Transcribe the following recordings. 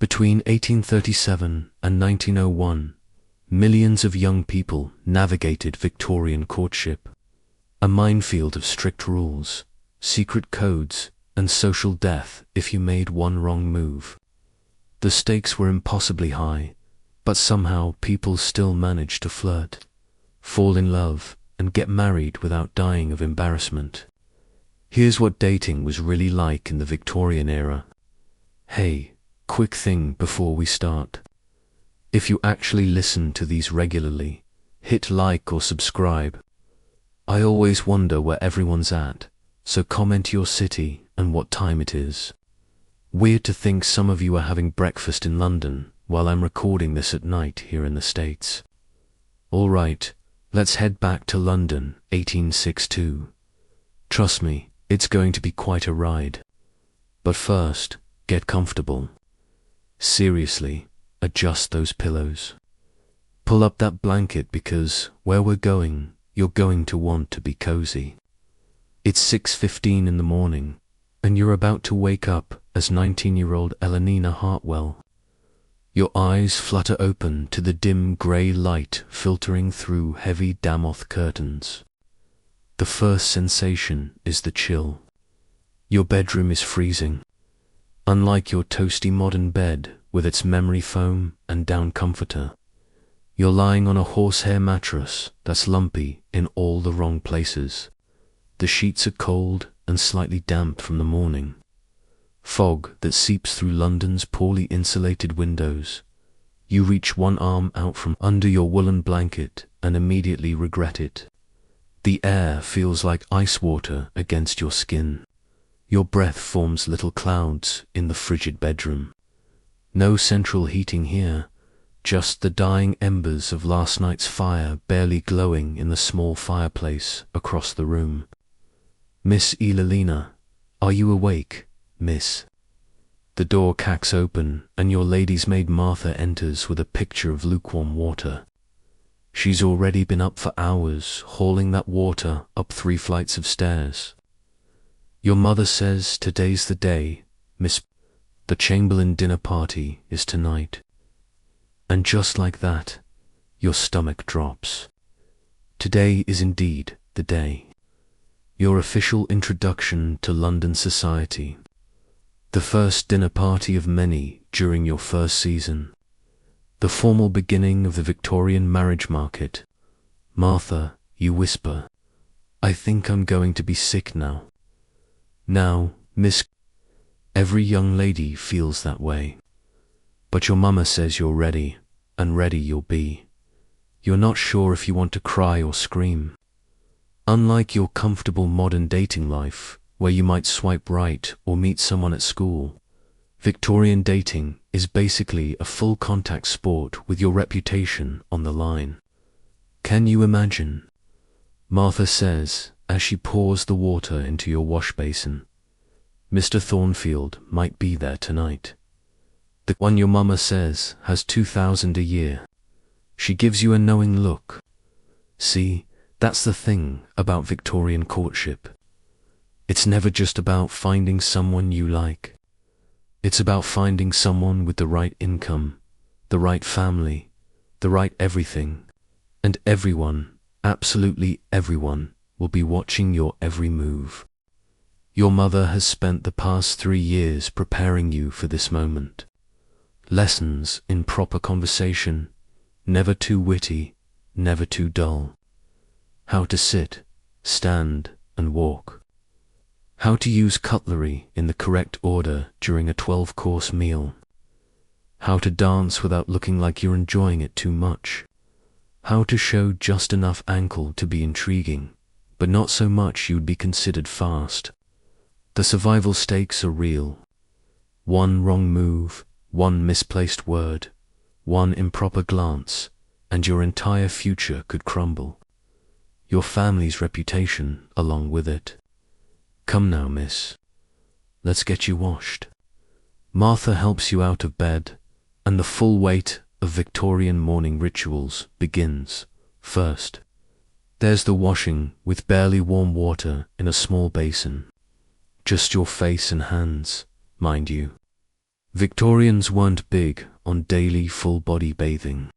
Between 1837 and 1901, millions of young people navigated Victorian courtship, a minefield of strict rules, secret codes, and social death if you made one wrong move. The stakes were impossibly high, but somehow people still managed to flirt, fall in love, and get married without dying of embarrassment. Here's what dating was really like in the Victorian era. Hey, quick thing before we start. If you actually listen to these regularly, hit like or subscribe. I always wonder where everyone's at, so comment your city and what time it is. Weird to think some of you are having breakfast in London while I'm recording this at night here in the States. Alright, let's head back to London, 1862. Trust me, it's going to be quite a ride. But first, get comfortable. Seriously, adjust those pillows. Pull up that blanket because where we're going, you're going to want to be cozy. It's 6:15 in the morning, and you're about to wake up as 19-year-old Eleanor Hartwell. Your eyes flutter open to the dim grey light filtering through heavy damask curtains. The first sensation is the chill. Your bedroom is freezing. Unlike your toasty modern bed with its memory foam and down comforter, you're lying on a horsehair mattress that's lumpy in all the wrong places. The sheets are cold and slightly damp from the morning. Fog that seeps through London's poorly insulated windows. You reach one arm out from under your woolen blanket and immediately regret it. The air feels like ice water against your skin. Your breath forms little clouds in the frigid bedroom. No central heating here, just the dying embers of last night's fire barely glowing in the small fireplace across the room. Miss Elalina, are you awake, miss? The door cracks open and your lady's maid Martha enters with a pitcher of lukewarm water. She's already been up for hours, hauling that water up 3 flights of stairs. Your mother says today's the day, miss. The Chamberlain dinner party is tonight. And just like that, your stomach drops. Today is indeed the day. Your official introduction to London society. The first dinner party of many during your first season. The formal beginning of the Victorian marriage market. Martha, you whisper, I think I'm going to be sick now. Now, miss. Every young lady feels that way. But your mama says you're ready, and ready you'll be. You're not sure if you want to cry or scream. Unlike your comfortable modern dating life, where you might swipe right or meet someone at school, Victorian dating is basically a full contact sport with your reputation on the line. Can you imagine? Martha says as she pours the water into your wash basin. Mr. Thornfield might be there tonight. The one your mama says has 2,000 a year. She gives you a knowing look. See, that's the thing about Victorian courtship. It's never just about finding someone you like. It's about finding someone with the right income, the right family, the right everything, and everyone, absolutely everyone, will be watching your every move. Your mother has spent the past 3 years preparing you for this moment. Lessons in proper conversation, never too witty, never too dull. How to sit, stand, and walk. How to use cutlery in the correct order during a 12-course meal. How to dance without looking like you're enjoying it too much. How to show just enough ankle to be intriguing, but not so much you'd be considered fast. The survival stakes are real. One wrong move, one misplaced word, one improper glance, and your entire future could crumble. Your family's reputation along with it. Come now, miss. Let's get you washed. Martha helps you out of bed, and the full weight of Victorian morning rituals begins. First, there's the washing with barely warm water in a small basin. Just your face and hands, mind you. Victorians weren't big on daily full-body bathing.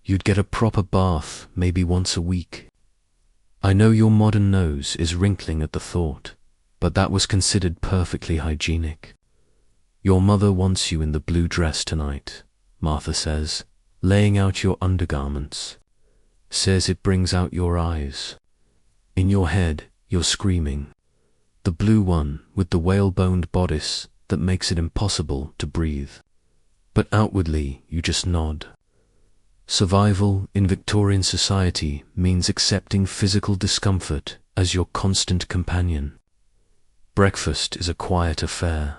You'd get a proper bath maybe once a week. I know your modern nose is wrinkling at the thought, but that was considered perfectly hygienic. Your mother wants you in the blue dress tonight, Martha says, laying out your undergarments. Says it brings out your eyes. In your head, you're screaming. The blue one with the whaleboned bodice that makes it impossible to breathe. But outwardly, you just nod. Survival in Victorian society means accepting physical discomfort as your constant companion. Breakfast is a quiet affair.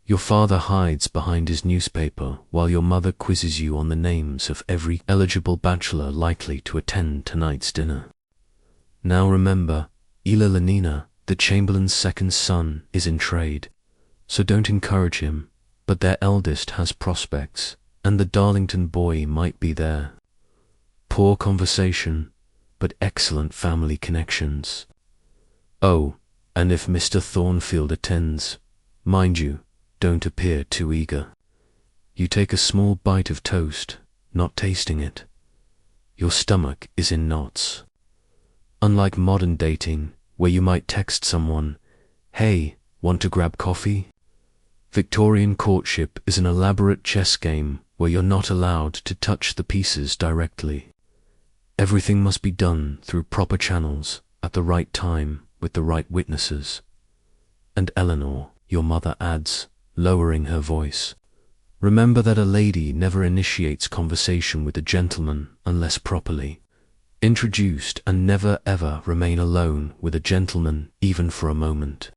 Your father hides behind his newspaper while your mother quizzes you on the names of every eligible bachelor likely to attend tonight's dinner. Now remember, Ila Lenina, the Chamberlain's second son, is in trade, so don't encourage him, but their eldest has prospects, and the Darlington boy might be there. Poor conversation, but excellent family connections. Oh, and if Mr. Thornfield attends, mind you, don't appear too eager. You take a small bite of toast, not tasting it. Your stomach is in knots. Unlike modern dating, where you might text someone, "Hey, want to grab coffee?" Victorian courtship is an elaborate chess game where you're not allowed to touch the pieces directly. Everything must be done through proper channels, at the right time, with the right witnesses. And Eleanor, your mother adds, lowering her voice, remember that a lady never initiates conversation with a gentleman unless properly introduced, and never ever remain alone with a gentleman even for a moment.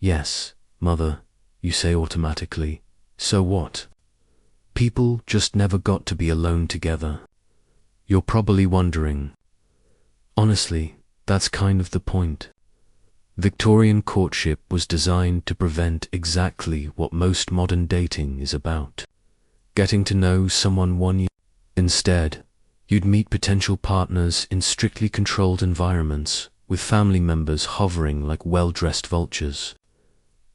Yes, mother, you say automatically, so what? People just never got to be alone together. You're probably wondering. Honestly, that's kind of the point. Victorian courtship was designed to prevent exactly what most modern dating is about. Getting to know someone 1 year. Instead, you'd meet potential partners in strictly controlled environments, with family members hovering like well-dressed vultures.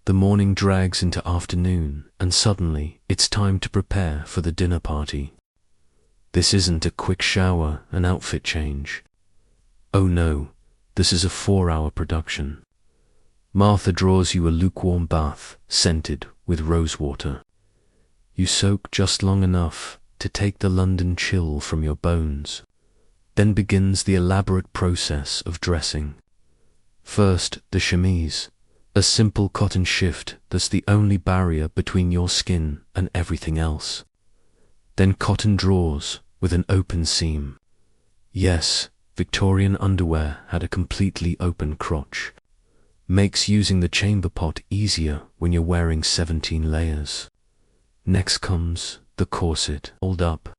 The morning drags into afternoon, and suddenly it's time to prepare for the dinner party. This isn't a quick shower and outfit change. Oh no, this is a 4-hour production. Martha draws you a lukewarm bath, scented with rose water. You soak just long enough to take the London chill from your bones. Then begins the elaborate process of dressing. First, the chemise, a simple cotton shift that's the only barrier between your skin and everything else. Then cotton drawers with an open seam. Yes, Victorian underwear had a completely open crotch. Makes using the chamber pot easier when you're wearing 17 layers. Next comes the corset. Hold up.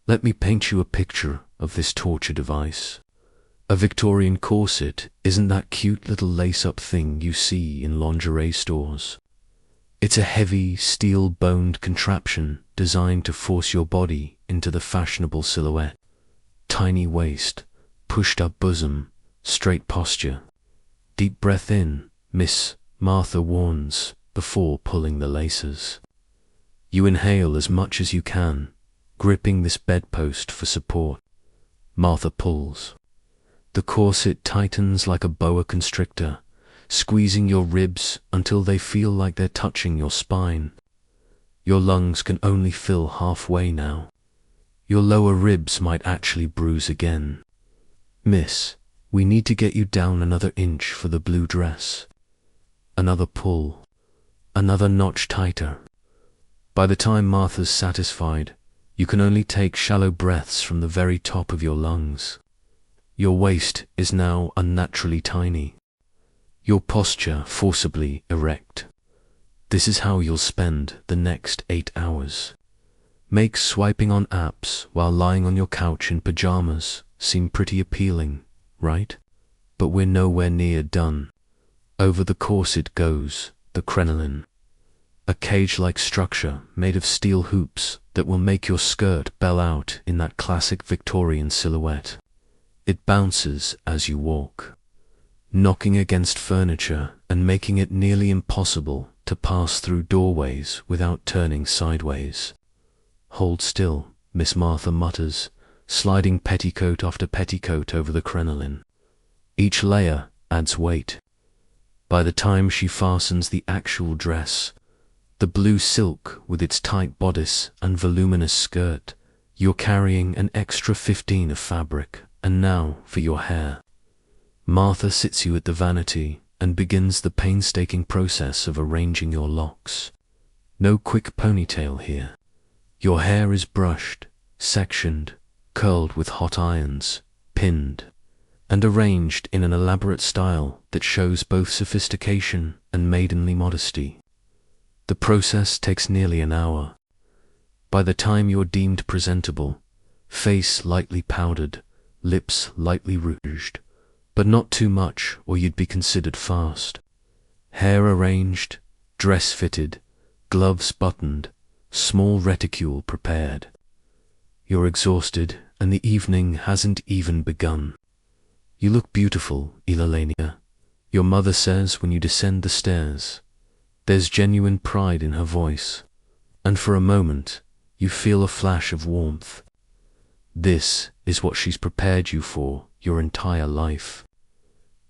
Let me paint you a picture of this torture device. A Victorian corset isn't that cute little lace-up thing you see in lingerie stores. It's a heavy, steel-boned contraption designed to force your body into the fashionable silhouette. Tiny waist, pushed-up bosom, straight posture. Deep breath in, Miss Martha warns, before pulling the laces. You inhale as much as you can, gripping this bedpost for support. Martha pulls. The corset tightens like a boa constrictor, squeezing your ribs until they feel like they're touching your spine. Your lungs can only fill halfway now. Your lower ribs might actually bruise again. Miss, we need to get you down another inch for the blue dress. Another pull. Another notch tighter. By the time Martha's satisfied, you can only take shallow breaths from the very top of your lungs. Your waist is now unnaturally tiny. Your posture forcibly erect. This is how you'll spend the next 8 hours. Makes swiping on apps while lying on your couch in pajamas seem pretty appealing, right? But we're nowhere near done. Over the corset goes the crinoline, a cage-like structure made of steel hoops that will make your skirt bell out in that classic Victorian silhouette. It bounces as you walk, knocking against furniture and making it nearly impossible to pass through doorways without turning sideways. Hold still, Miss Martha mutters, sliding petticoat after petticoat over the crinoline. Each layer adds weight. By the time she fastens the actual dress, the blue silk with its tight bodice and voluminous skirt, you're carrying an extra 15 of fabric. And now for your hair. Martha sits you at the vanity and begins the painstaking process of arranging your locks. No quick ponytail here. Your hair is brushed, sectioned, curled with hot irons, pinned, and arranged in an elaborate style that shows both sophistication and maidenly modesty. The process takes nearly an hour. By the time you're deemed presentable, face lightly powdered, lips lightly rouged, but not too much or you'd be considered fast. Hair arranged, dress fitted, gloves buttoned, small reticule prepared. You're exhausted and the evening hasn't even begun. You look beautiful, Elalania, your mother says when you descend the stairs. There's genuine pride in her voice, and for a moment you feel a flash of warmth. This is what she's prepared you for your entire life.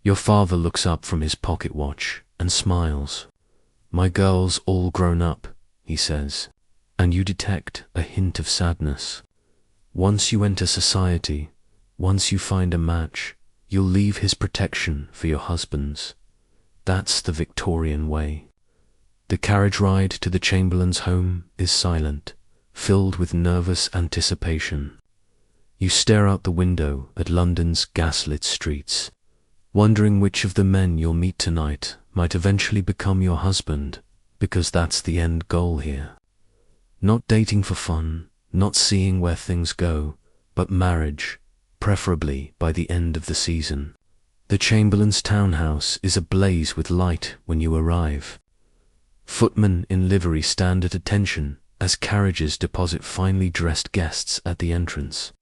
Your father looks up from his pocket watch and smiles. My girl's all grown up, he says, and you detect a hint of sadness. Once you enter society, once you find a match, you'll leave his protection for your husband's. That's the Victorian way. The carriage ride to the Chamberlain's home is silent, filled with nervous anticipation. You stare out the window at London's gaslit streets, wondering which of the men you'll meet tonight might eventually become your husband, because that's the end goal here. Not dating for fun, not seeing where things go, but marriage, preferably by the end of the season. The Chamberlain's townhouse is ablaze with light when you arrive. Footmen in livery stand at attention as carriages deposit finely dressed guests at the entrance.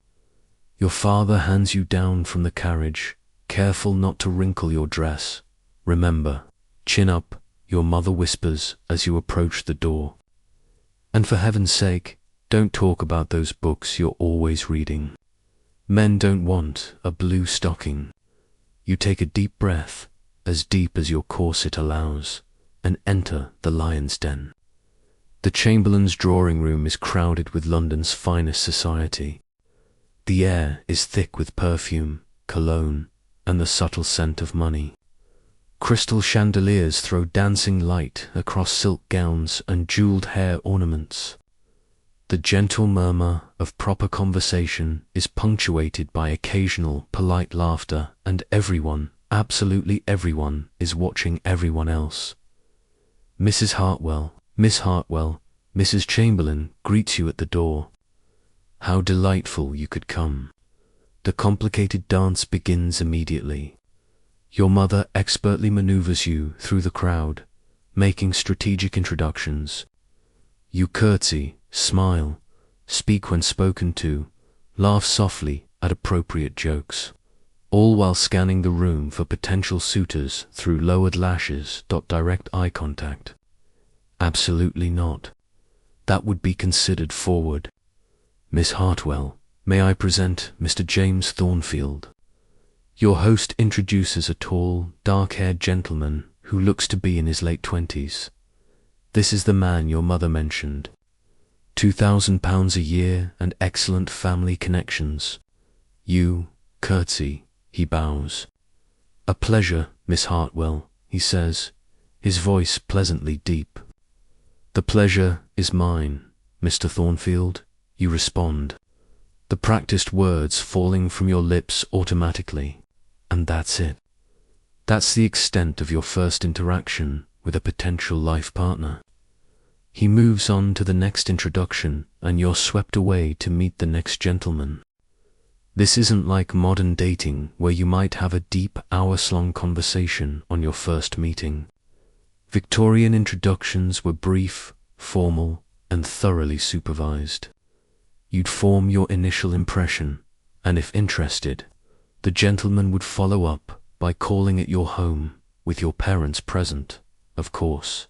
Your father hands you down from the carriage, careful not to wrinkle your dress. Remember, chin up, your mother whispers as you approach the door. And for heaven's sake, don't talk about those books you're always reading. Men don't want a blue stocking. You take a deep breath, as deep as your corset allows, and enter the lion's den. The Chamberlain's drawing room is crowded with London's finest society. The air is thick with perfume, cologne, and the subtle scent of money. Crystal chandeliers throw dancing light across silk gowns and jeweled hair ornaments. The gentle murmur of proper conversation is punctuated by occasional polite laughter, and everyone, absolutely everyone, is watching everyone else. Mrs. Hartwell, Miss Hartwell, Mrs. Chamberlain greets you at the door. How delightful you could come. The complicated dance begins immediately. Your mother expertly maneuvers you through the crowd, making strategic introductions. You curtsy, smile, speak when spoken to, laugh softly at appropriate jokes, all while scanning the room for potential suitors through lowered lashes. Direct eye contact. Absolutely not. That would be considered forward. Miss Hartwell, may I present Mr. James Thornfield? Your host introduces a tall, dark-haired gentleman who looks to be in his late 20s. This is the man your mother mentioned. £2,000 a year and excellent family connections. You curtsy, he bows. A pleasure, Miss Hartwell, he says, his voice pleasantly deep. The pleasure is mine, Mr. Thornfield, you respond, the practiced words falling from your lips automatically, and that's it. That's the extent of your first interaction with a potential life partner. He moves on to the next introduction, and you're swept away to meet the next gentleman. This isn't like modern dating where you might have a deep hours-long conversation on your first meeting. Victorian introductions were brief, formal, and thoroughly supervised. You'd form your initial impression, and if interested, the gentleman would follow up by calling at your home, with your parents present, of course.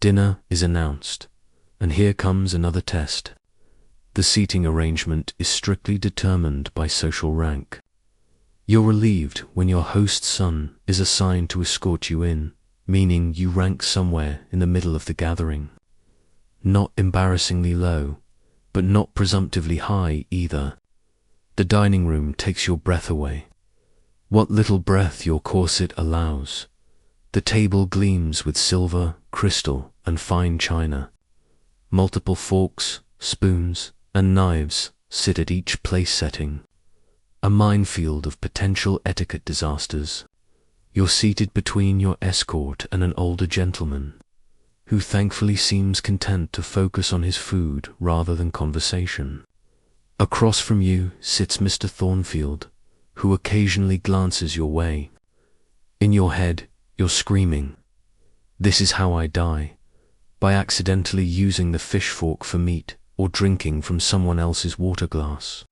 Dinner is announced, and here comes another test. The seating arrangement is strictly determined by social rank. You're relieved when your host's son is assigned to escort you in, meaning you rank somewhere in the middle of the gathering. Not embarrassingly low, but not presumptively high either. The dining room takes your breath away. What little breath your corset allows. The table gleams with silver, crystal, and fine china. Multiple forks, spoons, and knives sit at each place setting. A minefield of potential etiquette disasters. You're seated between your escort and an older gentleman, who thankfully seems content to focus on his food rather than conversation. Across from you sits Mr. Thornfield, who occasionally glances your way. In your head, you're screaming, "This is how I die," by accidentally using the fish fork for meat or drinking from someone else's water glass.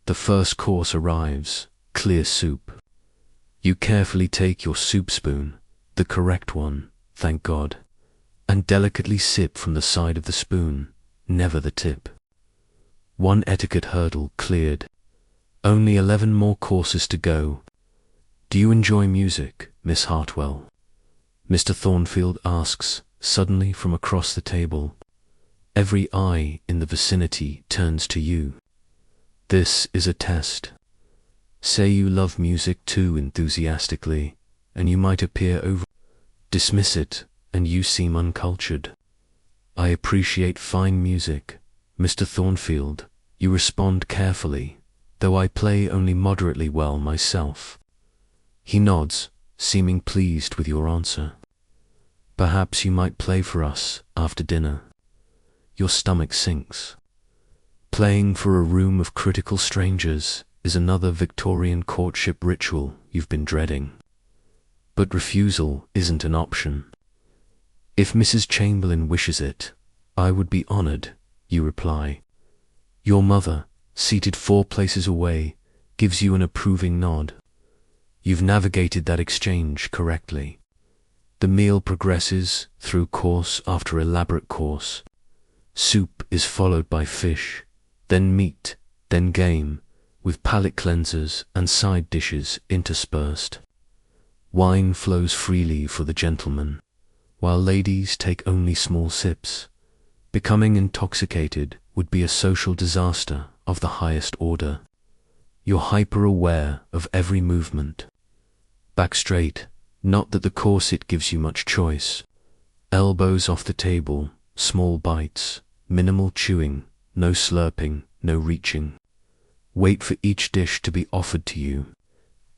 The first course arrives, clear soup. You carefully take your soup spoon, the correct one, thank God, and delicately sip from the side of the spoon, never the tip. One etiquette hurdle cleared. Only 11 more courses to go. "Do you enjoy music, Miss Hartwell?" Mr. Thornfield asks, suddenly from across the table. Every eye in the vicinity turns to you. This is a test. Say you love music too enthusiastically, and you might appear over. Dismiss it, and you seem uncultured. "I appreciate fine music, Mr. Thornfield," you respond carefully, "though I play only moderately well myself." He nods, seeming pleased with your answer. "Perhaps you might play for us after dinner." Your stomach sinks. Playing for a room of critical strangers is another Victorian courtship ritual you've been dreading. But refusal isn't an option. "If Mrs. Chamberlain wishes it, I would be honored," you reply. Your mother, seated 4 places away, gives you an approving nod. You've navigated that exchange correctly. The meal progresses through course after elaborate course. Soup is followed by fish, then meat, then game, with palate cleansers and side dishes interspersed. Wine flows freely for the gentlemen, while ladies take only small sips. Becoming intoxicated would be a social disaster of the highest order. You're hyper-aware of every movement. Back straight, not that the corset gives you much choice. Elbows off the table, small bites, minimal chewing, no slurping, no reaching. Wait for each dish to be offered to you.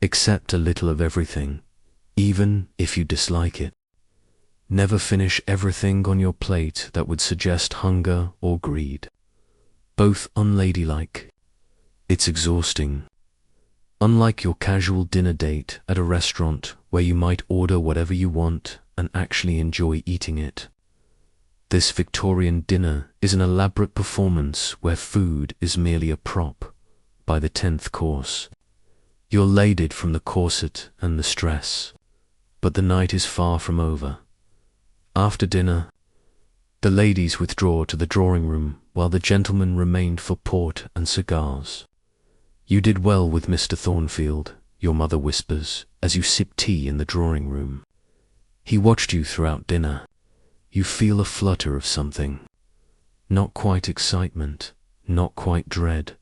Accept a little of everything, even if you dislike it. Never finish everything on your plate that would suggest hunger or greed. Both unladylike. It's exhausting. Unlike your casual dinner date at a restaurant where you might order whatever you want and actually enjoy eating it, this Victorian dinner is an elaborate performance where food is merely a prop. By the 10th course, you're laded from the corset and the stress, but the night is far from over. After dinner, the ladies withdraw to the drawing room while the gentlemen remained for port and cigars. "You did well with Mr. Thornfield," your mother whispers as you sip tea in the drawing room. "He watched you throughout dinner." You feel a flutter of something. Not quite excitement, not quite dread.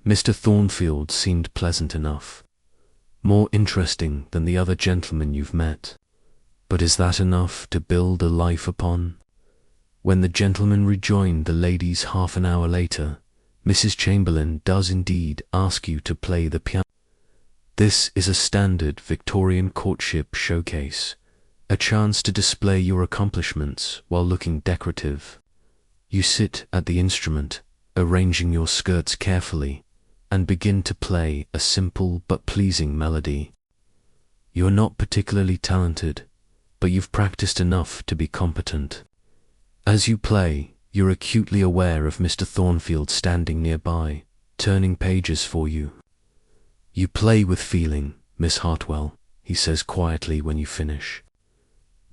Mr. Thornfield seemed pleasant enough, more interesting than the other gentlemen you've met. But is that enough to build a life upon? When the gentlemen rejoined the ladies half an hour later, Mrs. Chamberlain does indeed ask you to play the piano. This is a standard Victorian courtship showcase, a chance to display your accomplishments while looking decorative. You sit at the instrument, arranging your skirts carefully, and begin to play a simple but pleasing melody. You're not particularly talented, but you've practiced enough to be competent. As you play, you're acutely aware of Mr. Thornfield standing nearby, turning pages for you. "You play with feeling, Miss Hartwell," he says quietly when you finish.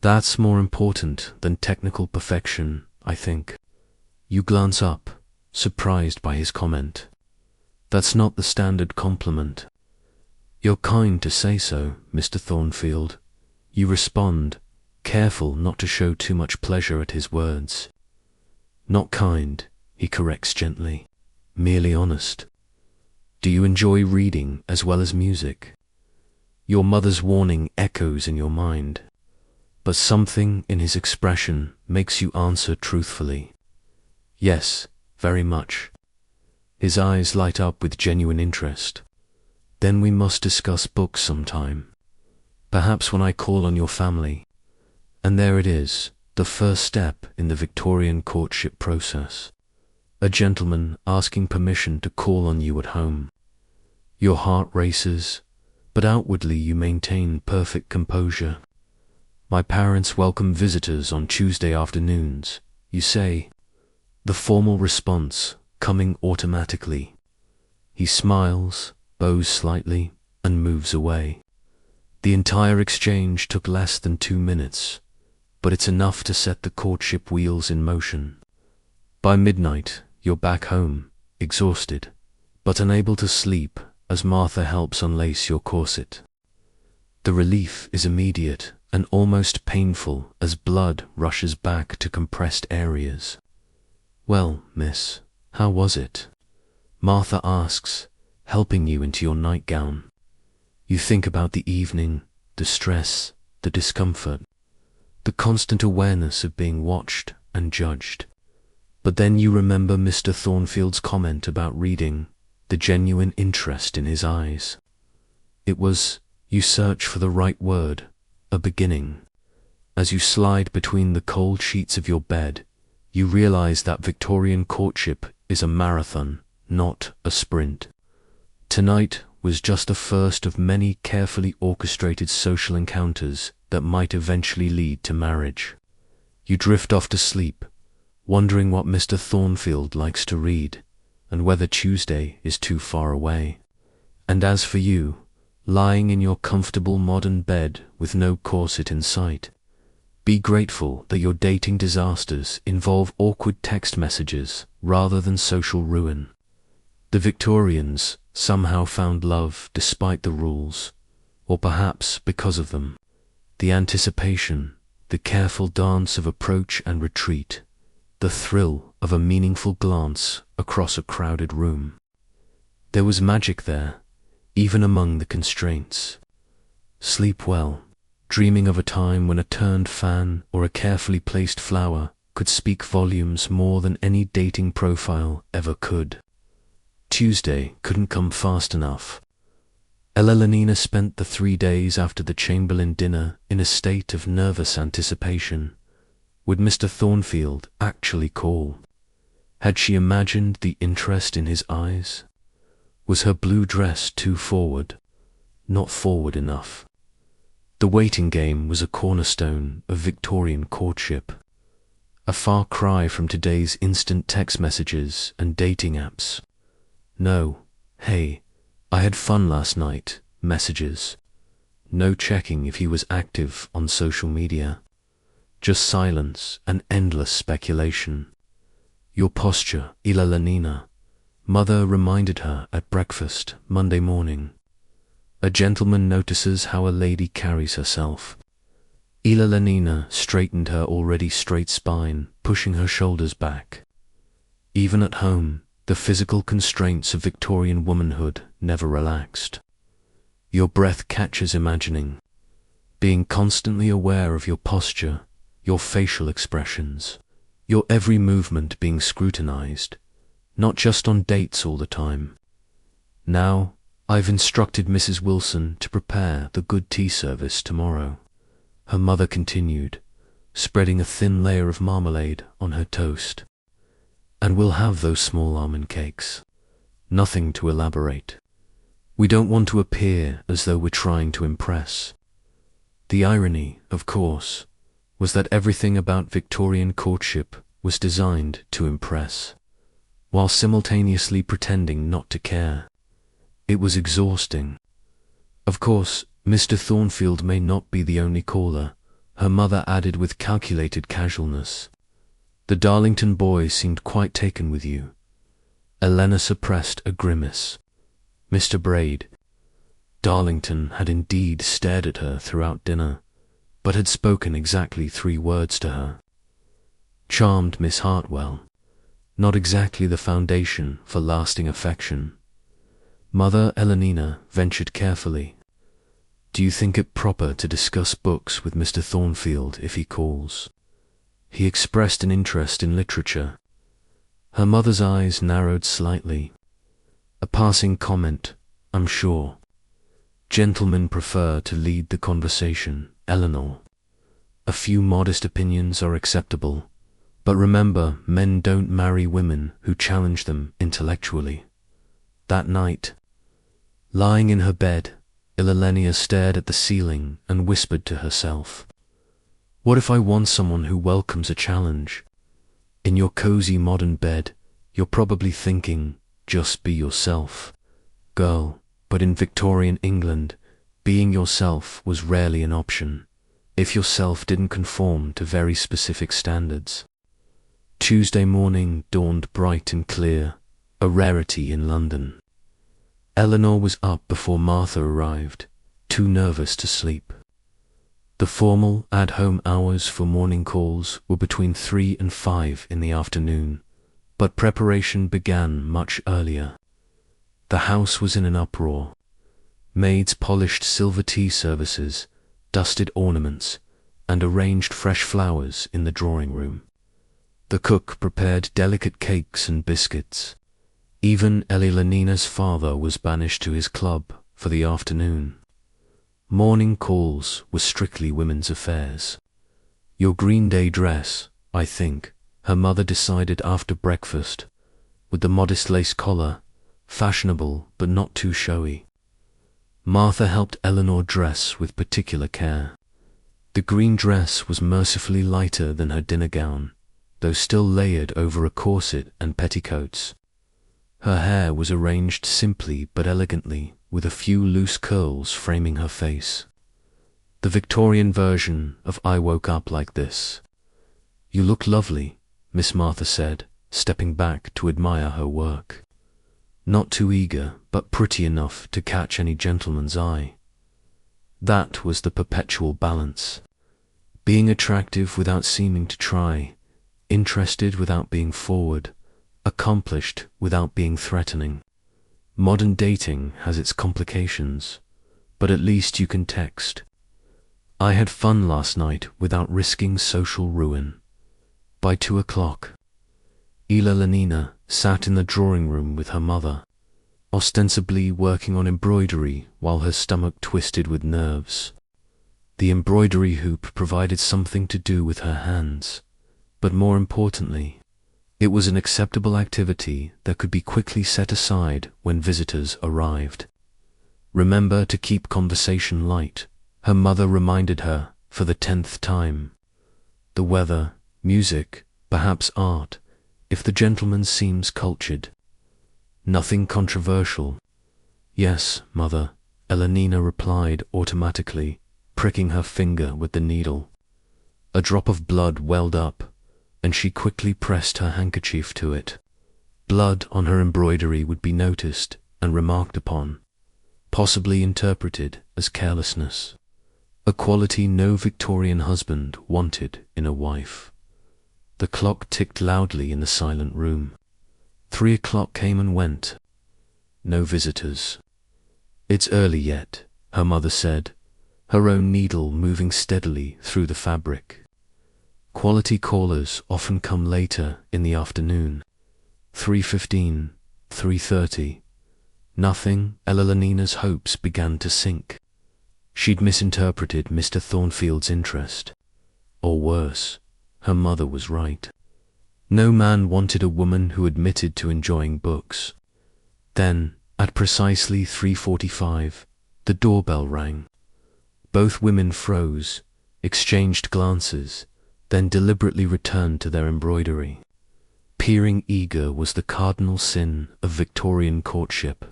That's more important than technical perfection, I think. You glance up, surprised by his comment. That's not the standard compliment. You're kind to say so, Mr. Thornfield. You respond, careful not to show too much pleasure at his words. Not kind, he corrects gently, merely honest. Do you enjoy reading as well as music? Your mother's warning echoes in your mind, but something in his expression makes you answer truthfully. Yes, very much. His eyes light up with genuine interest. Then we must discuss books sometime. Perhaps when I call on your family. And there it is, the first step in the Victorian courtship process. A gentleman asking permission to call on you at home. Your heart races, but outwardly you maintain perfect composure. My parents welcome visitors on Tuesday afternoons, you say, the formal response coming automatically. He smiles, bows slightly, and moves away. The entire exchange took less than 2 minutes, but it's enough to set the courtship wheels in motion. By midnight, you're back home, exhausted, but unable to sleep as Martha helps unlace your corset. The relief is immediate and almost painful as blood rushes back to compressed areas. Well, miss, how was it? Martha asks, helping you into your nightgown. You think about the evening, the stress, the discomfort, the constant awareness of being watched and judged. But then you remember Mr. Thornfield's comment about reading, the genuine interest in his eyes. It was, you search for the right word, a beginning. As you slide between the cold sheets of your bed, you realize that Victorian courtship is a marathon, not a sprint. Tonight was just the first of many carefully orchestrated social encounters that might eventually lead to marriage. You drift off to sleep, wondering what Mr. Thornfield likes to read, and whether Tuesday is too far away. And as for you, lying in your comfortable modern bed with no corset in sight, be grateful that your dating disasters involve awkward text messages rather than social ruin. The Victorians somehow found love despite the rules, or perhaps because of them. The anticipation, the careful dance of approach and retreat, the thrill of a meaningful glance across a crowded room. There was magic there, even among the constraints. Sleep well, dreaming of a time when a turned fan or a carefully placed flower could speak volumes more than any dating profile ever could. Tuesday couldn't come fast enough. Ella Lenina spent the 3 days after the Chamberlain dinner in a state of nervous anticipation. Would Mr. Thornfield actually call? Had she imagined the interest in his eyes? Was her blue dress too forward? Not forward enough. The waiting game was a cornerstone of Victorian courtship. A far cry from today's instant text messages and dating apps. No, hey, I had fun last night, messages. No checking if he was active on social media. Just silence and endless speculation. Your posture, Ella Lenina, Mother reminded her at breakfast Monday morning. A gentleman notices how a lady carries herself. Ella Lenina straightened her already straight spine, pushing her shoulders back. Even at home, the physical constraints of Victorian womanhood never relaxed. Your breath catches imagining, being constantly aware of your posture, your facial expressions, your every movement being scrutinized, not just on dates all the time. Now, I've instructed Mrs. Wilson to prepare the good tea service tomorrow, her mother continued, spreading a thin layer of marmalade on her toast. And we'll have those small almond cakes. Nothing to elaborate. We don't want to appear as though we're trying to impress. The irony, of course, was that everything about Victorian courtship was designed to impress, while simultaneously pretending not to care. It was exhausting. Of course, Mr. Thornfield may not be the only caller, her mother added with calculated casualness. The Darlington boy seemed quite taken with you. Elena suppressed a grimace. Mr. Braid. Darlington had indeed stared at her throughout dinner, but had spoken exactly 3 words to her. Charmed Miss Hartwell. Not exactly the foundation for lasting affection. Mother Elenina ventured carefully. Do you think it proper to discuss books with Mr. Thornfield if he calls? He expressed an interest in literature. Her mother's eyes narrowed slightly. A passing comment, I'm sure. Gentlemen prefer to lead the conversation, Eleanor. A few modest opinions are acceptable, but remember, men don't marry women who challenge them intellectually. That night, lying in her bed, Ilelenia stared at the ceiling and whispered to herself, what if I want someone who welcomes a challenge? In your cozy modern bed, you're probably thinking, just be yourself, girl, but in Victorian England, being yourself was rarely an option, if yourself didn't conform to very specific standards. Tuesday morning dawned bright and clear, a rarity in London. Eleanor was up before Martha arrived, too nervous to sleep. The formal at-home hours for morning calls were between 3 and 5 in the afternoon, but preparation began much earlier. The house was in an uproar. Maids polished silver tea services, dusted ornaments, and arranged fresh flowers in the drawing room. The cook prepared delicate cakes and biscuits. Even Elenina's father was banished to his club for the afternoon. Morning calls were strictly women's affairs. Your Green Day dress, I think, her mother decided after breakfast, with the modest lace collar, fashionable but not too showy. Martha helped Eleanor dress with particular care. The green dress was mercifully lighter than her dinner gown, though still layered over a corset and petticoats. Her hair was arranged simply but elegantly, with a few loose curls framing her face. The Victorian version of I woke up like this. You look lovely, Miss Martha said, stepping back to admire her work. Not too eager, but pretty enough to catch any gentleman's eye. That was the perpetual balance. Being attractive without seeming to try, interested without being forward, accomplished without being threatening. Modern dating has its complications, but at least you can text. I had fun last night without risking social ruin. By 2 o'clock, Elenina sat in the drawing room with her mother, ostensibly working on embroidery while her stomach twisted with nerves. The embroidery hoop provided something to do with her hands, but more importantly, it was an acceptable activity that could be quickly set aside when visitors arrived. Remember to keep conversation light, her mother reminded her for the 10th time. The weather, music, perhaps art, if the gentleman seems cultured. Nothing controversial. Yes, mother, Elenina replied automatically, pricking her finger with the needle. A drop of blood welled up, and she quickly pressed her handkerchief to it. Blood on her embroidery would be noticed and remarked upon, possibly interpreted as carelessness, a quality no Victorian husband wanted in a wife. The clock ticked loudly in the silent room. 3 o'clock came and went. No visitors. It's early yet, her mother said, her own needle moving steadily through the fabric. Quality callers often come later in the afternoon. 3:15, 3:30. Nothing. Elenina's hopes began to sink. She'd misinterpreted Mr. Thornfield's interest. Or worse, her mother was right. No man wanted a woman who admitted to enjoying books. Then, at precisely 3:45, the doorbell rang. Both women froze, exchanged glances, then deliberately returned to their embroidery. Peering eager was the cardinal sin of Victorian courtship.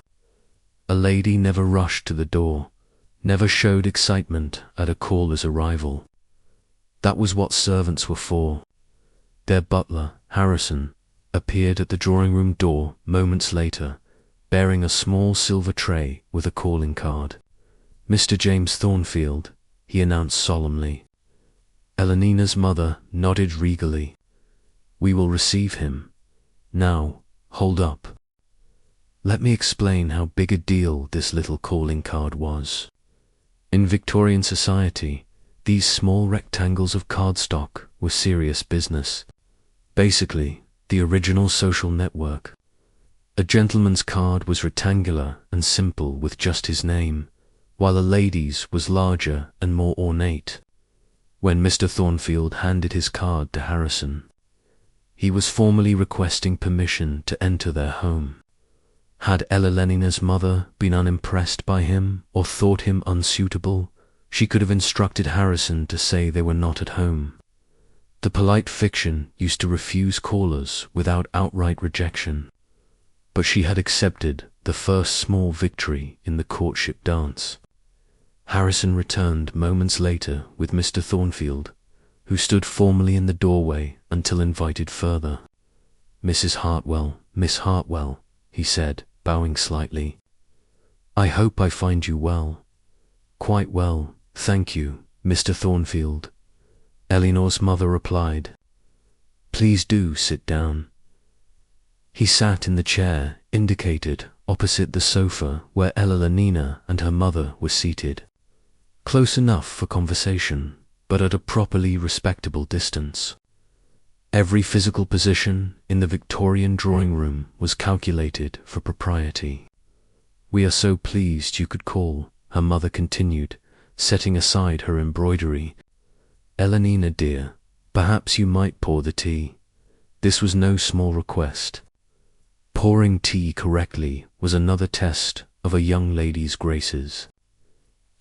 A lady never rushed to the door, never showed excitement at a caller's arrival. That was what servants were for. Their butler, Harrison, appeared at the drawing-room door moments later, bearing a small silver tray with a calling card. "Mr. James Thornfield," he announced solemnly. Elenina's mother nodded regally. "We will receive him. Now, hold up. Let me explain how big a deal this little calling card was. In Victorian society, these small rectangles of cardstock were serious business. Basically, the original social network. A gentleman's card was rectangular and simple with just his name, while a lady's was larger and more ornate. When Mr. Thornfield handed his card to Harrison, he was formally requesting permission to enter their home. Had Elenina's mother been unimpressed by him or thought him unsuitable, she could have instructed Harrison to say they were not at home. The polite fiction used to refuse callers without outright rejection, but she had accepted the first small victory in the courtship dance. Harrison returned moments later with Mr. Thornfield, who stood formally in the doorway until invited further. "Mrs. Hartwell, Miss Hartwell," he said, bowing slightly. "I hope I find you well." "Quite well, thank you, Mr. Thornfield," Eleanor's mother replied. "Please do sit down." He sat in the chair indicated opposite the sofa where Elenina and her mother were seated, close enough for conversation, but at a properly respectable distance. Every physical position in the Victorian drawing room was calculated for propriety. "We are so pleased you could call," her mother continued, setting aside her embroidery. "Elenina dear, perhaps you might pour the tea." This was no small request. Pouring tea correctly was another test of a young lady's graces.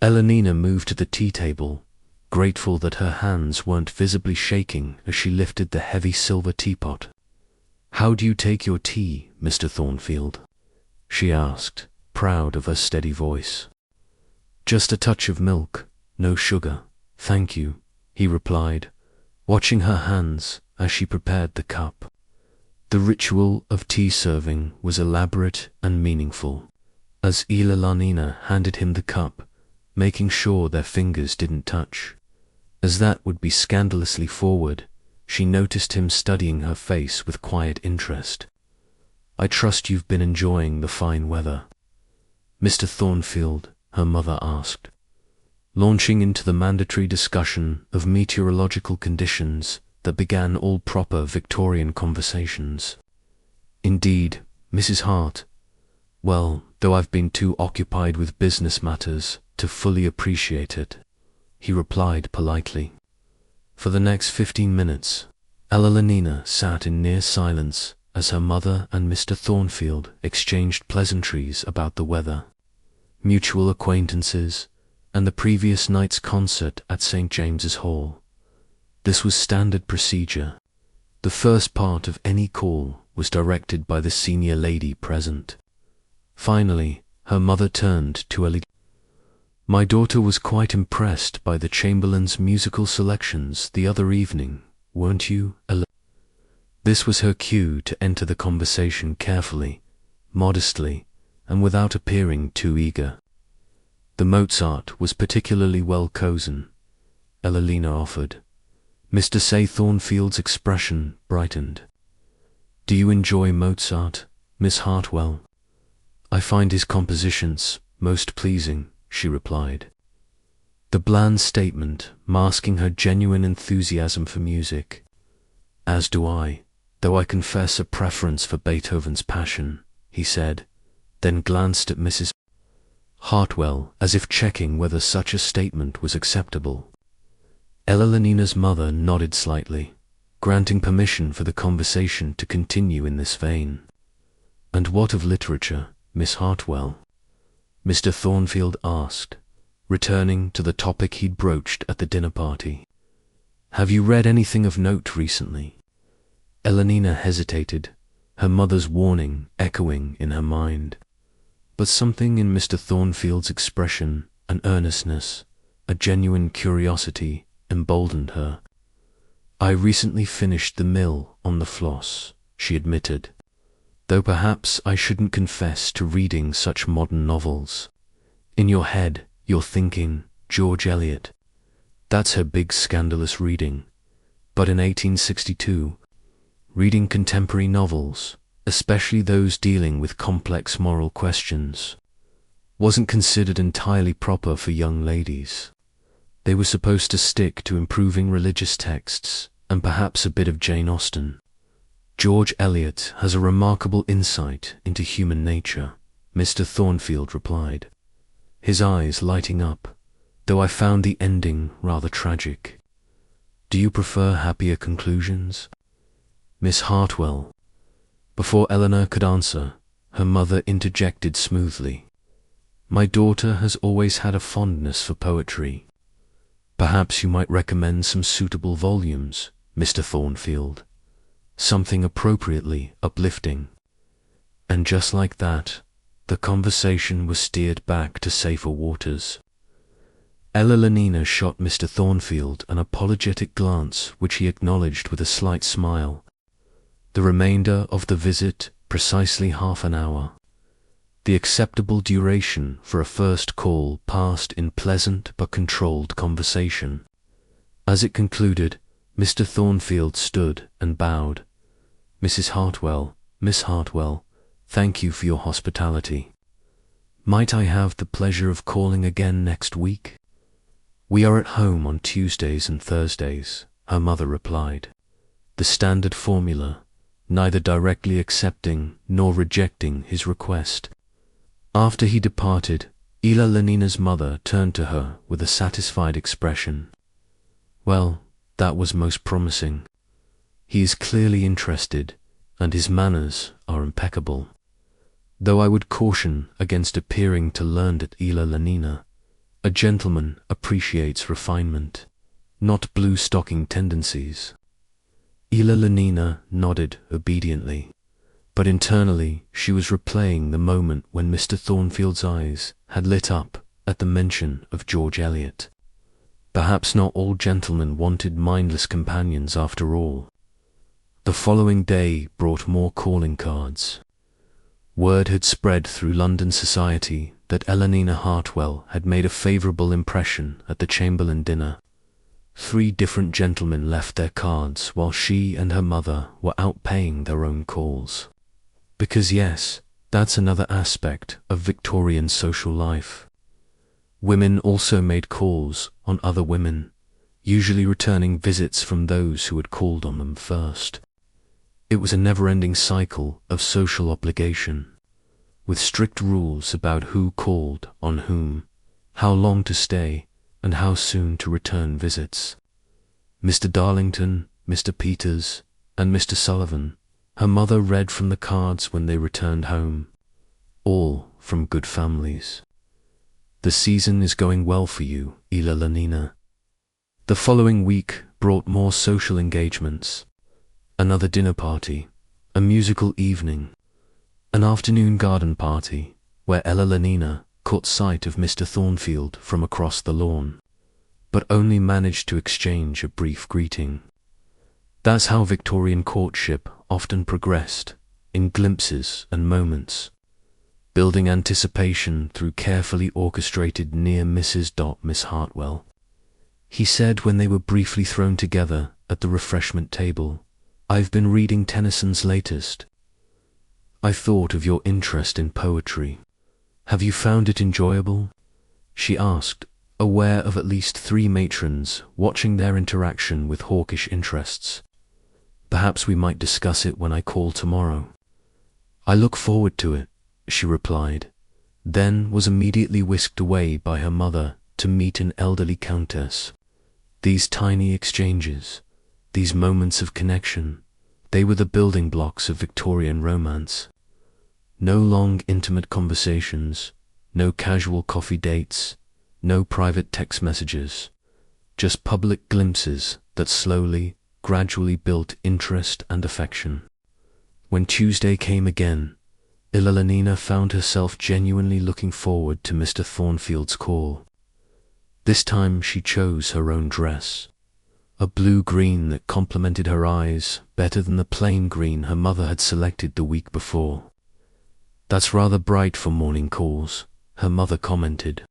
Elenina moved to the tea table, grateful that her hands weren't visibly shaking as she lifted the heavy silver teapot. "How do you take your tea, Mr. Thornfield?" she asked, proud of her steady voice. "Just a touch of milk, no sugar, thank you," he replied, watching her hands as she prepared the cup. The ritual of tea serving was elaborate and meaningful, as Elenina handed him the cup, making sure their fingers didn't touch. As that would be scandalously forward, she noticed him studying her face with quiet interest. "I trust you've been enjoying the fine weather." "Mr. Thornfield," her mother asked, launching into the mandatory discussion of meteorological conditions that began all proper Victorian conversations. "Indeed, Mrs. Hart. Well, though I've been too occupied with business matters to fully appreciate it," he replied politely. For the next 15 minutes, Elenina sat in near silence as her mother and Mr. Thornfield exchanged pleasantries about the weather, mutual acquaintances, and the previous night's concert at St. James's Hall. This was standard procedure. The first part of any call was directed by the senior lady present. Finally, her mother turned to Elenina. "My daughter was quite impressed by the Chamberlain's musical selections the other evening, weren't you, Elenina?" This was her cue to enter the conversation carefully, modestly, and without appearing too eager. "The Mozart was particularly well chosen," Elenina offered. Mr. Say Thornfield's expression brightened. "Do you enjoy Mozart, Miss Hartwell?" "I find his compositions most pleasing," she replied. The bland statement masking her genuine enthusiasm for music. "As do I, though I confess a preference for Beethoven's Passion," he said, then glanced at Mrs. Hartwell as if checking whether such a statement was acceptable. Elenina's mother nodded slightly, granting permission for the conversation to continue in this vein. "And what of literature, Miss Hartwell?" Mr. Thornfield asked, returning to the topic he'd broached at the dinner party. "Have you read anything of note recently?" Elenina hesitated, her mother's warning echoing in her mind. But something in Mr. Thornfield's expression, an earnestness, a genuine curiosity, emboldened her. I recently finished The Mill on the Floss, she admitted, though perhaps I shouldn't confess to reading such modern novels. In your head, you're thinking, George Eliot. That's her big scandalous reading. But in 1862, reading contemporary novels, especially those dealing with complex moral questions, wasn't considered entirely proper for young ladies. They were supposed to stick to improving religious texts and perhaps a bit of Jane Austen. George Eliot has a remarkable insight into human nature, Mr. Thornfield replied, his eyes lighting up, though I found the ending rather tragic. Do you prefer happier conclusions? Miss Hartwell. Before Eleanor could answer, her mother interjected smoothly. My daughter has always had a fondness for poetry. Perhaps you might recommend some suitable volumes, Mr. Thornfield. Something appropriately uplifting. And just like that, the conversation was steered back to safer waters. Ella Lenina shot Mr. Thornfield an apologetic glance which he acknowledged with a slight smile. The remainder of the visit, precisely half an hour. The acceptable duration for a first call passed in pleasant but controlled conversation. As it concluded, Mr. Thornfield stood and bowed. Mrs. Hartwell, Miss Hartwell, thank you for your hospitality. Might I have the pleasure of calling again next week? We are at home on Tuesdays and Thursdays, her mother replied. The standard formula, neither directly accepting nor rejecting his request. After he departed, Ella Lenina's mother turned to her with a satisfied expression. Well, that was most promising. He is clearly interested, and his manners are impeccable. Though I would caution against appearing to learned at Ella Lenina. A gentleman appreciates refinement, not blue-stocking tendencies. Ella Lenina nodded obediently, but internally she was replaying the moment when Mr. Thornfield's eyes had lit up at the mention of George Eliot. Perhaps not all gentlemen wanted mindless companions after all. The following day brought more calling cards. Word had spread through London society that Eleanor Hartwell had made a favourable impression at the Chamberlain dinner. 3 different gentlemen left their cards while she and her mother were out paying their own calls. Because yes, that's another aspect of Victorian social life. Women also made calls on other women, usually returning visits from those who had called on them first. It was a never-ending cycle of social obligation, with strict rules about who called on whom, how long to stay, and how soon to return visits. Mr. Darlington, Mr. Peters, and Mr. Sullivan, her mother read from the cards when they returned home, all from good families. The season is going well for you, Ella Lenina. The following week brought more social engagements. Another dinner party, a musical evening, an afternoon garden party, where Ella Lenina caught sight of Mr. Thornfield from across the lawn, but only managed to exchange a brief greeting. That's how Victorian courtship often progressed, in glimpses and moments, building anticipation through carefully orchestrated near Mrs. Miss Hartwell. He said when they were briefly thrown together at the refreshment table, I've been reading Tennyson's latest. I thought of your interest in poetry. Have you found it enjoyable? She asked, aware of at least 3 matrons watching their interaction with hawkish interests. Perhaps we might discuss it when I call tomorrow. I look forward to it, she replied, then was immediately whisked away by her mother to meet an elderly countess. These tiny exchanges, these moments of connection, they were the building blocks of Victorian romance. No long intimate conversations, no casual coffee dates, no private text messages, just public glimpses that slowly, gradually built interest and affection. When Tuesday came again, Ella Lenina found herself genuinely looking forward to Mr. Thornfield's call. This time she chose her own dress, a blue-green that complemented her eyes better than the plain green her mother had selected the week before. "That's rather bright for morning calls," her mother commented.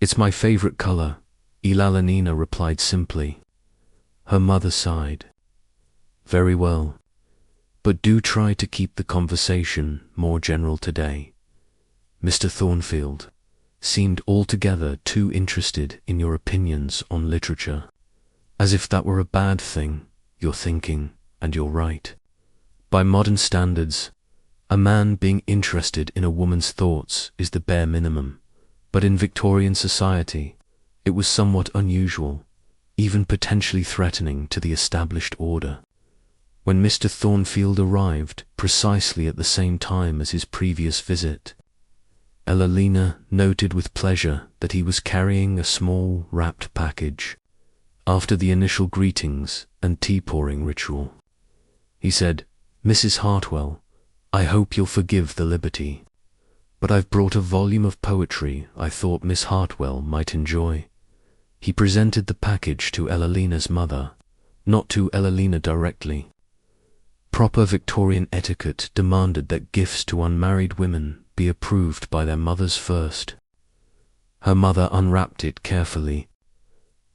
"It's my favorite color," Ilalanina replied simply. Her mother sighed. "Very well. But do try to keep the conversation more general today. Mr. Thornfield seemed altogether too interested in your opinions on literature. As if that were a bad thing, you're thinking, and you're right. By modern standards, a man being interested in a woman's thoughts is the bare minimum, but in Victorian society, it was somewhat unusual, even potentially threatening to the established order. When Mr. Thornfield arrived precisely at the same time as his previous visit, Elalina noted with pleasure that he was carrying a small wrapped package. After the initial greetings and tea-pouring ritual, he said, "Mrs. Hartwell, I hope you'll forgive the liberty, but I've brought a volume of poetry I thought Miss Hartwell might enjoy." He presented the package to Elalina's mother, not to Elalina directly. Proper Victorian etiquette demanded that gifts to unmarried women be approved by their mothers first. Her mother unwrapped it carefully.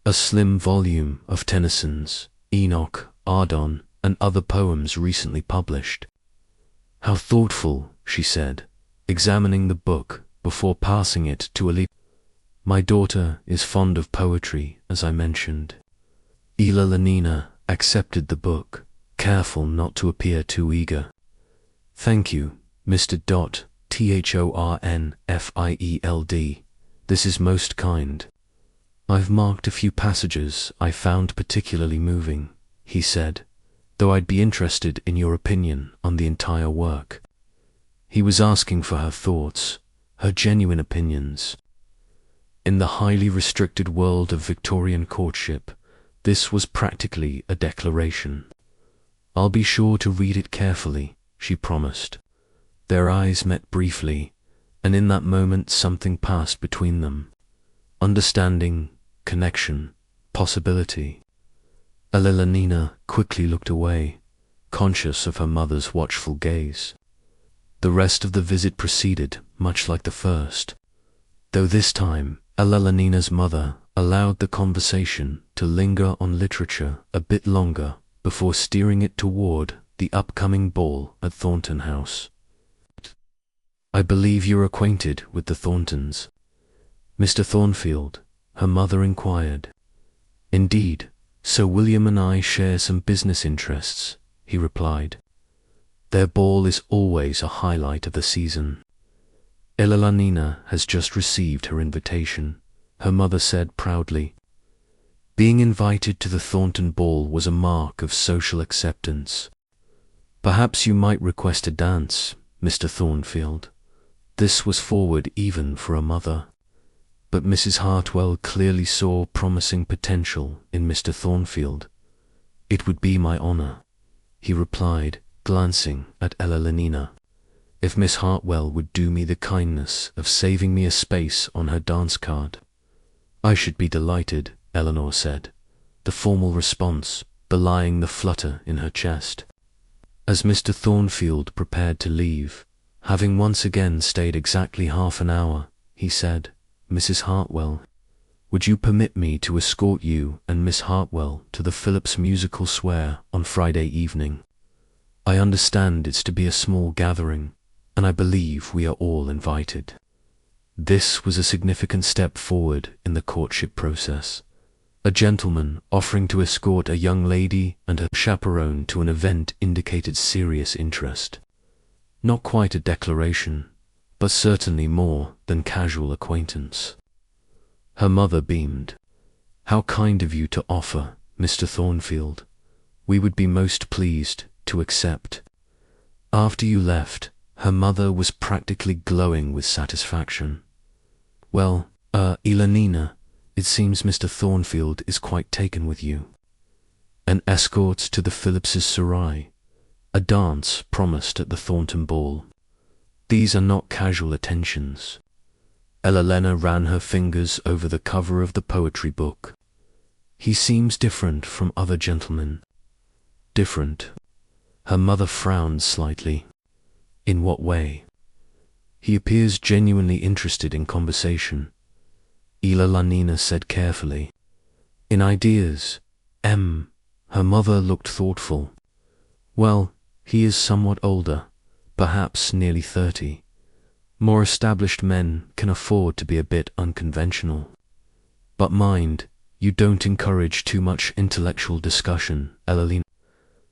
A slim volume of Tennyson's Enoch, Ardon, and other poems recently published. "How thoughtful," she said, examining the book before passing it to Ali. "My daughter is fond of poetry, as I mentioned." Ilalanina accepted the book, careful not to appear too eager. "Thank you, Mr. Thornfield. This is most kind. I've marked a few passages I found particularly moving," he said, "though I'd be interested in your opinion on the entire work." He was asking for her thoughts, her genuine opinions. In the highly restricted world of Victorian courtship, this was practically a declaration. "I'll be sure to read it carefully," she promised. Their eyes met briefly, and in that moment something passed between them. Understanding, connection, possibility. Elalina quickly looked away, conscious of her mother's watchful gaze. The rest of the visit proceeded much like the first, though this time Elalanina's mother allowed the conversation to linger on literature a bit longer before steering it toward the upcoming ball at Thornton House. "I believe you're acquainted with the Thorntons, Mr. Thornfield?" her mother inquired. "Indeed, Sir William and I share some business interests," he replied. "Their ball is always a highlight of the season." "Elalanina has just received her invitation," her mother said proudly. Being invited to the Thornton ball was a mark of social acceptance. "Perhaps you might request a dance, Mr. Thornfield." This was forward even for a mother. But Mrs. Hartwell clearly saw promising potential in Mr. Thornfield. "It would be my honor," he replied, glancing at Elalanina. "If Miss Hartwell would do me the kindness of saving me a space on her dance card." "I should be delighted," Eleanor said, the formal response belying the flutter in her chest. As Mr. Thornfield prepared to leave, having once again stayed exactly half an hour, he said, "Mrs. Hartwell, would you permit me to escort you and Miss Hartwell to the Phillips musical swear on Friday evening? I understand it's to be a small gathering, and I believe we are all invited." This was a significant step forward in the courtship process. A gentleman offering to escort a young lady and her chaperone to an event indicated serious interest. Not quite a declaration, but certainly more than casual acquaintance. Her mother beamed. "How kind of you to offer, Mr. Thornfield. We would be most pleased to accept." After you left, her mother was practically glowing with satisfaction. "Well, Elanina, it seems Mr. Thornfield is quite taken with you." An escort to the Phillipses' Sarai, a dance promised at the Thornton ball. These are not casual attentions. Elalena ran her fingers over the cover of the poetry book. He seems different from other gentlemen. Different? Her mother frowned slightly. In what way? He appears genuinely interested in conversation. Ila said carefully. In ideas. Her mother looked thoughtful. Well, he is somewhat older, perhaps nearly 30. More established men can afford to be a bit unconventional. But mind, you don't encourage too much intellectual discussion, Elalina.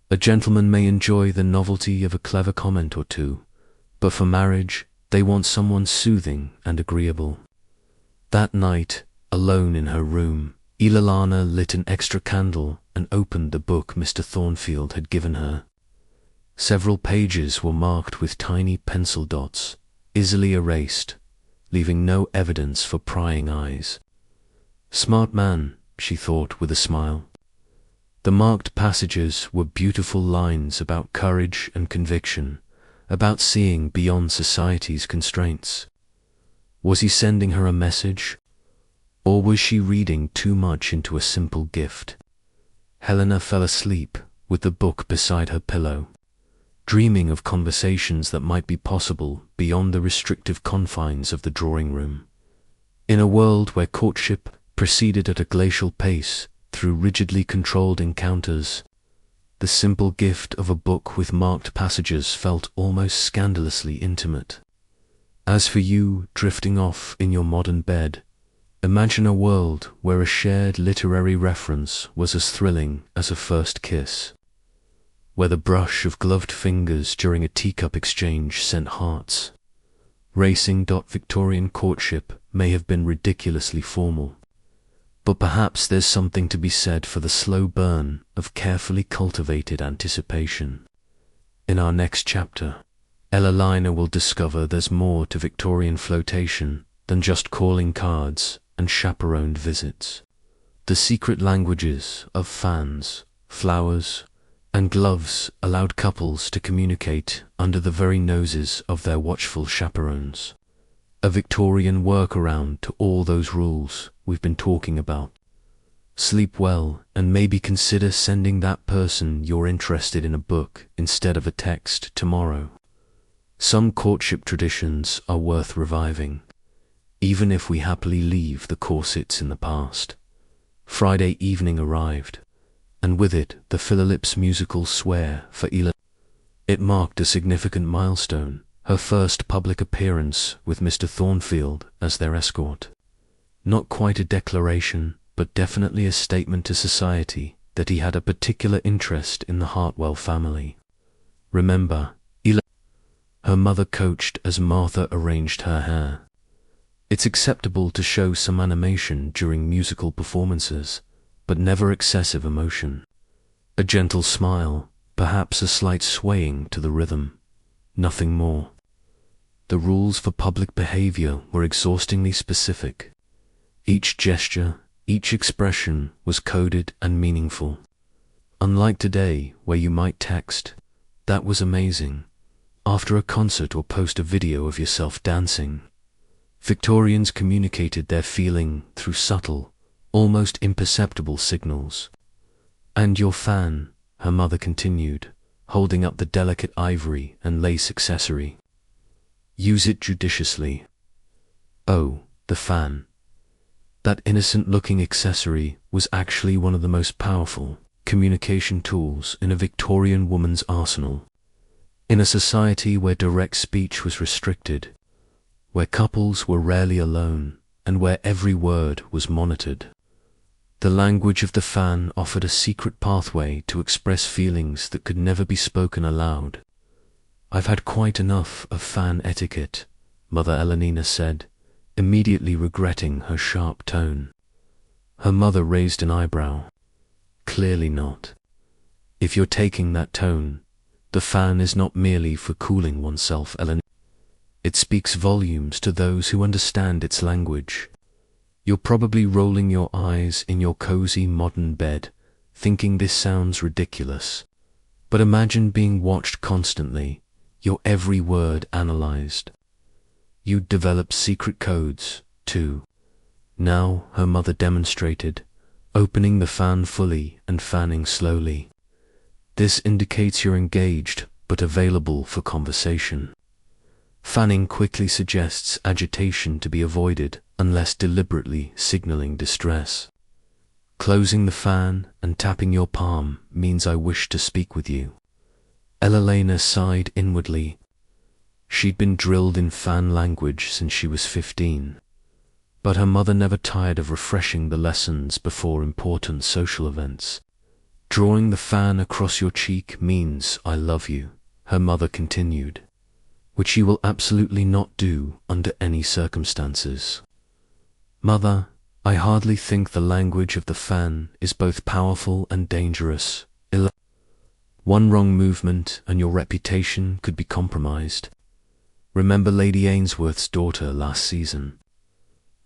A gentleman may enjoy the novelty of a clever comment or two, but for marriage, they want someone soothing and agreeable. That night, alone in her room, Ilalana lit an extra candle and opened the book Mr. Thornfield had given her. Several pages were marked with tiny pencil dots, easily erased, leaving no evidence for prying eyes. Smart man, she thought with a smile. The marked passages were beautiful lines about courage and conviction, about seeing beyond society's constraints. Was he sending her a message? Or was she reading too much into a simple gift? Helena fell asleep with the book beside her pillow, dreaming of conversations that might be possible beyond the restrictive confines of the drawing room. In a world where courtship proceeded at a glacial pace through rigidly controlled encounters, the simple gift of a book with marked passages felt almost scandalously intimate. As for you drifting off in your modern bed, imagine a world where a shared literary reference was as thrilling as a first kiss, where the brush of gloved fingers during a teacup exchange sent hearts. Racing. Victorian courtship may have been ridiculously formal, but perhaps there's something to be said for the slow burn of carefully cultivated anticipation. In our next chapter, Elalina will discover there's more to Victorian flirtation than just calling cards and chaperoned visits. The secret languages of fans, flowers, and gloves allowed couples to communicate under the very noses of their watchful chaperones. A Victorian workaround to all those rules we've been talking about. Sleep well and maybe consider sending that person you're interested in a book instead of a text tomorrow. Some courtship traditions are worth reviving, even if we happily leave the corsets in the past. Friday evening arrived, and with it the Phillips musical Swear for Ela. It marked a significant milestone, her first public appearance with Mr. Thornfield as their escort. Not quite a declaration, but definitely a statement to society that he had a particular interest in the Hartwell family. Remember, Ela. Her mother coached as Martha arranged her hair. It's acceptable to show some animation during musical performances, but never excessive emotion. A gentle smile, perhaps a slight swaying to the rhythm. Nothing more. The rules for public behavior were exhaustingly specific. Each gesture, each expression was coded and meaningful. Unlike today, where you might text, "That was amazing," after a concert or post a video of yourself dancing. Victorians communicated their feeling through subtle, almost imperceptible signals. "And your fan," her mother continued, holding up the delicate ivory and lace accessory. "Use it judiciously." Oh, the fan. That innocent-looking accessory was actually one of the most powerful communication tools in a Victorian woman's arsenal. In a society where direct speech was restricted, where couples were rarely alone, and where every word was monitored, the language of the fan offered a secret pathway to express feelings that could never be spoken aloud. "I've had quite enough of fan etiquette," Mother Elanina said, immediately regretting her sharp tone. Her mother raised an eyebrow. "Clearly not. If you're taking that tone, the fan is not merely for cooling oneself, Elanina. It speaks volumes to those who understand its language. You're probably rolling your eyes in your cozy modern bed, thinking this sounds ridiculous. But imagine being watched constantly, your every word analyzed. You'd develop secret codes, too." Now, her mother demonstrated, opening the fan fully and fanning slowly. This indicates you're engaged but available for conversation. Fanning quickly suggests agitation to be avoided unless deliberately signaling distress. Closing the fan and tapping your palm means I wish to speak with you. Elelena sighed inwardly. She'd been drilled in fan language since she was 15, but her mother never tired of refreshing the lessons before important social events. Drawing the fan across your cheek means I love you, her mother continued, which you will absolutely not do under any circumstances. Mother, I hardly think the language of the fan is both powerful and dangerous. One wrong movement and your reputation could be compromised. Remember Lady Ainsworth's daughter last season.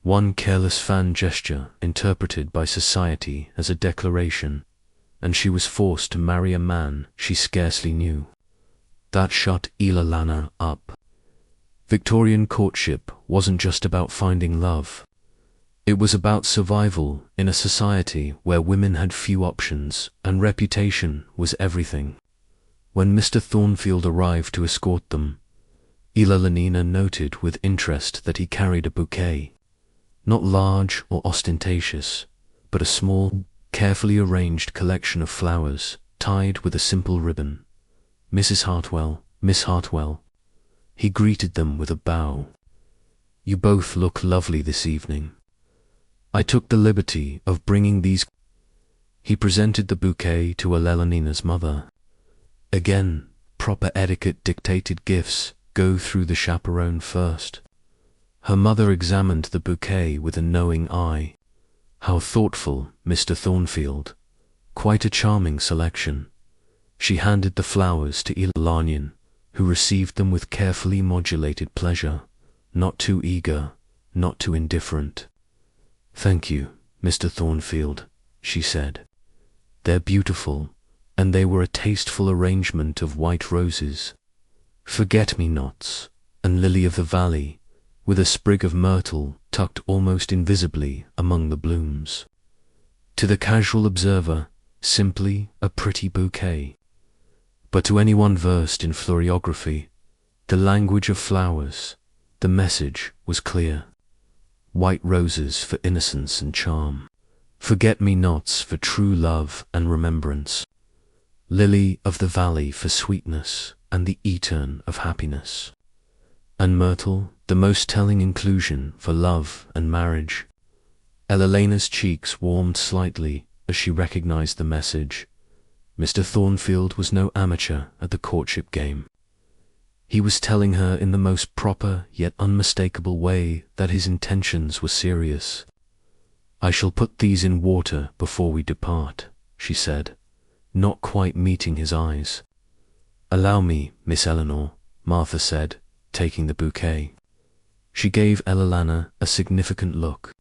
One careless fan gesture interpreted by society as a declaration, and she was forced to marry a man she scarcely knew. That shut Elelena up. Victorian courtship wasn't just about finding love. It was about survival in a society where women had few options and reputation was everything. When Mr. Thornfield arrived to escort them, Elelena noted with interest that he carried a bouquet, not large or ostentatious, but a small, carefully arranged collection of flowers tied with a simple ribbon. Mrs. Hartwell, Miss Hartwell. He greeted them with a bow. You both look lovely this evening. I took the liberty of bringing these. He presented the bouquet to Elelena's mother. Again, proper etiquette dictated gifts go through the chaperone first. Her mother examined the bouquet with a knowing eye. How thoughtful, Mr. Thornfield. Quite a charming selection. She handed the flowers to Elelena, who received them with carefully modulated pleasure, not too eager, not too indifferent. Thank you, Mr. Thornfield, she said. They're beautiful, and they were a tasteful arrangement of white roses, forget-me-nots, and lily of the valley, with a sprig of myrtle tucked almost invisibly among the blooms. To the casual observer, simply a pretty bouquet. But to anyone versed in floriography, the language of flowers, the message was clear. White roses for innocence and charm, forget-me-nots for true love and remembrance, lily of the valley for sweetness and the etern of happiness, and myrtle, the most telling inclusion for love and marriage. Elelena's cheeks warmed slightly as she recognized the message. Mr. Thornfield was no amateur at the courtship game. He was telling her in the most proper yet unmistakable way that his intentions were serious. I shall put these in water before we depart, she said, not quite meeting his eyes. Allow me, Miss Eleanor, Martha said, taking the bouquet. She gave Elelena a significant look.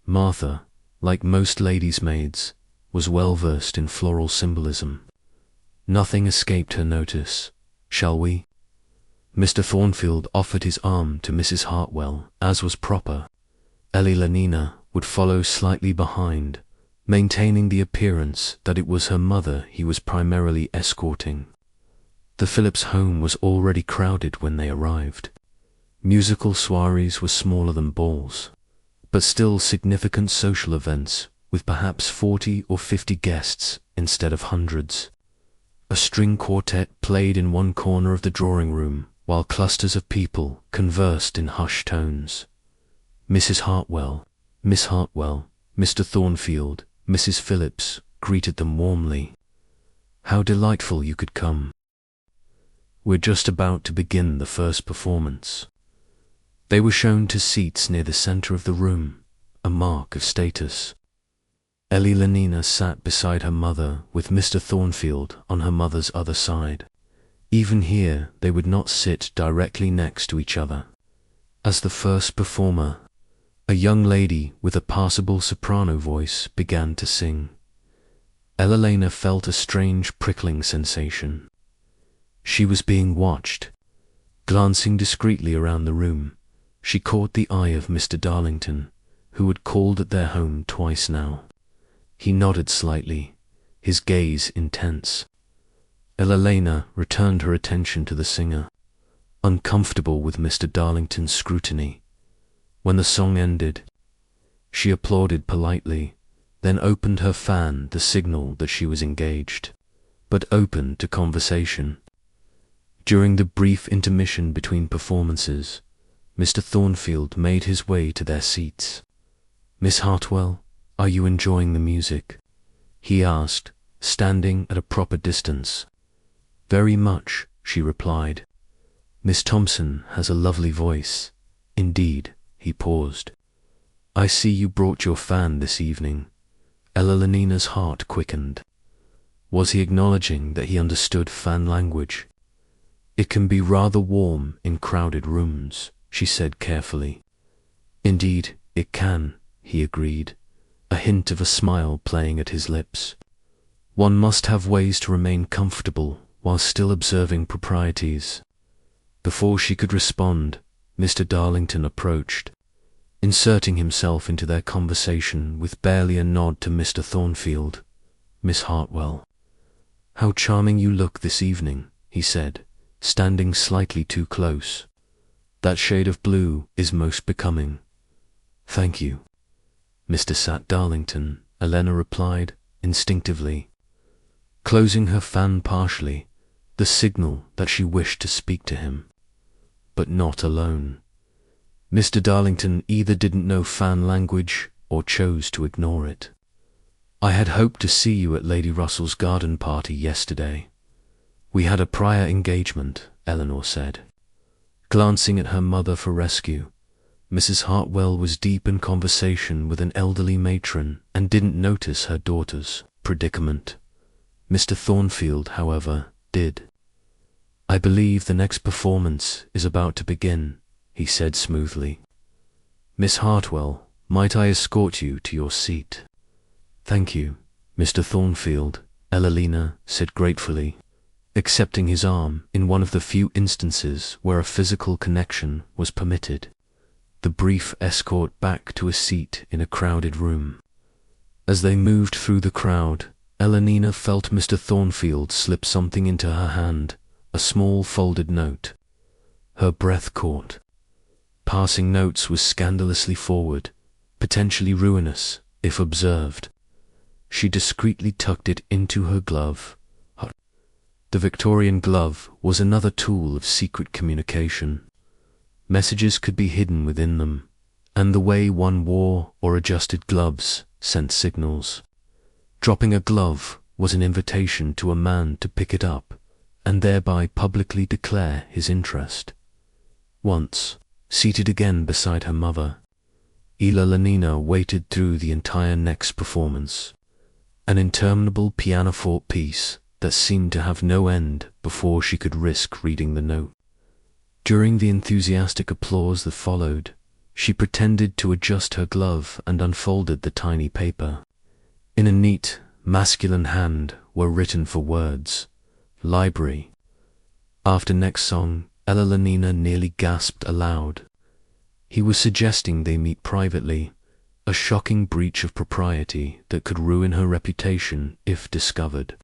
Martha, like most ladies' maids, was well versed in floral symbolism. Nothing escaped her notice. Shall we? Mr. Thornfield offered his arm to Mrs. Hartwell, as was proper. Elelena would follow slightly behind, maintaining the appearance that it was her mother he was primarily escorting. The Phillips home was already crowded when they arrived. Musical soirees were smaller than balls, but still significant social events with perhaps 40 or 50 guests instead of hundreds. A string quartet played in one corner of the drawing room, while clusters of people conversed in hushed tones. Mrs. Hartwell, Miss Hartwell, Mr. Thornfield, Mrs. Phillips greeted them warmly. How delightful you could come. We're just about to begin the first performance. They were shown to seats near the center of the room, a mark of status. Elelena sat beside her mother with Mr. Thornfield on her mother's other side. Even here, they would not sit directly next to each other. As the first performer, a young lady with a passable soprano voice began to sing. Elelena felt a strange prickling sensation. She was being watched. Glancing discreetly around the room, she caught the eye of Mr. Darlington, who had called at their home twice now. He nodded slightly, his gaze intense. Elena returned her attention to the singer, uncomfortable with Mr. Darlington's scrutiny. When the song ended, she applauded politely, then opened her fan, the signal that she was engaged, but open to conversation. During the brief intermission between performances, Mr. Thornfield made his way to their seats. "Miss Hartwell, are you enjoying the music?" he asked, standing at a proper distance. "Very much," she replied. "Miss Thompson has a lovely voice." "Indeed," he paused. "I see you brought your fan this evening." Elenina's heart quickened. Was he acknowledging that he understood fan language? "It can be rather warm in crowded rooms," she said carefully. "Indeed, it can," he agreed, a hint of a smile playing at his lips. "One must have ways to remain comfortable while still observing proprieties." Before she could respond, Mr. Darlington approached, inserting himself into their conversation with barely a nod to Mr. Thornfield. "Miss Hartwell, how charming you look this evening," he said, standing slightly too close. "That shade of blue is most becoming." "Thank you, Mr. Darlington," Elena replied instinctively, closing her fan partially, the signal that she wished to speak to him. But not alone. Mr. Darlington either didn't know fan language or chose to ignore it. "I had hoped to see you at Lady Russell's garden party yesterday. We had a prior engagement," Eleanor said. Glancing at her mother for rescue, Mrs. Hartwell was deep in conversation with an elderly matron and didn't notice her daughter's predicament. Mr. Thornfield, however, did. "I believe the next performance is about to begin," he said smoothly. "Miss Hartwell, might I escort you to your seat?" "Thank you, Mr. Thornfield," Elena said gratefully, accepting his arm in one of the few instances where a physical connection was permitted. The brief escort back to a seat in a crowded room. As they moved through the crowd, Elena felt Mr. Thornfield slip something into her hand, a small folded note. Her breath caught. Passing notes was scandalously forward, potentially ruinous if observed. She discreetly tucked it into her glove. The Victorian glove was another tool of secret communication. Messages could be hidden within them, and the way one wore or adjusted gloves sent signals. Dropping a glove was an invitation to a man to pick it up and thereby publicly declare his interest. Once, seated again beside her mother, Elenina waited through the entire next performance, an interminable pianoforte piece that seemed to have no end before she could risk reading the note. During the enthusiastic applause that followed, she pretended to adjust her glove and unfolded the tiny paper. In a neat, masculine hand were written for words, "Library." After next song, Elenina nearly gasped aloud. He was suggesting they meet privately, a shocking breach of propriety that could ruin her reputation if discovered.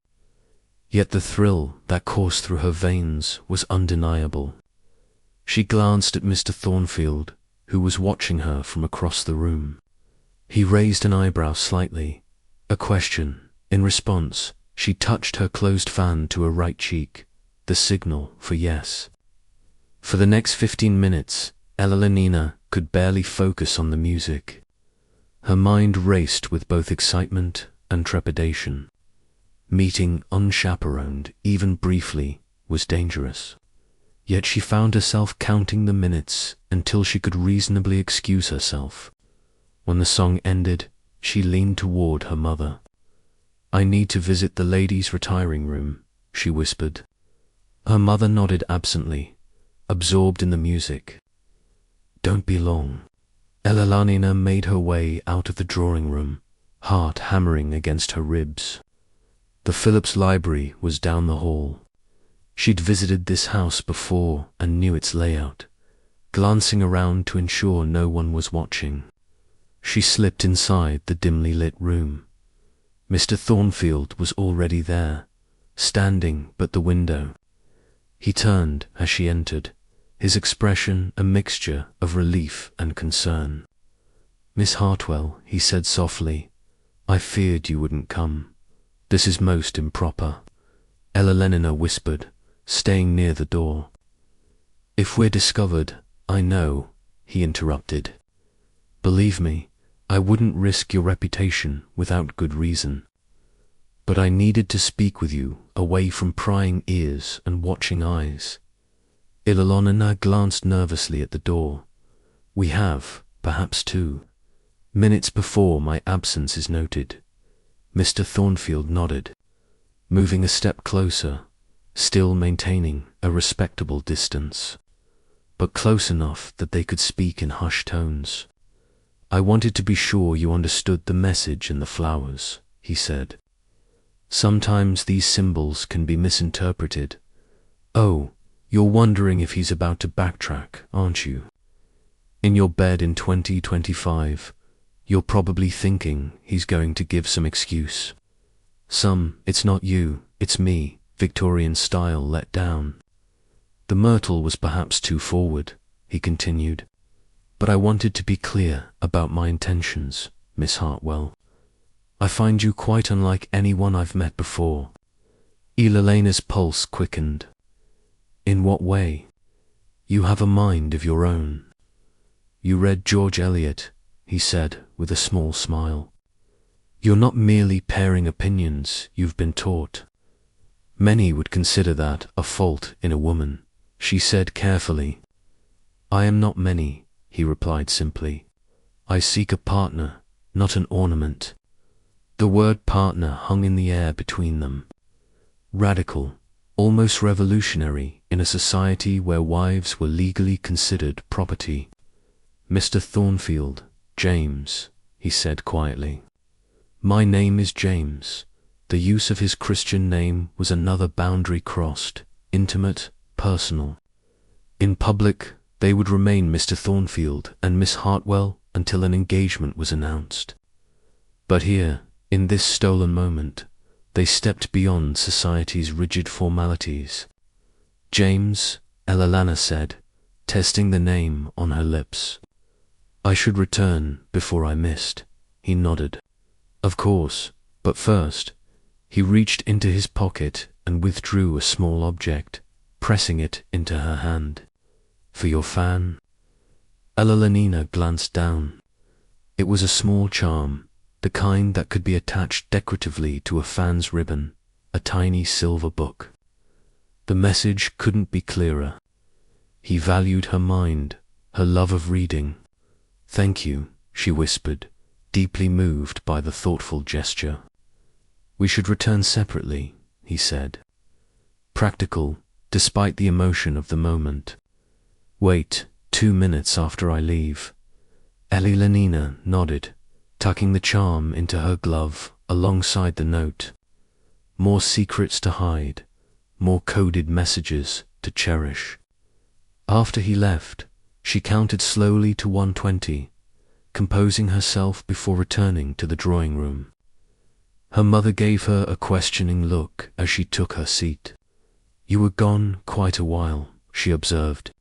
Yet the thrill that coursed through her veins was undeniable. She glanced at Mr. Thornfield, who was watching her from across the room. He raised an eyebrow slightly, a question. In response, she touched her closed fan to her right cheek, the signal for yes. For the next 15 minutes, Elenina could barely focus on the music. Her mind raced with both excitement and trepidation. Meeting unchaperoned, even briefly, was dangerous. Yet she found herself counting the minutes until she could reasonably excuse herself. When the song ended, she leaned toward her mother. "I need to visit the ladies' retiring room," she whispered. Her mother nodded absently, absorbed in the music. "Don't be long." Elenina made her way out of the drawing room, heart hammering against her ribs. The Phillips Library was down the hall. She'd visited this house before and knew its layout, glancing around to ensure no one was watching. She slipped inside the dimly lit room. Mr. Thornfield was already there, standing at the window. He turned as she entered, his expression a mixture of relief and concern. "Miss Hartwell," he said softly, "I feared you wouldn't come. This is most improper," Ella Lenina whispered, staying near the door. "If we're discovered, I know," he interrupted. "Believe me, I wouldn't risk your reputation without good reason. But I needed to speak with you away from prying ears and watching eyes." Ilona glanced nervously at the door. "We have, perhaps 2 minutes before my absence is noted." Mr. Thornfield nodded, moving a step closer, still maintaining a respectable distance, but close enough that they could speak in hushed tones. "I wanted to be sure you understood the message in the flowers," he said. "Sometimes these symbols can be misinterpreted. Oh, you're wondering if he's about to backtrack, aren't you? In your bed in 2025, you're probably thinking he's going to give some excuse. It's not you, it's me, Victorian style let down. The myrtle was perhaps too forward," he continued, "but I wanted to be clear about my intentions, Miss Hartwell. I find you quite unlike anyone I've met before." Elena's pulse quickened. "In what way?" "You have a mind of your own. You read George Eliot," he said with a small smile. "You're not merely pairing opinions you've been taught." "Many would consider that a fault in a woman," she said carefully. "I am not many," he replied simply. "I seek a partner, not an ornament." The word partner hung in the air between them. Radical, almost revolutionary in a society where wives were legally considered property. "Mr. Thornfield, James," he said quietly. "My name is James." The use of his Christian name was another boundary crossed, intimate, personal. In public, they would remain Mr. Thornfield and Miss Hartwell until an engagement was announced. But here, in this stolen moment, they stepped beyond society's rigid formalities. "James," Elena said, testing the name on her lips. "I should return before I missed." He nodded. "Of course, but first," he reached into his pocket and withdrew a small object, pressing it into her hand. "For your fan?" Elena glanced down. It was a small charm, the kind that could be attached decoratively to a fan's ribbon, a tiny silver book. The message couldn't be clearer. He valued her mind, her love of reading. "Thank you," she whispered, deeply moved by the thoughtful gesture. "We should return separately," he said. Practical, despite the emotion of the moment. "Wait 2 minutes after I leave." Elena nodded, tucking the charm into her glove alongside the note. More secrets to hide, more coded messages to cherish. After he left, she counted slowly to 120, composing herself before returning to the drawing room. Her mother gave her a questioning look as she took her seat. "You were gone quite a while," she observed.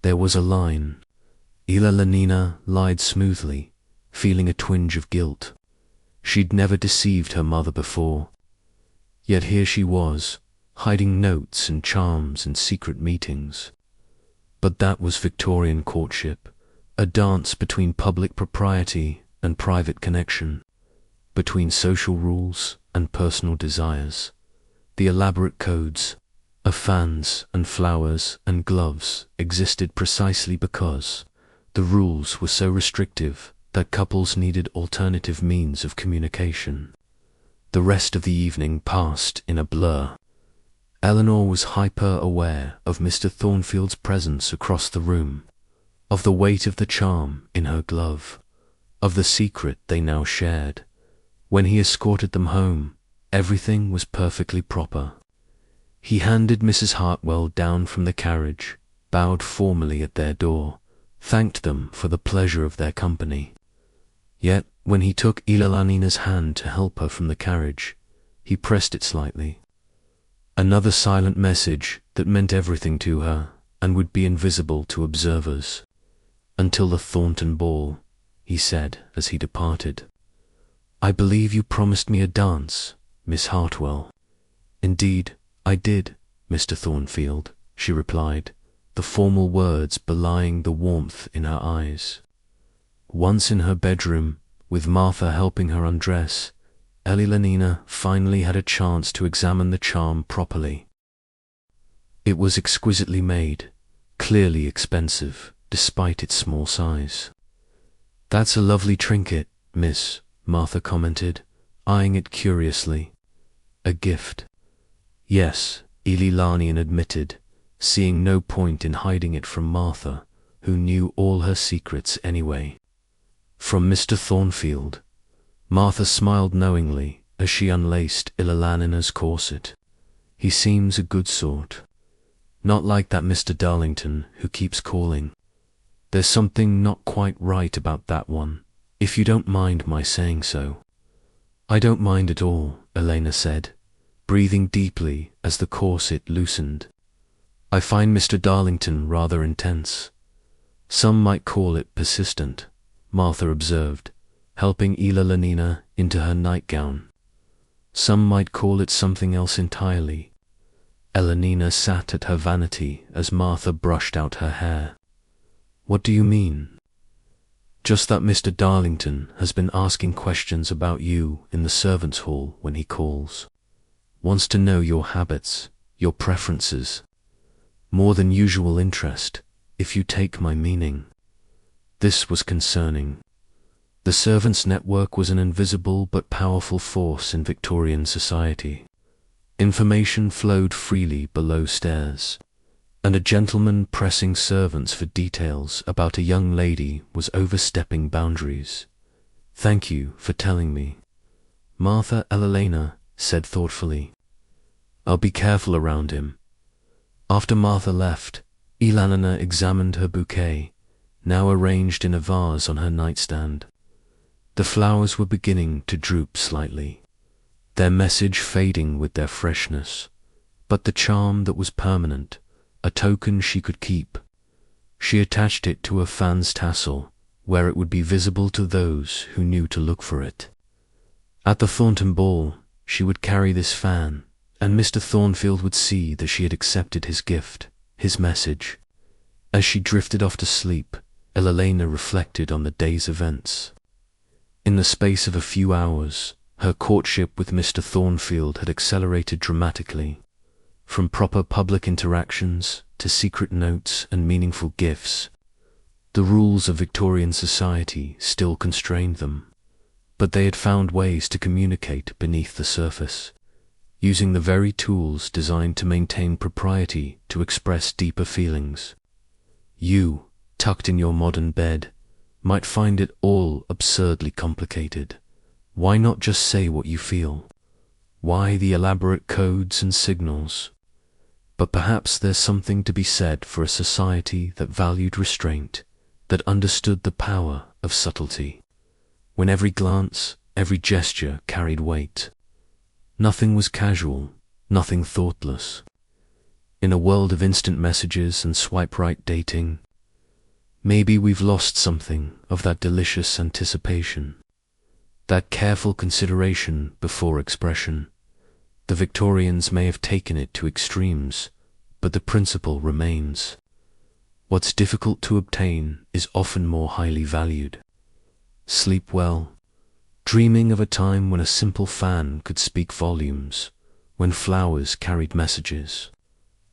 There was a line. Elena lied smoothly, feeling a twinge of guilt. She'd never deceived her mother before. Yet here she was, hiding notes and charms in secret meetings. But that was Victorian courtship, a dance between public propriety and private connection, between social rules and personal desires. The elaborate codes of fans and flowers and gloves existed precisely because the rules were so restrictive that couples needed alternative means of communication. The rest of the evening passed in a blur. Eleanor was hyper-aware of Mr. Thornfield's presence across the room, of the weight of the charm in her glove, of the secret they now shared. When he escorted them home, everything was perfectly proper. He handed Mrs. Hartwell down from the carriage, bowed formally at their door, thanked them for the pleasure of their company. Yet When he took Ilanina's hand to help her from the carriage, he pressed it slightly. Another silent message that meant everything to her and would be invisible to observers. Until the Thornton ball, he said as he departed. I believe you promised me a dance, Miss Hartwell. Indeed, I did, Mr. Thornfield, she replied, the formal words belying the warmth in her eyes. Once in her bedroom, with Martha helping her undress, Elanina finally had a chance to examine the charm properly. It was exquisitely made, clearly expensive, despite its small size. That's a lovely trinket, miss, Martha commented, eyeing it curiously. A gift. Yes, Ilanina admitted, seeing no point in hiding it from Martha, who knew all her secrets anyway. From Mr. Thornfield. Martha smiled knowingly as she unlaced Ilanina's corset. He seems a good sort. Not like that Mr. Darlington who keeps calling. There's something not quite right about that one, if you don't mind my saying so. I don't mind at all, Elena said, breathing deeply as the corset loosened. I find Mr. Darlington rather intense. Some might call it persistent, Martha observed, helping Ilanina into her nightgown. Some might call it something else entirely. Elanina sat at her vanity as Martha brushed out her hair. What do you mean? Just that Mr. Darlington has been asking questions about you in the servants' hall when he calls. Wants to know your habits, your preferences. More than usual interest, if you take my meaning. This was concerning. The servants' network was an invisible but powerful force in Victorian society. Information flowed freely below stairs, and a gentleman pressing servants for details about a young lady was overstepping boundaries. Thank you for telling me, Martha Elena said thoughtfully. I'll be careful around him. After Martha left, Ilanina examined her bouquet, now arranged in a vase on her nightstand. The flowers were beginning to droop slightly, their message fading with their freshness, but the charm that was permanent, a token she could keep. She attached it to a fan's tassel, where it would be visible to those who knew to look for it. At the Thornton ball, she would carry this fan, and Mr. Thornfield would see that she had accepted his gift, his message. As she drifted off to sleep, Elena reflected on the day's events. In the space of a few hours, her courtship with Mr. Thornfield had accelerated dramatically. From proper public interactions to secret notes and meaningful gifts, the rules of Victorian society still constrained them, but they had found ways to communicate beneath the surface, using the very tools designed to maintain propriety to express deeper feelings. You, tucked in your modern bed, might find it all absurdly complicated. Why not just say what you feel? Why the elaborate codes and signals? But perhaps there's something to be said for a society that valued restraint, that understood the power of subtlety, when every glance, every gesture carried weight. Nothing was casual, nothing thoughtless. In a world of instant messages and swipe-right dating, maybe we've lost something of that delicious anticipation, that careful consideration before expression. The Victorians may have taken it to extremes, but the principle remains. What's difficult to obtain is often more highly valued. Sleep well, dreaming of a time when a simple fan could speak volumes, when flowers carried messages,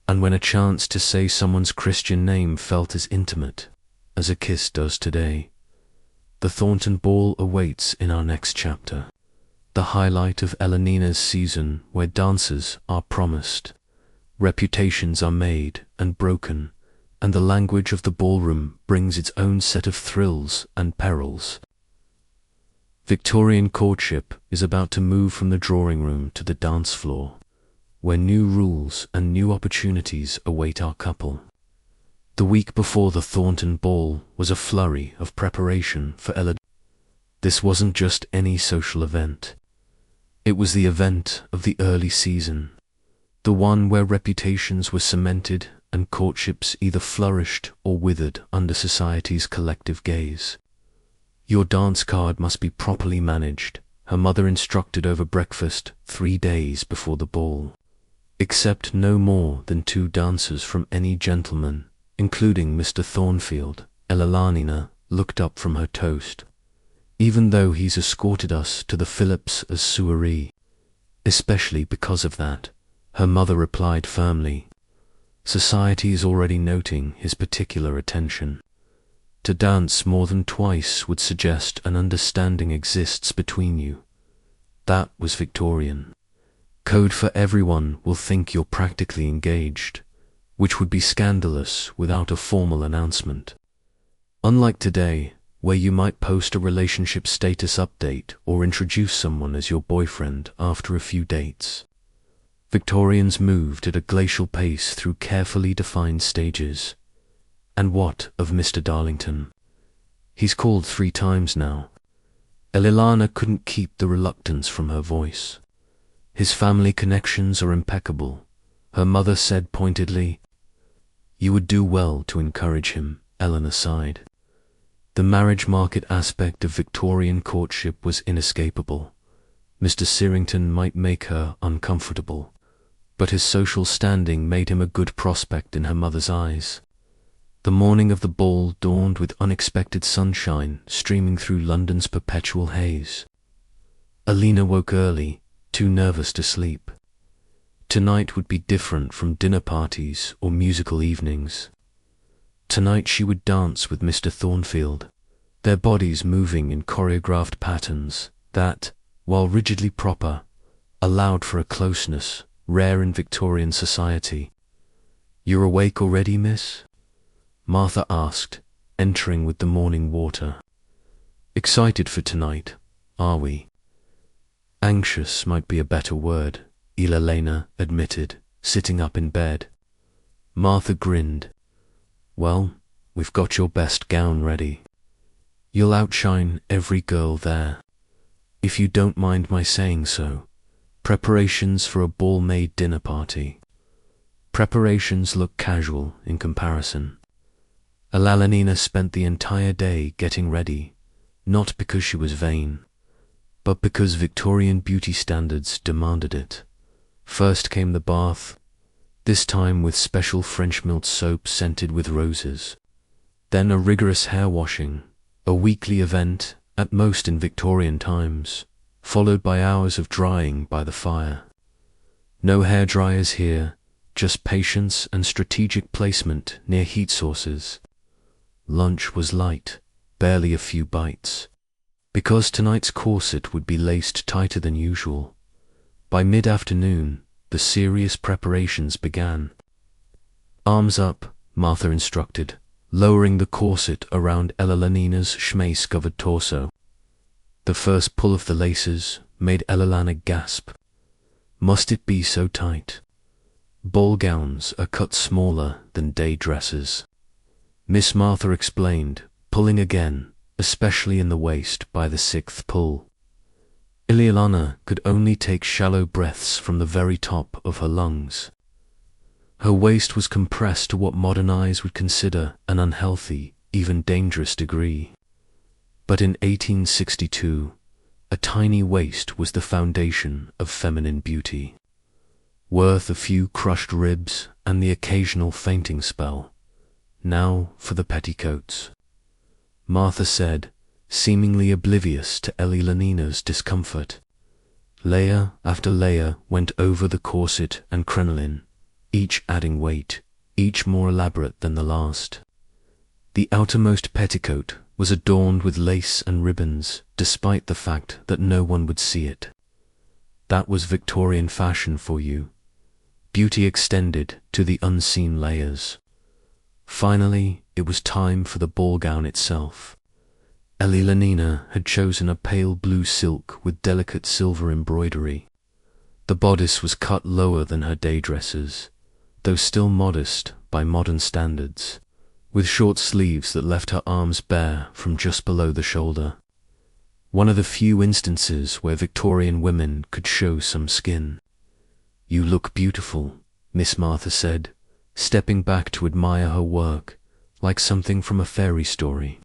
and when a chance to say someone's Christian name felt as intimate as a kiss does today. The Thornton ball awaits in our next chapter, the highlight of Elanina's season, where dances are promised, reputations are made and broken, and the language of the ballroom brings its own set of thrills and perils. Victorian courtship is about to move from the drawing room to the dance floor, where new rules and new opportunities await our couple. The week before the Thornton ball was a flurry of preparation for Ella. This wasn't just any social event. It was the event of the early season, the one where reputations were cemented and courtships either flourished or withered under society's collective gaze. Your dance card must be properly managed, her mother instructed over breakfast 3 days before the ball. Accept no more than 2 dancers from any gentleman, including Mr. Thornfield. Elelanina looked up from her toast. Even though he's escorted us to the Phillips as soiree. Especially because of that, her mother replied firmly. Society is already noting his particular attention. To dance more than twice would suggest an understanding exists between you. That was Victorian. Code for everyone will think you're practically engaged, which would be scandalous without a formal announcement. Unlike today, where you might post a relationship status update or introduce someone as your boyfriend after a few dates. Victorians moved at a glacial pace through carefully defined stages. And what of Mr. Darlington? He's called 3 times now. Elilana couldn't keep the reluctance from her voice. His family connections are impeccable, her mother said pointedly. You would do well to encourage him, Eleanor sighed. The marriage market aspect of Victorian courtship was inescapable. Mr. Sirrington might make her uncomfortable, but his social standing made him a good prospect in her mother's eyes. The morning of the ball dawned with unexpected sunshine streaming through London's perpetual haze. Alina woke early, too nervous to sleep. Tonight would be different from dinner parties or musical evenings. Tonight she would dance with Mr. Thornfield, their bodies moving in choreographed patterns that, while rigidly proper, allowed for a closeness rare in Victorian society. "You're awake already, miss?" Martha asked, entering with the morning water. "Excited for tonight, are we?" "Anxious might be a better word," Elena admitted, sitting up in bed. Martha grinned. "Well, we've got your best gown ready. You'll outshine every girl there. If you don't mind my saying so, preparations for a ball-maid dinner party. Preparations look casual in comparison." Elelanina spent the entire day getting ready, not because she was vain, but because Victorian beauty standards demanded it. First came the bath, this time with special French-milled soap scented with roses. Then a rigorous hair washing, a weekly event, at most in Victorian times, followed by hours of drying by the fire. No hair dryers here, just patience and strategic placement near heat sources. Lunch was light, barely a few bites. Because tonight's corset would be laced tighter than usual, by mid-afternoon, the serious preparations began. "Arms up," Martha instructed, lowering the corset around Elelanina's schmeiss-covered torso. The first pull of the laces made Elilana gasp. Must it be so tight? Ball gowns are cut smaller than day dresses. Miss Martha explained, pulling again, especially in the waist by the 6th pull. Elilana could only take shallow breaths from the very top of her lungs. Her waist was compressed to what modern eyes would consider an unhealthy, even dangerous degree. But in 1862, a tiny waist was the foundation of feminine beauty, worth a few crushed ribs and the occasional fainting spell. Now for the petticoats, Martha said, seemingly oblivious to Elelanina's discomfort. Layer after layer went over the corset and crinoline, each adding weight, each more elaborate than the last. The outermost petticoat was adorned with lace and ribbons, despite the fact that no one would see it. That was Victorian fashion for you. Beauty extended to the unseen layers. Finally, it was time for the ball gown itself. Elelanina had chosen a pale blue silk with delicate silver embroidery. The bodice was cut lower than her day dresses, though still modest by modern standards, with short sleeves that left her arms bare from just below the shoulder. One of the few instances where Victorian women could show some skin. "You look beautiful," Miss Martha said, stepping back to admire her work, like something from a fairy story.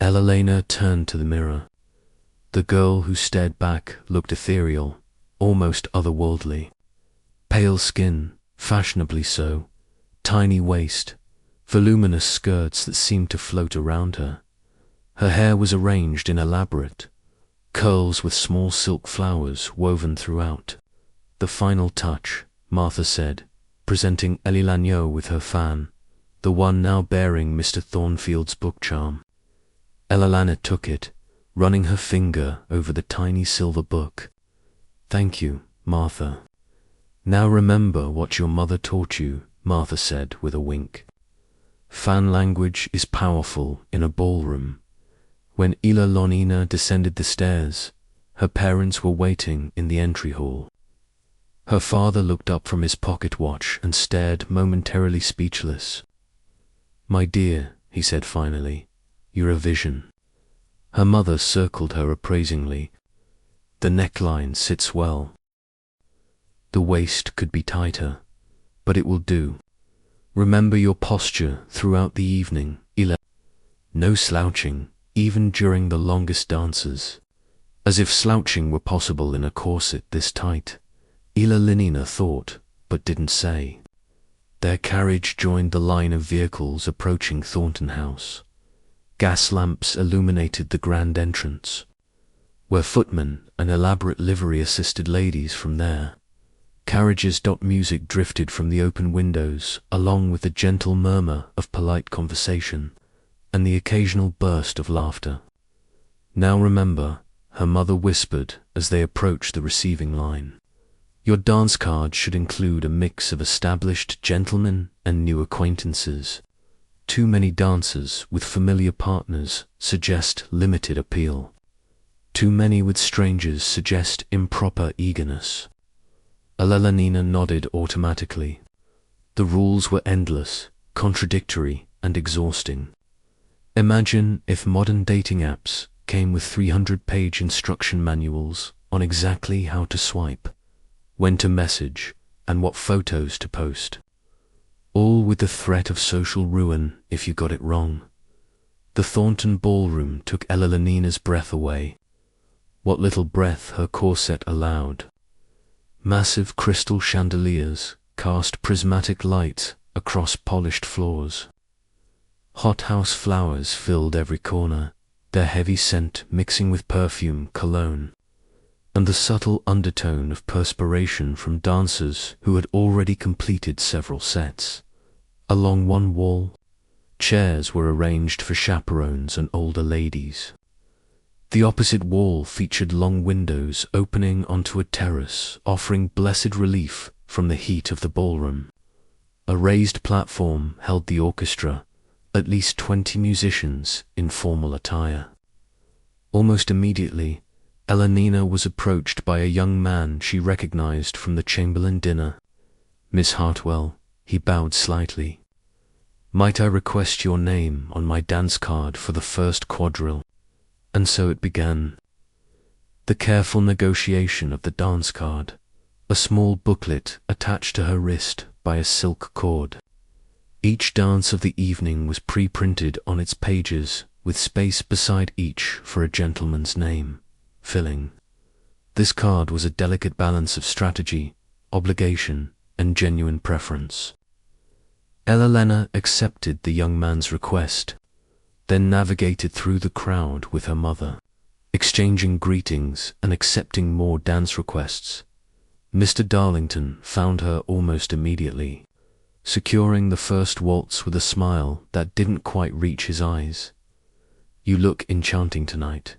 Elena turned to the mirror. The girl who stared back looked ethereal, almost otherworldly. Pale skin, fashionably so, tiny waist, voluminous skirts that seemed to float around her. Her hair was arranged in elaborate curls with small silk flowers woven throughout. "The final touch," Martha said, presenting Elena with her fan, the one now bearing Mr. Thornfield's book charm. Elena took it, running her finger over the tiny silver book. "Thank you, Martha. Now remember what your mother taught you," Martha said with a wink. Fan language is powerful in a ballroom. When Elena descended the stairs, her parents were waiting in the entry hall. Her father looked up from his pocket watch and stared, momentarily speechless. "My dear," he said finally, "you're a vision." Her mother circled her appraisingly. "The neckline sits well. The waist could be tighter, but it will do. Remember your posture throughout the evening, Ela. No slouching, even during the longest dances." As if slouching were possible in a corset this tight, Elena thought, but didn't say. Their carriage joined the line of vehicles approaching Thornton House. Gas lamps illuminated the grand entrance, where footmen and elaborate livery assisted ladies from there. Carriages. Music drifted from the open windows, along with the gentle murmur of polite conversation and the occasional burst of laughter. "Now remember," her mother whispered as they approached the receiving line, "your dance card should include a mix of established gentlemen and new acquaintances. Too many dancers with familiar partners suggest limited appeal. Too many with strangers suggest improper eagerness." Elena nodded automatically. The rules were endless, contradictory, and exhausting. Imagine if modern dating apps came with 300-page instruction manuals on exactly how to swipe, when to message, and what photos to post. All with the threat of social ruin if you got it wrong. The Thornton ballroom took Elena's breath away. What little breath her corset allowed. Massive crystal chandeliers cast prismatic light across polished floors. Hothouse flowers filled every corner, their heavy scent mixing with perfume cologne, and the subtle undertone of perspiration from dancers who had already completed several sets. Along one wall, chairs were arranged for chaperones and older ladies. The opposite wall featured long windows opening onto a terrace, offering blessed relief from the heat of the ballroom. A raised platform held the orchestra, at least 20 musicians in formal attire. Almost immediately, Elena was approached by a young man she recognized from the Chamberlain dinner. "Miss Hartwell," he bowed slightly. "Might I request your name on my dance card for the first quadrille?" And so it began. The careful negotiation of the dance card, a small booklet attached to her wrist by a silk cord. Each dance of the evening was pre-printed on its pages, with space beside each for a gentleman's name, filling. This card was a delicate balance of strategy, obligation, and genuine preference. Elena accepted the young man's request, then navigated through the crowd with her mother, exchanging greetings and accepting more dance requests. Mr. Darlington found her almost immediately, securing the first waltz with a smile that didn't quite reach his eyes. "You look enchanting tonight,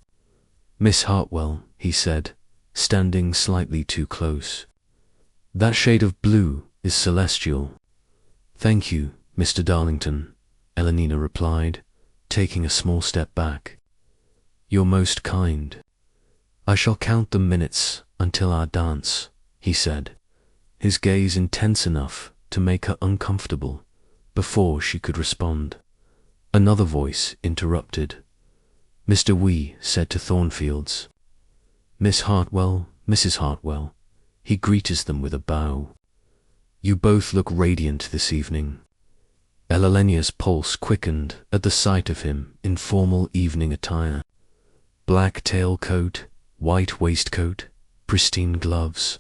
Miss Hartwell," he said, standing slightly too close. "That shade of blue is celestial." "Thank you, Mr. Darlington," Elena replied, taking a small step back. "You're most kind. I shall count the minutes until our dance," he said, his gaze intense enough to make her uncomfortable before she could respond. Another voice interrupted. Mr. Wee said to Thornfields. Miss Hartwell, Mrs. Hartwell. He greeted them with a bow. You both look radiant this evening. Elalenia's pulse quickened at the sight of him in formal evening attire. Black tailcoat, white waistcoat, pristine gloves.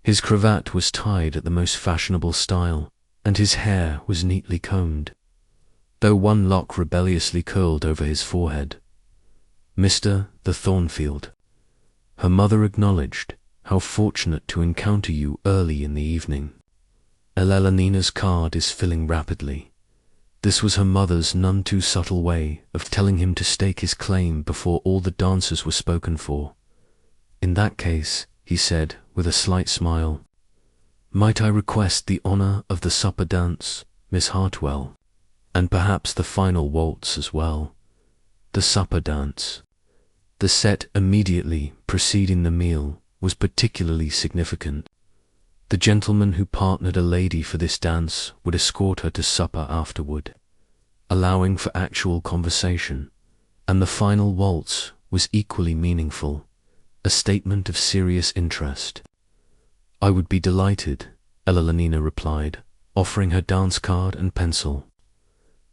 His cravat was tied at the most fashionable style, and his hair was neatly combed, though one lock rebelliously curled over his forehead. Mr. the Thornfield. Her mother acknowledged, how fortunate to encounter you early in the evening. Elalina's card is filling rapidly. This was her mother's none too subtle way of telling him to stake his claim before all the dancers were spoken for. In that case, he said with a slight smile, might I request the honor of the supper dance, Miss Hartwell, and perhaps the final waltz as well. The supper dance. The set immediately preceding the meal was particularly significant. The gentleman who partnered a lady for this dance would escort her to supper afterward, allowing for actual conversation, and the final waltz was equally meaningful, a statement of serious interest. I would be delighted, Elalina replied, offering her dance card and pencil.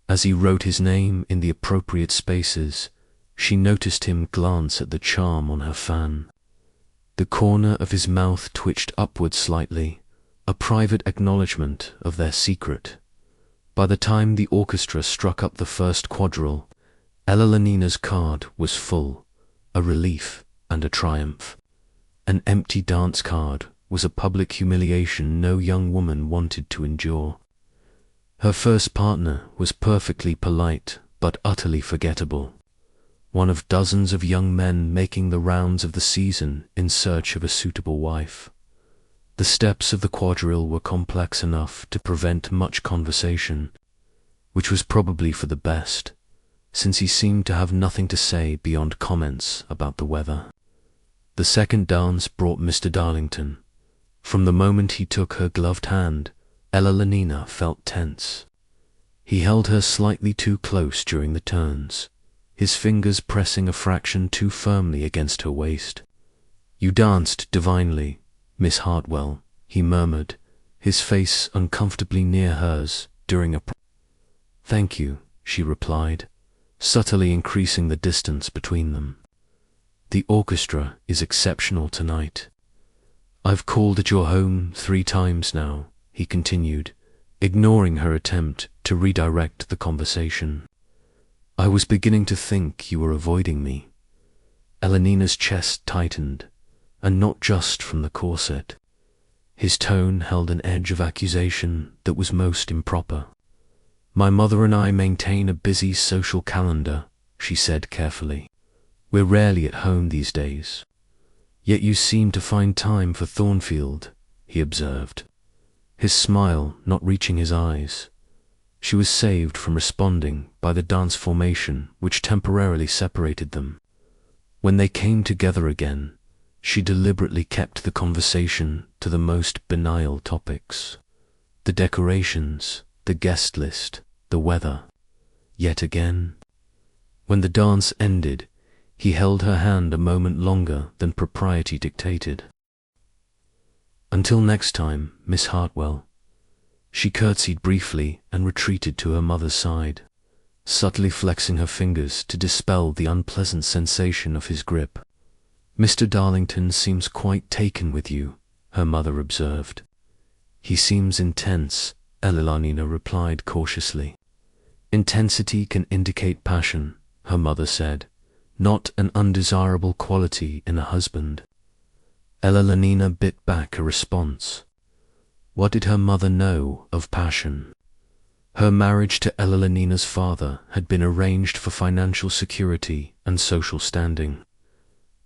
As he wrote his name in the appropriate spaces, she noticed him glance at the charm on her fan. The corner of his mouth twitched upward slightly, a private acknowledgement of their secret. By the time the orchestra struck up the first quadrille, Elalina's card was full, a relief and a triumph. An empty dance card was a public humiliation no young woman wanted to endure. Her first partner was perfectly polite but utterly forgettable, one of dozens of young men making the rounds of the season in search of a suitable wife. The steps of the quadrille were complex enough to prevent much conversation, which was probably for the best, since he seemed to have nothing to say beyond comments about the weather. The second dance brought Mr. Darlington. From the moment he took her gloved hand, Elalina felt tense. He held her slightly too close during the turns, his fingers pressing a fraction too firmly against her waist. You danced divinely, Miss Hartwell, he murmured, his face uncomfortably near hers during a Thank you, she replied, subtly increasing the distance between them. The orchestra is exceptional tonight. I've called at your home 3 times now, he continued, ignoring her attempt to redirect the conversation. I was beginning to think you were avoiding me. Elalina's chest tightened, and not just from the corset. His tone held an edge of accusation that was most improper. My mother and I maintain a busy social calendar, she said carefully. We're rarely at home these days. Yet you seem to find time for Thornfield, he observed, his smile not reaching his eyes. She was saved from responding by the dance formation which temporarily separated them. When they came together again, she deliberately kept the conversation to the most banal topics. The decorations, the guest list, the weather. Yet again. When the dance ended, he held her hand a moment longer than propriety dictated. Until next time, Miss Hartwell. She curtsied briefly and retreated to her mother's side, subtly flexing her fingers to dispel the unpleasant sensation of his grip. Mr. Darlington seems quite taken with you, her mother observed. He seems intense, Elalina replied cautiously. Intensity can indicate passion, her mother said, not an undesirable quality in a husband. Elalina bit back a response. What did her mother know of passion? Her marriage to Elalina's father had been arranged for financial security and social standing,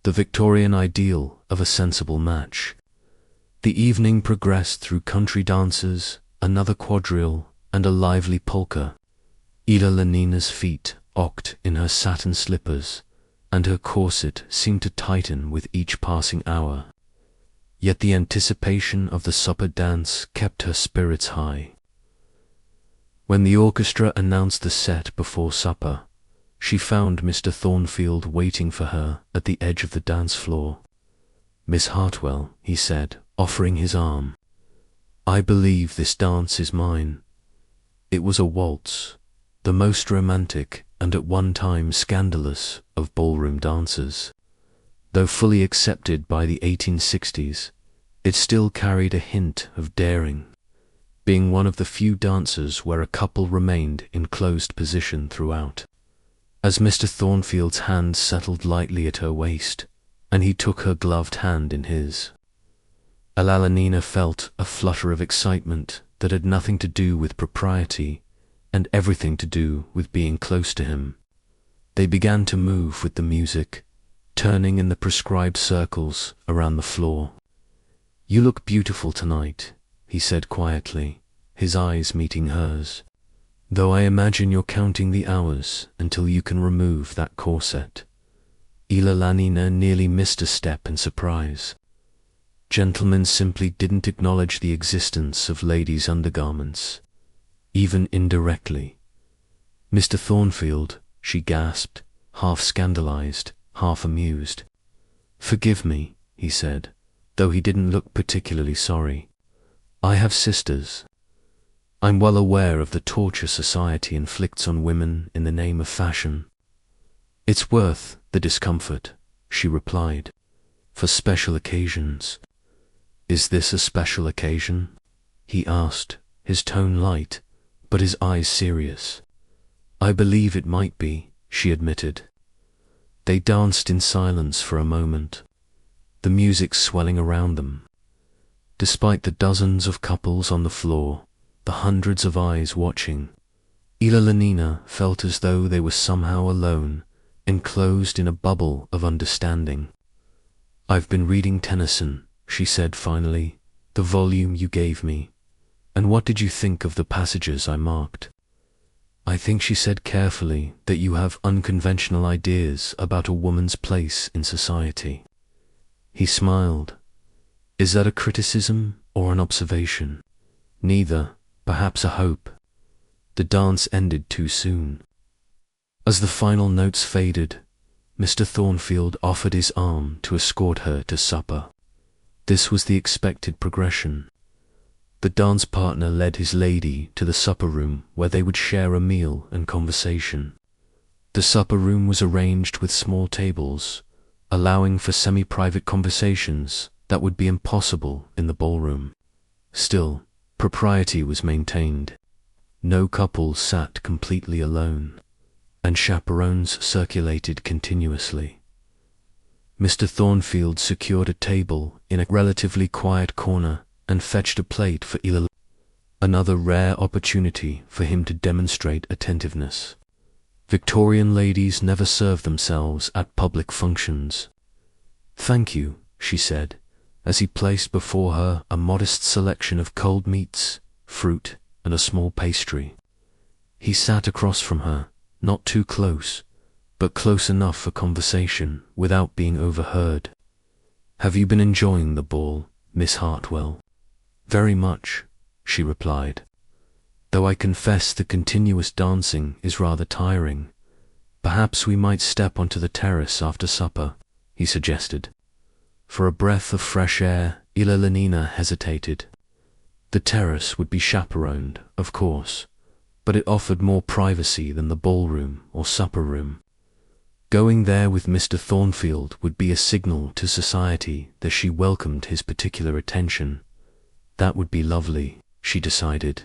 the Victorian ideal of a sensible match. The evening progressed through country dances, another quadrille, and a lively polka. Elalina's feet ocked in her satin slippers, and her corset seemed to tighten with each passing hour. Yet the anticipation of the supper dance kept her spirits high. When the orchestra announced the set before supper, she found Mr. Thornfield waiting for her at the edge of the dance floor. "Miss Hartwell," he said, offering his arm, "I believe this dance is mine." It was a waltz, the most romantic and at one time scandalous of ballroom dances. Though fully accepted by the 1860s, it still carried a hint of daring, being one of the few dances where a couple remained in closed position throughout. As Mr. Thornfield's hand settled lightly at her waist, and he took her gloved hand in his, Alalina felt a flutter of excitement that had nothing to do with propriety and everything to do with being close to him. They began to move with the music, turning in the prescribed circles around the floor. "You look beautiful tonight," he said quietly, his eyes meeting hers, "though I imagine you're counting the hours until you can remove that corset." Alalina nearly missed a step in surprise. Gentlemen simply didn't acknowledge the existence of ladies' undergarments, even indirectly. "Mr. Thornfield," she gasped, half scandalized, half amused. "Forgive me," he said, though he didn't look particularly sorry. "I have sisters. I'm well aware of the torture society inflicts on women in the name of fashion." "It's worth the discomfort," she replied, "for special occasions." "Is this a special occasion?" he asked, his tone light, but his eyes serious. "I believe it might be," she admitted. They danced in silence for a moment, the music swelling around them. Despite the dozens of couples on the floor, the hundreds of eyes watching, Alalina felt as though they were somehow alone, enclosed in a bubble of understanding. "I've been reading Tennyson," she said finally, "the volume you gave me. And what did you think of the passages I marked?" "I think," she said carefully, "that you have unconventional ideas about a woman's place in society." He smiled. "Is that a criticism or an observation?" "Neither, perhaps a hope." The dance ended too soon. As the final notes faded, Mr. Thornfield offered his arm to escort her to supper. This was the expected progression. The dance partner led his lady to the supper room where they would share a meal and conversation. The supper room was arranged with small tables, allowing for semi-private conversations that would be impossible in the ballroom. Still, propriety was maintained. No couple sat completely alone, and chaperones circulated continuously. Mr. Thornfield secured a table in a relatively quiet corner and fetched a plate for Alalina, another rare opportunity for him to demonstrate attentiveness. Victorian ladies never served themselves at public functions. "Thank you," she said, as he placed before her a modest selection of cold meats, fruit, and a small pastry. He sat across from her, not too close, but close enough for conversation without being overheard. "Have you been enjoying the ball, Miss Hartwell?" "Very much," she replied, "though I confess the continuous dancing is rather tiring. Perhaps we might step onto the terrace after supper," he suggested. For a breath of fresh air, Alalina hesitated. The terrace would be chaperoned, of course, but it offered more privacy than the ballroom or supper room. Going there with Mr. Thornfield would be a signal to society that she welcomed his particular attention. That would be lovely, she decided.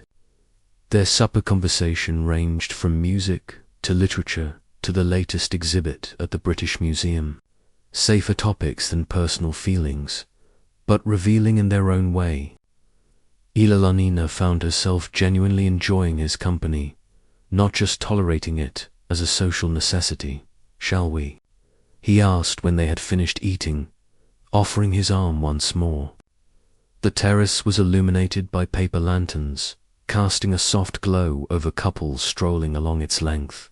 Their supper conversation ranged from music to literature to the latest exhibit at the British Museum. Safer topics than personal feelings, but revealing in their own way. Alalina found herself genuinely enjoying his company, not just tolerating it as a social necessity. "Shall we?" he asked when they had finished eating, offering his arm once more. The terrace was illuminated by paper lanterns, casting a soft glow over couples strolling along its length.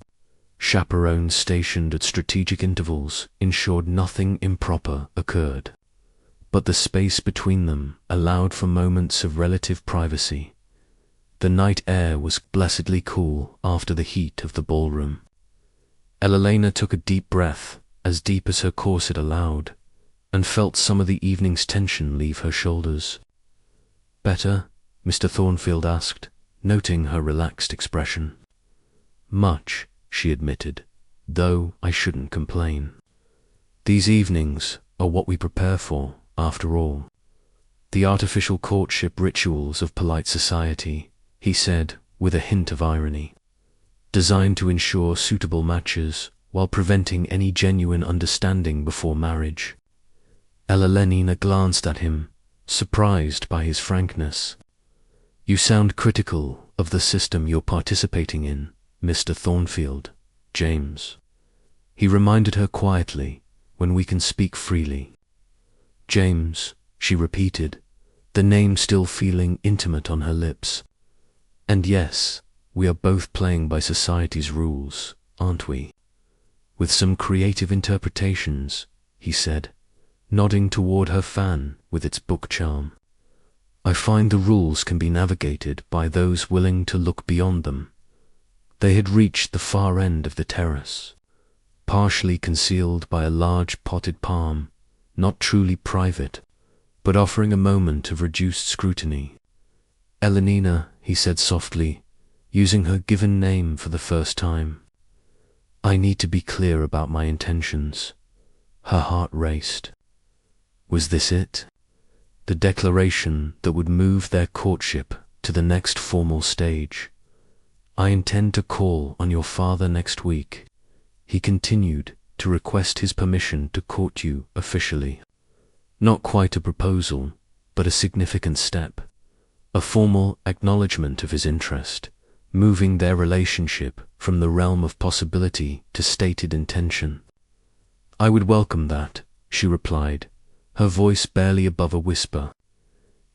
Chaperones stationed at strategic intervals ensured nothing improper occurred, but the space between them allowed for moments of relative privacy. The night air was blessedly cool after the heat of the ballroom. Elena took a deep breath, as deep as her corset allowed, and felt some of the evening's tension leave her shoulders. "Better?" Mr. Thornfield asked, noting her relaxed expression. "Much," she admitted, "though I shouldn't complain. These evenings are what we prepare for, after all. The artificial courtship rituals of polite society," he said, with a hint of irony, "designed to ensure suitable matches while preventing any genuine understanding before marriage." Elena glanced at him, surprised by his frankness. "You sound critical of the system you're participating in, Mr. Thornfield, James," he reminded her quietly, "when we can speak freely." "James," she repeated, the name still feeling intimate on her lips. "And yes, we are both playing by society's rules, aren't we? With some creative interpretations," he said, nodding toward her fan with its book charm. "I find the rules can be navigated by those willing to look beyond them." They had reached the far end of the terrace, partially concealed by a large potted palm, not truly private, but offering a moment of reduced scrutiny. "Elena," he said softly, using her given name for the first time. "I need to be clear about my intentions." Her heart raced. Was this it? The declaration that would move their courtship to the next formal stage? "I intend to call on your father next week," he continued, "to request his permission to court you officially." Not quite a proposal, but a significant step, a formal acknowledgement of his interest, moving their relationship from the realm of possibility to stated intention. "I would welcome that," she replied, her voice barely above a whisper.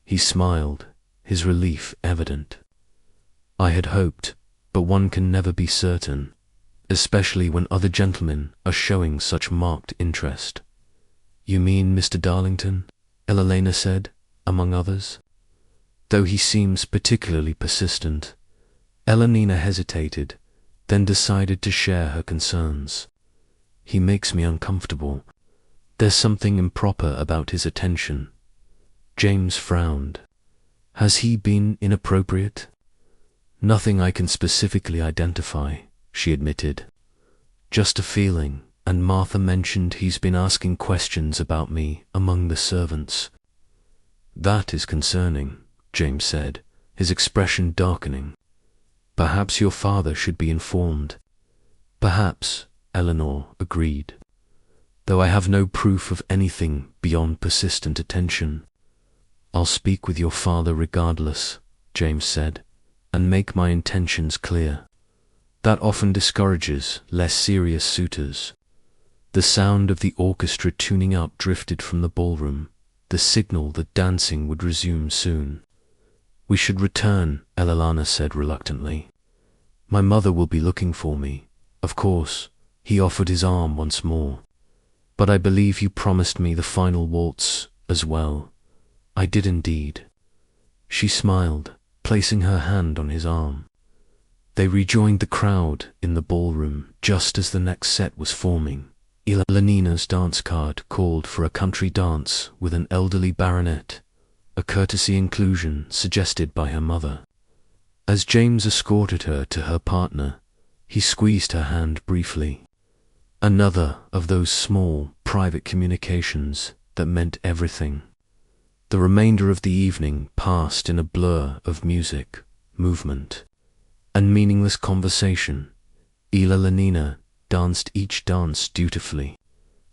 He smiled, his relief evident. "I had hoped, but one can never be certain, especially when other gentlemen are showing such marked interest." "You mean Mr. Darlington?" Elena said, "among others?" Though he seems particularly persistent. Elena hesitated, then decided to share her concerns. "He makes me uncomfortable. There's something improper about his attention." James frowned. "Has he been inappropriate?" "Nothing I can specifically identify," she admitted. "Just a feeling, and Martha mentioned he's been asking questions about me among the servants." "That is concerning," James said, his expression darkening. "Perhaps your father should be informed." "Perhaps," Eleanor agreed, "though I have no proof of anything beyond persistent attention." "I'll speak with your father regardless," James said, "and make my intentions clear. That often discourages less serious suitors." The sound of the orchestra tuning up drifted from the ballroom, the signal that dancing would resume soon. "We should return," Elena said reluctantly. "My mother will be looking for me, of course." He offered his arm once more. "But I believe you promised me the final waltz as well." "I did indeed." She smiled, placing her hand on his arm. They rejoined the crowd in the ballroom just as the next set was forming. Elena's dance card called for a country dance with an elderly baronet, a courtesy inclusion suggested by her mother. As James escorted her to her partner, he squeezed her hand briefly. Another of those small, private communications that meant everything. The remainder of the evening passed in a blur of music, movement, and meaningless conversation. Elena danced each dance dutifully,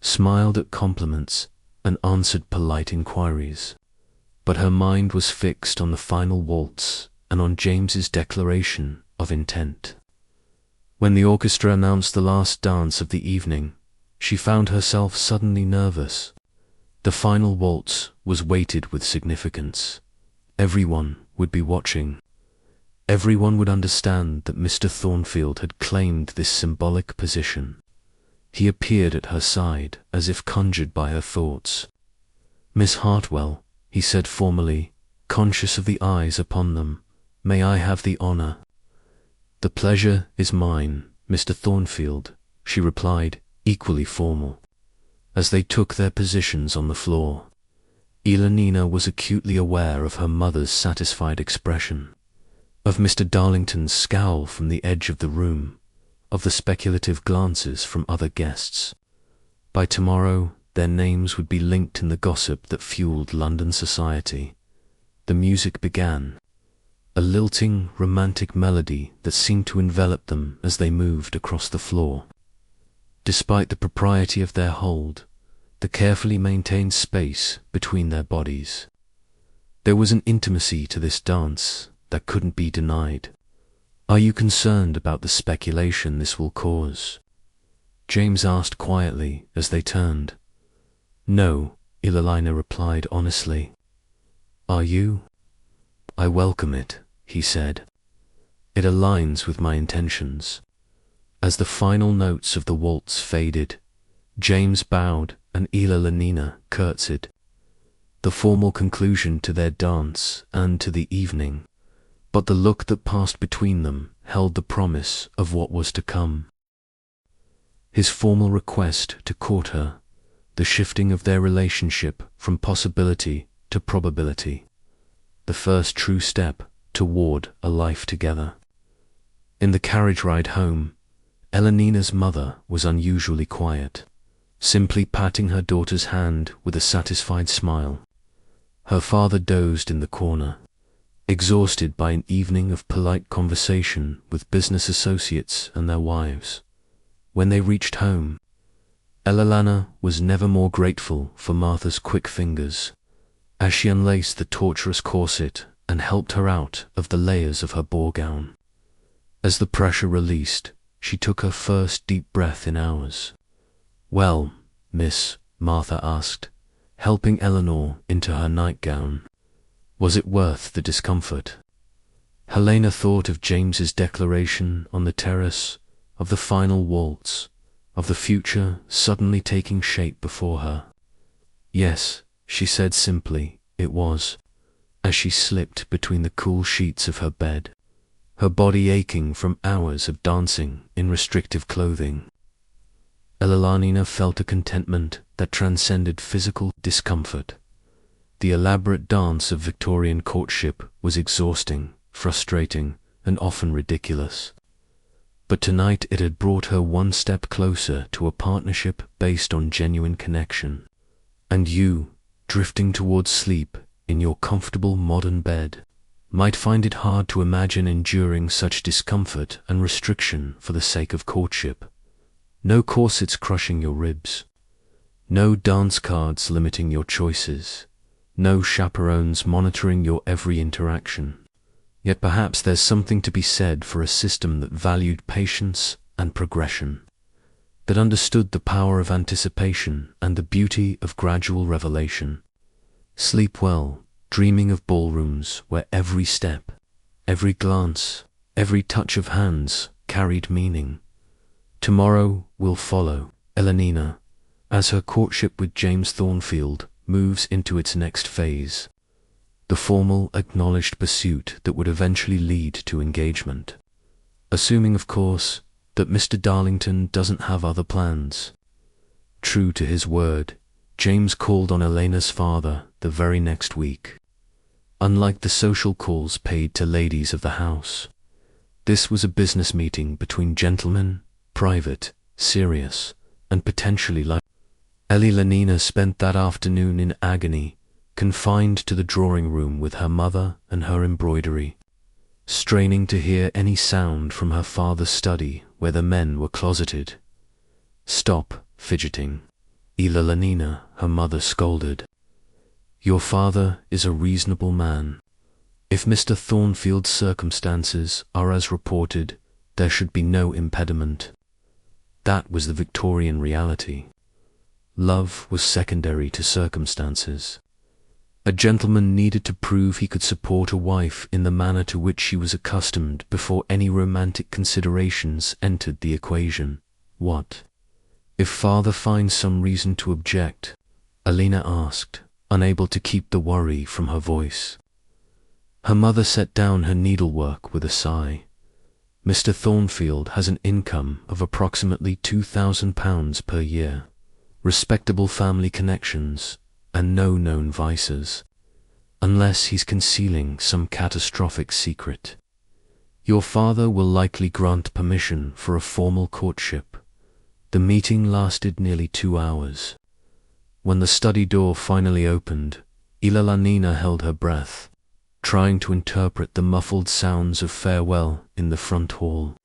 smiled at compliments, and answered polite inquiries. But her mind was fixed on the final waltz and on James's declaration of intent. When the orchestra announced the last dance of the evening, she found herself suddenly nervous. The final waltz was weighted with significance. Everyone would be watching. Everyone would understand that Mr. Thornfield had claimed this symbolic position. He appeared at her side as if conjured by her thoughts. "Miss Hartwell," he said formally, conscious of the eyes upon them, "may I have the honor?" "The pleasure is mine, Mr. Thornfield," she replied, equally formal. As they took their positions on the floor, Elenina was acutely aware of her mother's satisfied expression, of Mr. Darlington's scowl from the edge of the room, of the speculative glances from other guests. By tomorrow, their names would be linked in the gossip that fueled London society. The music began, a lilting, romantic melody that seemed to envelop them as they moved across the floor. Despite the propriety of their hold, the carefully maintained space between their bodies, there was an intimacy to this dance that couldn't be denied. "Are you concerned about the speculation this will cause?" James asked quietly as they turned. "No," Elenina replied honestly. "Are you?" "I welcome it," he said. "It aligns with my intentions." As the final notes of the waltz faded, James bowed and Elenina curtsied. The formal conclusion to their dance and to the evening, but the look that passed between them held the promise of what was to come. His formal request to court her, the shifting of their relationship from possibility to probability, the first true step toward a life together. In the carriage ride home, Elenina's mother was unusually quiet, simply patting her daughter's hand with a satisfied smile. Her father dozed in the corner, exhausted by an evening of polite conversation with business associates and their wives. When they reached home, Elenina was never more grateful for Martha's quick fingers, as she unlaced the tortuous corset and helped her out of the layers of her ball gown. As the pressure released, she took her first deep breath in hours. "Well, miss," Martha asked, helping Eleanor into her nightgown, "was it worth the discomfort?" Helena thought of James's declaration on the terrace, of the final waltz, of the future suddenly taking shape before her. "Yes," she said simply, "it was," as she slipped between the cool sheets of her bed, her body aching from hours of dancing in restrictive clothing. Elenina felt a contentment that transcended physical discomfort. The elaborate dance of Victorian courtship was exhausting, frustrating, and often ridiculous. But tonight it had brought her one step closer to a partnership based on genuine connection. And you, drifting towards sleep in your comfortable modern bed, might find it hard to imagine enduring such discomfort and restriction for the sake of courtship. No corsets crushing your ribs, no dance cards limiting your choices, no chaperones monitoring your every interaction. Yet perhaps there's something to be said for a system that valued patience and progression, that understood the power of anticipation and the beauty of gradual revelation. Sleep well, dreaming of ballrooms where every step, every glance, every touch of hands carried meaning. Tomorrow will follow Elenina, as her courtship with James Thornfield moves into its next phase, the formal, acknowledged pursuit that would eventually lead to engagement. Assuming, of course, that Mr. Darlington doesn't have other plans. True to his word, James called on Elena's father the very next week. Unlike the social calls paid to ladies of the house, this was a business meeting between gentlemen, private, serious, and potentially life. Elenina spent that afternoon in agony, confined to the drawing room with her mother and her embroidery, straining to hear any sound from her father's study where the men were closeted. "Stop fidgeting, Elenina," her mother scolded. "Your father is a reasonable man. If Mr. Thornfield's circumstances are as reported, there should be no impediment." That was the Victorian reality. Love was secondary to circumstances. A gentleman needed to prove he could support a wife in the manner to which she was accustomed before any romantic considerations entered the equation. What if father finds some reason to object? Elena asked, unable to keep the worry from her voice. Her mother set down her needlework with a sigh. Mr. Thornfield has an income of approximately £2,000 per year, respectable family connections, and no known vices, unless he's concealing some catastrophic secret. Your father will likely grant permission for a formal courtship. The meeting lasted nearly 2 hours. When the study door finally opened, Ilalanina held her breath, trying to interpret the muffled sounds of farewell in the front hall.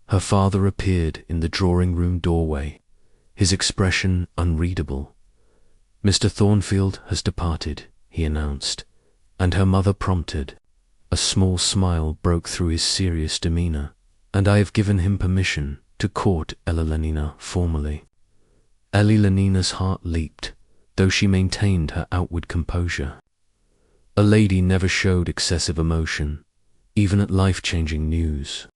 Her father appeared in the drawing-room doorway, his expression unreadable. "Mr. Thornfield has departed," he announced, and her mother prompted. A small smile broke through his serious demeanor. "And I have given him permission to court Ilalanina formally." Ilalanina's heart leaped, though she maintained her outward composure. A lady never showed excessive emotion, even at life-changing news.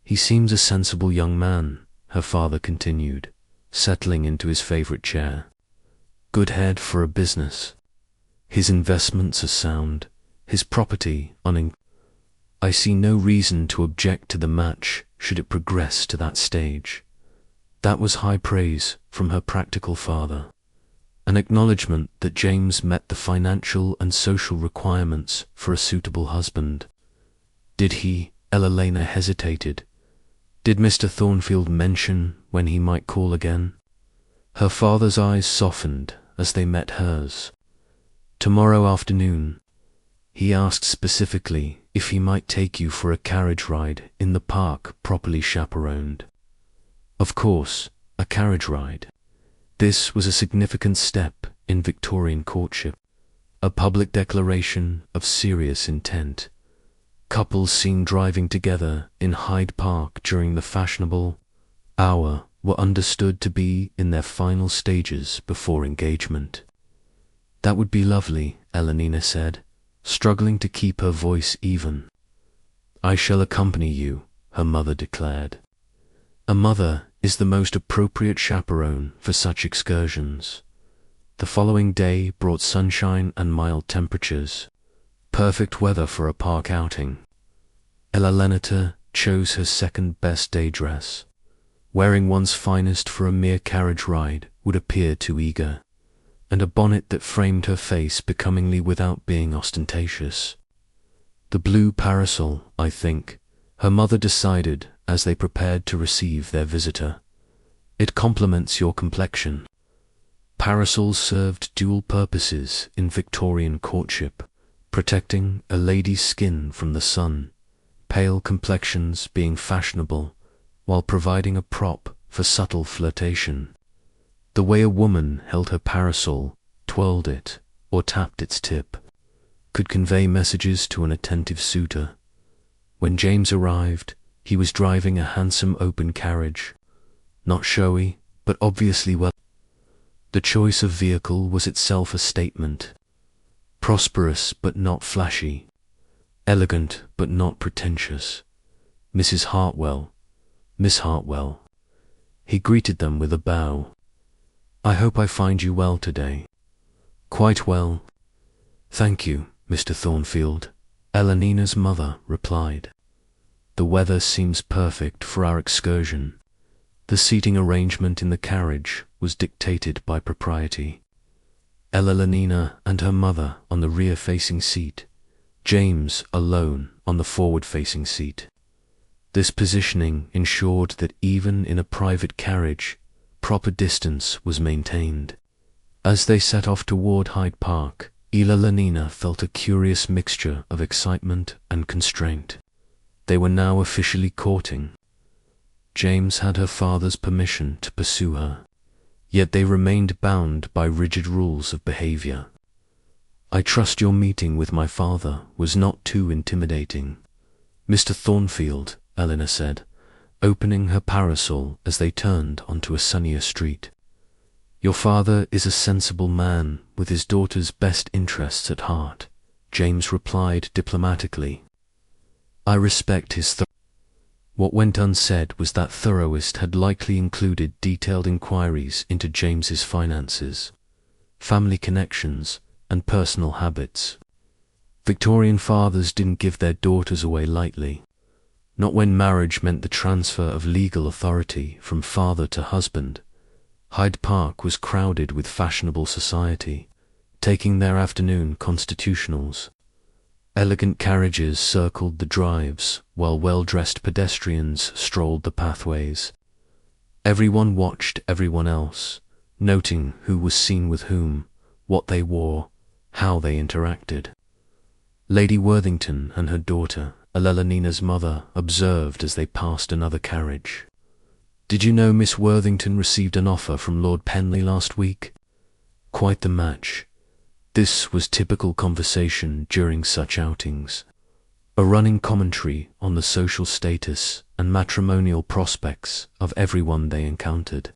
"He seems a sensible young man," her father continued, settling into his favorite chair. "Good head for a business. His investments are sound, his property I see no reason to object to the match should it progress to that stage." That was high praise from her practical father, an acknowledgement that James met the financial and social requirements for a suitable husband. Did he? Elalena hesitated. Did Mr. Thornfield mention when he might call again? Her father's eyes softened as they met hers. "Tomorrow afternoon." He asked specifically if he might take you for a carriage ride in the park properly chaperoned. Of course, a carriage ride. This was a significant step in Victorian courtship, a public declaration of serious intent. Couples seen driving together in Hyde Park during the fashionable hour were understood to be in their final stages before engagement. "That would be lovely," Elanina said, struggling to keep her voice even. "I shall accompany you," her mother declared. A mother is the most appropriate chaperone for such excursions. The following day brought sunshine and mild temperatures, perfect weather for a park outing. Ilalanita chose her second-best day dress. Wearing one's finest for a mere carriage ride would appear too eager, and a bonnet that framed her face becomingly without being ostentatious. "The blue parasol, I think," her mother decided as they prepared to receive their visitor. "It complements your complexion." Parasols served dual purposes in Victorian courtship, protecting a lady's skin from the sun, pale complexions being fashionable, while providing a prop for subtle flirtation. The way a woman held her parasol, twirled it, or tapped its tip, could convey messages to an attentive suitor. When James arrived, he was driving a handsome open carriage, not showy, but obviously well. The choice of vehicle was itself a statement. Prosperous but not flashy, elegant but not pretentious. Mrs. Hartwell, Miss Hartwell. He greeted them with a bow. "I hope I find you well today." "Quite well, thank you, Mr. Thornfield," Elanina's mother replied. "The weather seems perfect for our excursion." The seating arrangement in the carriage was dictated by propriety. Elanina and her mother on the rear-facing seat, James alone on the forward-facing seat. This positioning ensured that even in a private carriage, proper distance was maintained. As they set off toward Hyde Park, Ilalanina felt a curious mixture of excitement and constraint. They were now officially courting. James had her father's permission to pursue her, yet they remained bound by rigid rules of behavior. "I trust your meeting with my father was not too intimidating, Mr. Thornfield," Eleanor said, opening her parasol as they turned onto a sunnier street. "Your father is a sensible man with his daughter's best interests at heart," James replied diplomatically. "I respect his What went unsaid was that thoroughness had likely included detailed inquiries into James's finances, family connections, and personal habits. Victorian fathers didn't give their daughters away lightly. not when marriage meant the transfer of legal authority from father to husband. Hyde Park was crowded with fashionable society, taking their afternoon constitutionals. Elegant carriages circled the drives, while well-dressed pedestrians strolled the pathways. Everyone watched everyone else, noting who was seen with whom, what they wore, how they interacted. Lady Worthington and her daughter, Eleanina's mother, observed as they passed another carriage. "Did you know Miss Worthington received an offer from Lord Penley last week? Quite the match." This was typical conversation during such outings, a running commentary on the social status and matrimonial prospects of everyone they encountered.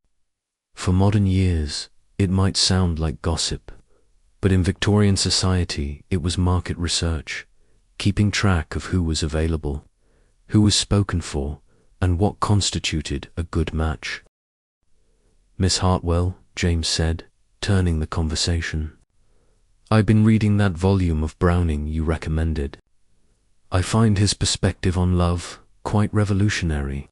For modern years, it might sound like gossip, but in Victorian society it was market research, keeping track of who was available, who was spoken for, and what constituted a good match. "Miss Hartwell," James said, turning the conversation, "I've been reading that volume of Browning you recommended. I find his perspective on love quite revolutionary."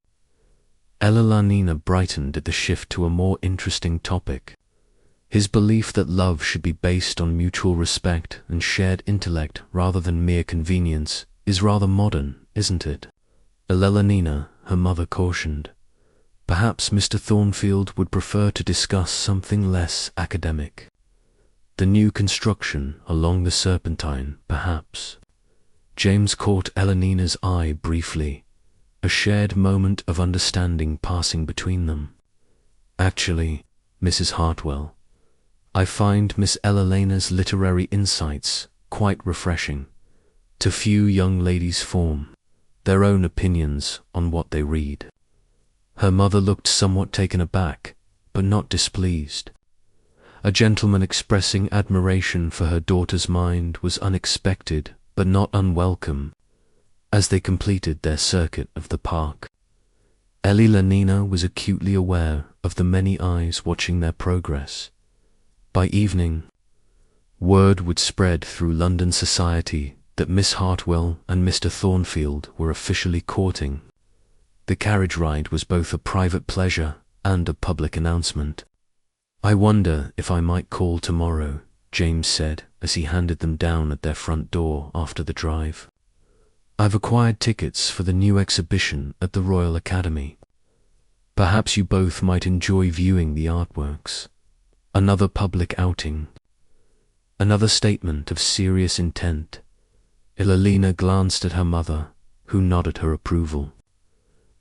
Eleanina brightened at the shift to a more interesting topic. His belief that love should be based on mutual respect and shared intellect rather than mere convenience is rather modern, isn't it? Eleanina, her mother cautioned. Perhaps Mr. Thornfield would prefer to discuss something less academic. The new construction along the Serpentine, perhaps. James caught Eleanina's eye briefly, a shared moment of understanding passing between them. "Actually, Mrs. Hartwell, I find Miss Eleanina's literary insights quite refreshing. Too few young ladies form their own opinions on what they read." Her mother looked somewhat taken aback, but not displeased. A gentleman expressing admiration for her daughter's mind was unexpected but not unwelcome as they completed their circuit of the park. Eleanina was acutely aware of the many eyes watching their progress. By evening, word would spread through London society that Miss Hartwell and Mr. Thornfield were officially courting. The carriage ride was both a private pleasure and a public announcement. "I wonder if I might call tomorrow," James said as he handed them down at their front door after the drive. "I've acquired tickets for the new exhibition at the Royal Academy. Perhaps you both might enjoy viewing the artworks. Another public outing." Another statement of serious intent. Eleanina glanced at her mother, who nodded her approval.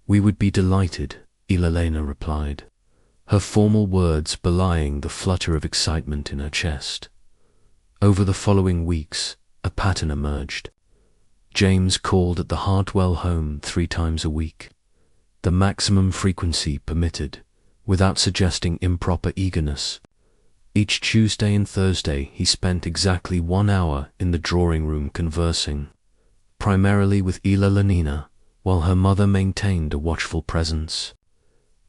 "We would be delighted," Eleanina replied, her formal words belying the flutter of excitement in her chest. Over the following weeks, a pattern emerged. James called at the Hartwell home 3 times a week, the maximum frequency permitted, without suggesting improper eagerness. Each Tuesday and Thursday he spent exactly 1 hour in the drawing room conversing, primarily with Eleanina, while her mother maintained a watchful presence.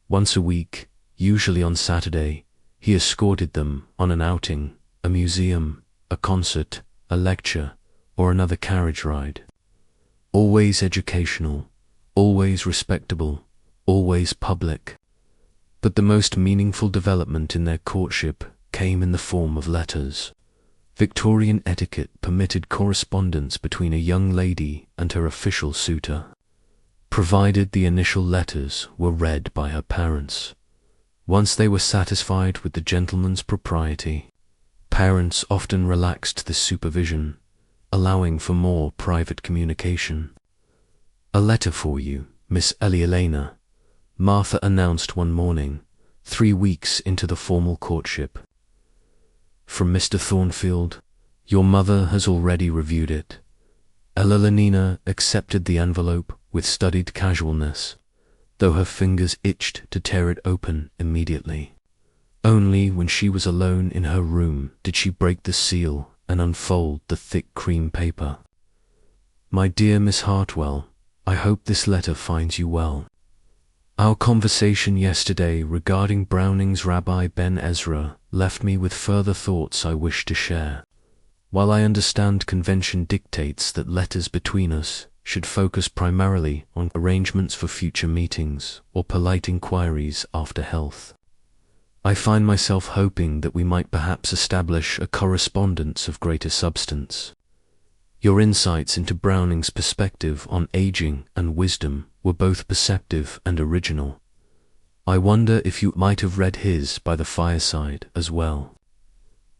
Once a week, usually on Saturday, he escorted them on an outing, a museum, a concert, a lecture, or another carriage ride. Always educational, always respectable, always public. But the most meaningful development in their courtship came in the form of letters. Victorian etiquette permitted correspondence between a young lady and her official suitor, provided the initial letters were read by her parents. Once they were satisfied with the gentleman's propriety, parents often relaxed the supervision, allowing for more private communication. "A letter for you, Miss Eleanina," Martha announced one morning, 3 weeks into the formal courtship. "From Mr. Thornfield. Your mother has already reviewed it." Eleanina accepted the envelope with studied casualness, though her fingers itched to tear it open immediately. Only when she was alone in her room did she break the seal and unfold the thick cream paper. "My dear Miss Hartwell, I hope this letter finds you well. Our conversation yesterday regarding Browning's Rabbi Ben Ezra left me with further thoughts I wish to share. While I understand convention dictates that letters between us should focus primarily on arrangements for future meetings or polite inquiries after health. I find myself hoping that we might perhaps establish a correspondence of greater substance. Your insights into Browning's perspective on aging and wisdom were both perceptive and original. I wonder if you might have read his By the Fireside as well.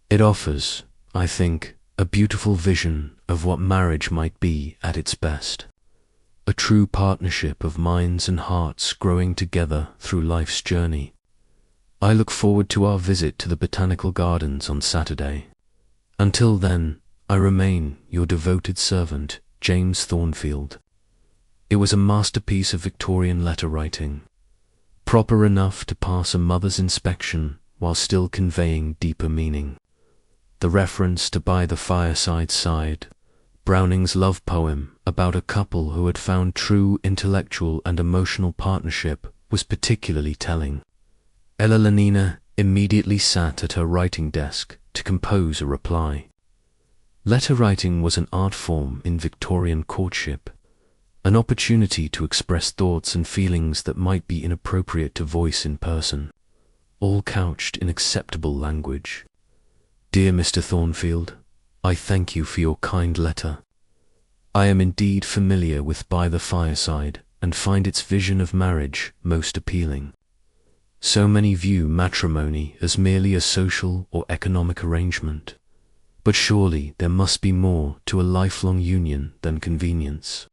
It offers, I think, a beautiful vision of what marriage might be at its best. A true partnership of minds and hearts growing together through life's journey. I look forward to our visit to the Botanical Gardens on Saturday. Until then, I remain your devoted servant, James Thornfield. It was a masterpiece of Victorian letter writing, proper enough to pass a mother's inspection while still conveying deeper meaning. The reference to By the Fireside Side, Browning's love poem about a couple who had found true intellectual and emotional partnership, was particularly telling. Ella Lenina immediately sat at her writing desk to compose a reply. Letter writing was an art form in Victorian courtship, an opportunity to express thoughts and feelings that might be inappropriate to voice in person, all couched in acceptable language. Dear Mr. Thornfield, I thank you for your kind letter. I am indeed familiar with By the Fireside and find its vision of marriage most appealing. So many view matrimony as merely a social or economic arrangement, but surely there must be more to a lifelong union than convenience.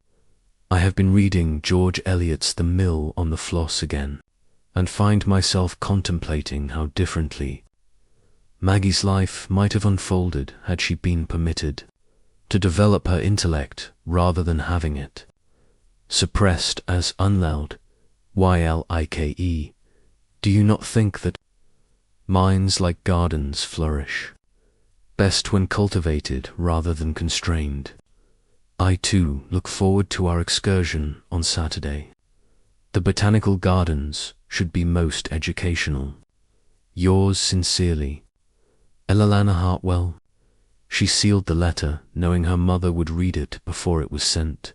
I have been reading George Eliot's The Mill on the Floss again, and find myself contemplating how differently Maggie's life might have unfolded had she been permitted to develop her intellect rather than having it suppressed as unloud, YLIKE. Do you not think that minds like gardens flourish best when cultivated rather than constrained? I too look forward to our excursion on Saturday. The Botanical Gardens should be most educational. Yours sincerely, Ella Hartwell. She sealed the letter, knowing her mother would read it before it was sent.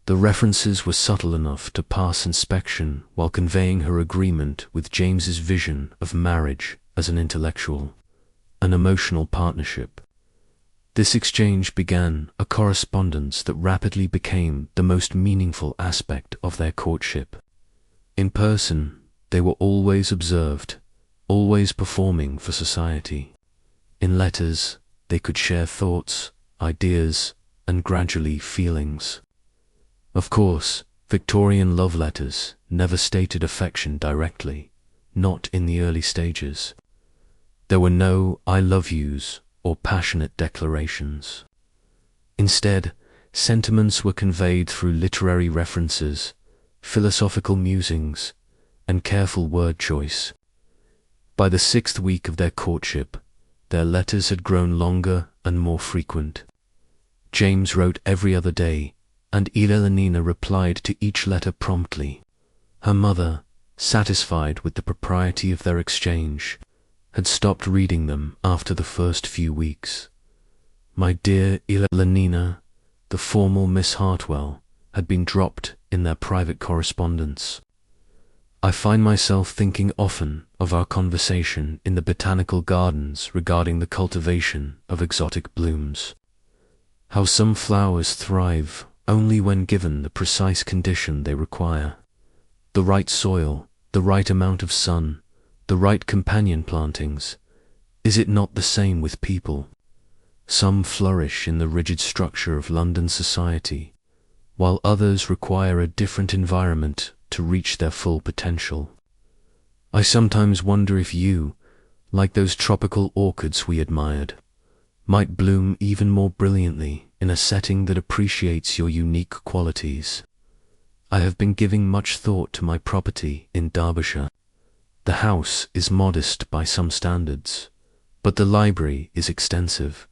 The references were subtle enough to pass inspection while conveying her agreement with James's vision of marriage as an intellectual, an emotional partnership. This exchange began a correspondence that rapidly became the most meaningful aspect of their courtship. In person, they were always observed, always performing for society. In letters, they could share thoughts, ideas, and gradually feelings. Of course, Victorian love letters never stated affection directly, not in the early stages. There were no I love yous or passionate declarations. Instead, sentiments were conveyed through literary references, philosophical musings, and careful word choice. By the 6th week of their courtship, their letters had grown longer and more frequent. James wrote every other day, and Ella Lenina replied to each letter promptly. Her mother, satisfied with the propriety of their exchange, had stopped reading them after the first few weeks. My dear Ella Lenina, the formal Miss Hartwell, had been dropped in their private correspondence. I find myself thinking often of our conversation in the Botanical Gardens regarding the cultivation of exotic blooms. How some flowers thrive only when given the precise condition they require. The right soil, the right amount of sun, the right companion plantings. Is it not the same with people? Some flourish in the rigid structure of London society, while others require a different environment to reach their full potential. I sometimes wonder if you, like those tropical orchids we admired, might bloom even more brilliantly in a setting that appreciates your unique qualities. I have been giving much thought to my property in Derbyshire. The house is modest by some standards, but the library is extensive,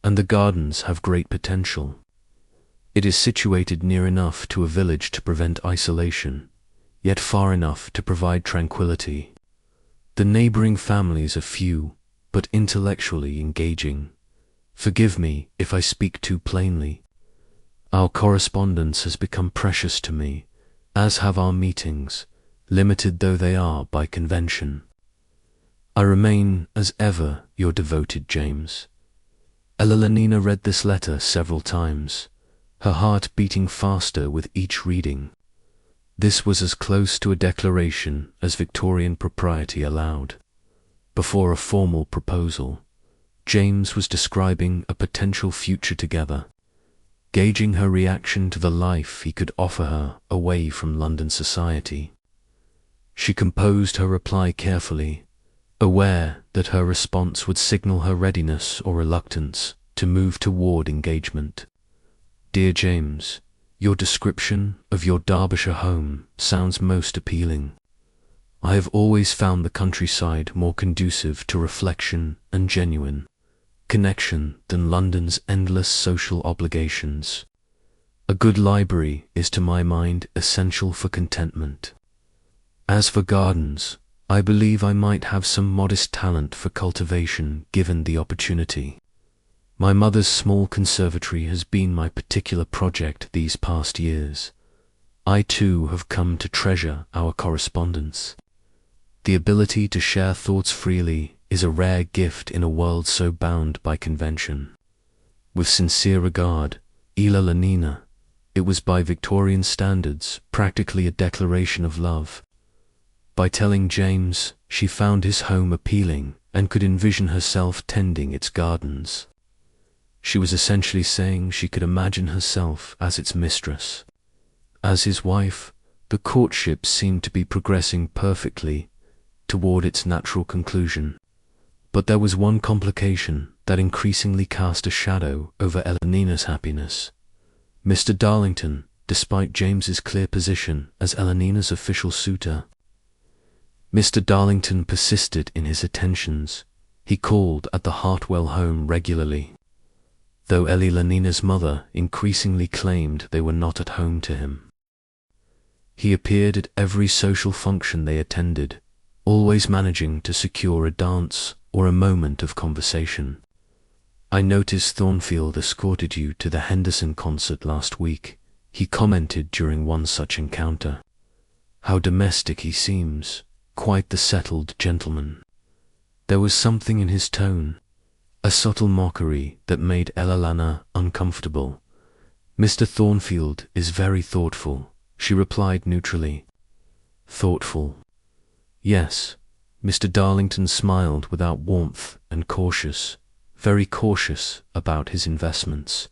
and the gardens have great potential. It is situated near enough to a village to prevent isolation, yet far enough to provide tranquility. The neighboring families are few, but intellectually engaging. Forgive me if I speak too plainly. Our correspondence has become precious to me, as have our meetings, limited though they are by convention. I remain, as ever, your devoted James. Elenina read this letter several times, her heart beating faster with each reading. This was as close to a declaration as Victorian propriety allowed. Before a formal proposal, James was describing a potential future together, gauging her reaction to the life he could offer her away from London society. She composed her reply carefully, aware that her response would signal her readiness or reluctance to move toward engagement. Dear James, your description of your Derbyshire home sounds most appealing. I have always found the countryside more conducive to reflection and genuine connection than London's endless social obligations. A good library is to my mind essential for contentment. As for gardens, I believe I might have some modest talent for cultivation given the opportunity. My mother's small conservatory has been my particular project these past years. I too have come to treasure our correspondence. The ability to share thoughts freely is a rare gift in a world so bound by convention. With sincere regard, Elenina. It was by Victorian standards practically a declaration of love. By telling James she found his home appealing and could envision herself tending its gardens, she was essentially saying she could imagine herself as its mistress. As his wife, the courtship seemed to be progressing perfectly toward its natural conclusion. But there was one complication that increasingly cast a shadow over Elenina's happiness. Mr. Darlington, despite James's clear position as Elenina's official suitor, Mr. Darlington persisted in his attentions. He called at the Hartwell home regularly, though Elenina's mother increasingly claimed they were not at home to him. He appeared at every social function they attended, always managing to secure a dance or a moment of conversation. I noticed Thornfield escorted you to the Henderson concert last week, he commented during one such encounter. How domestic he seems, quite the settled gentleman. There was something in his tone, a subtle mockery that made Elenina uncomfortable. Mr. Thornfield is very thoughtful, she replied neutrally. Thoughtful? Yes. Mr. Darlington smiled without warmth and cautious, very cautious about his investments.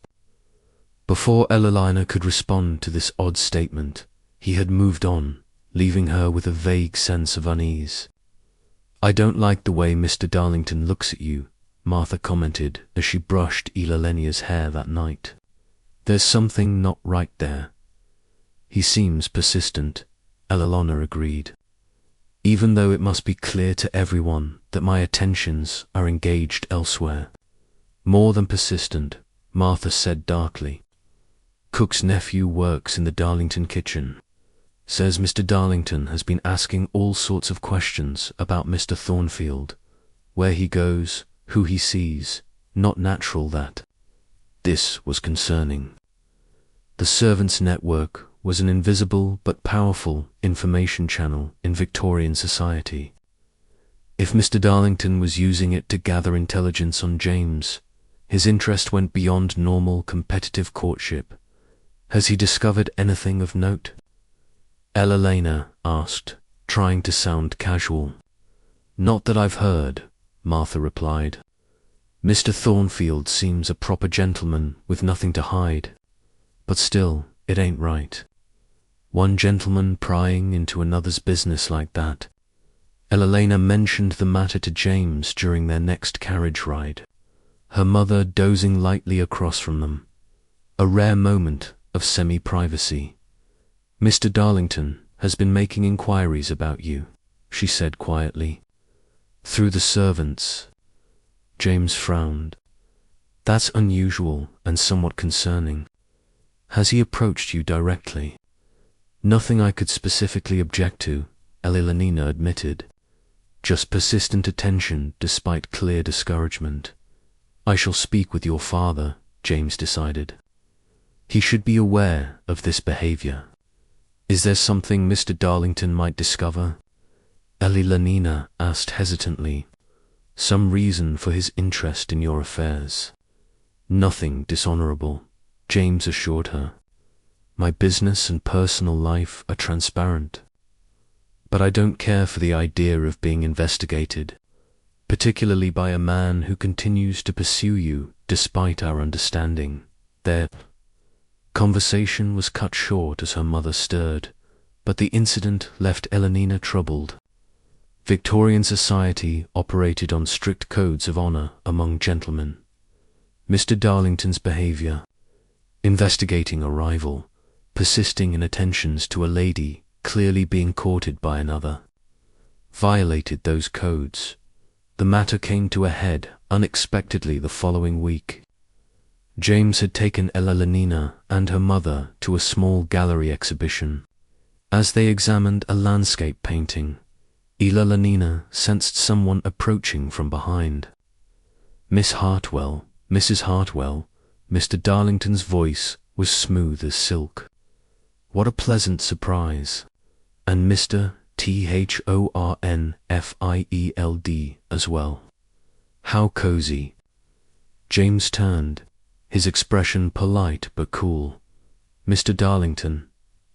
Before Elenina could respond to this odd statement, he had moved on, leaving her with a vague sense of unease. I don't like the way Mr. Darlington looks at you, Martha commented as she brushed Elenina's hair that night. There's something not right there. He seems persistent, Elenina agreed. Even though it must be clear to everyone that my attentions are engaged elsewhere. More than persistent, Martha said darkly. Cook's nephew works in the Darlington kitchen. Says Mr. Darlington has been asking all sorts of questions about Mr. Thornfield. Where he goes, who he sees, not natural that. This was concerning. The servants' network was an invisible but powerful information channel in Victorian society. If Mr. Darlington was using it to gather intelligence on James, his interest went beyond normal competitive courtship. Has he discovered anything of note? Elenina asked, trying to sound casual. Not that I've heard, Martha replied. Mr. Thornfield seems a proper gentleman with nothing to hide. But still, it ain't right. One gentleman prying into another's business like that. Elenina mentioned the matter to James during their next carriage ride, her mother dozing lightly across from them. A rare moment of semi-privacy. Mr. Darlington has been making inquiries about you, she said quietly. Through the servants. James frowned. That's unusual and somewhat concerning. Has he approached you directly? Nothing I could specifically object to, Elenina admitted. Just persistent attention despite clear discouragement. I shall speak with your father, James decided. He should be aware of this behavior. Is there something Mr. Darlington might discover? Elenina asked hesitantly. Some reason for his interest in your affairs? Nothing dishonorable, James assured her. My business and personal life are transparent. But I don't care for the idea of being investigated, particularly by a man who continues to pursue you despite our understanding. Their conversation was cut short as her mother stirred, but the incident left Elenina troubled. Victorian society operated on strict codes of honor among gentlemen. Mr. Darlington's behavior, investigating a rival, persisting in attentions to a lady clearly being courted by another, violated those codes. The matter came to a head unexpectedly the following week. James had taken Elenina and her mother to a small gallery exhibition. As they examined a landscape painting, Elenina sensed someone approaching from behind. Mrs. Hartwell, Mr. Darlington's voice was smooth as silk. What a pleasant surprise. And Mr. Thornfield as well. How cozy. James turned, his expression polite but cool. Mr. Darlington,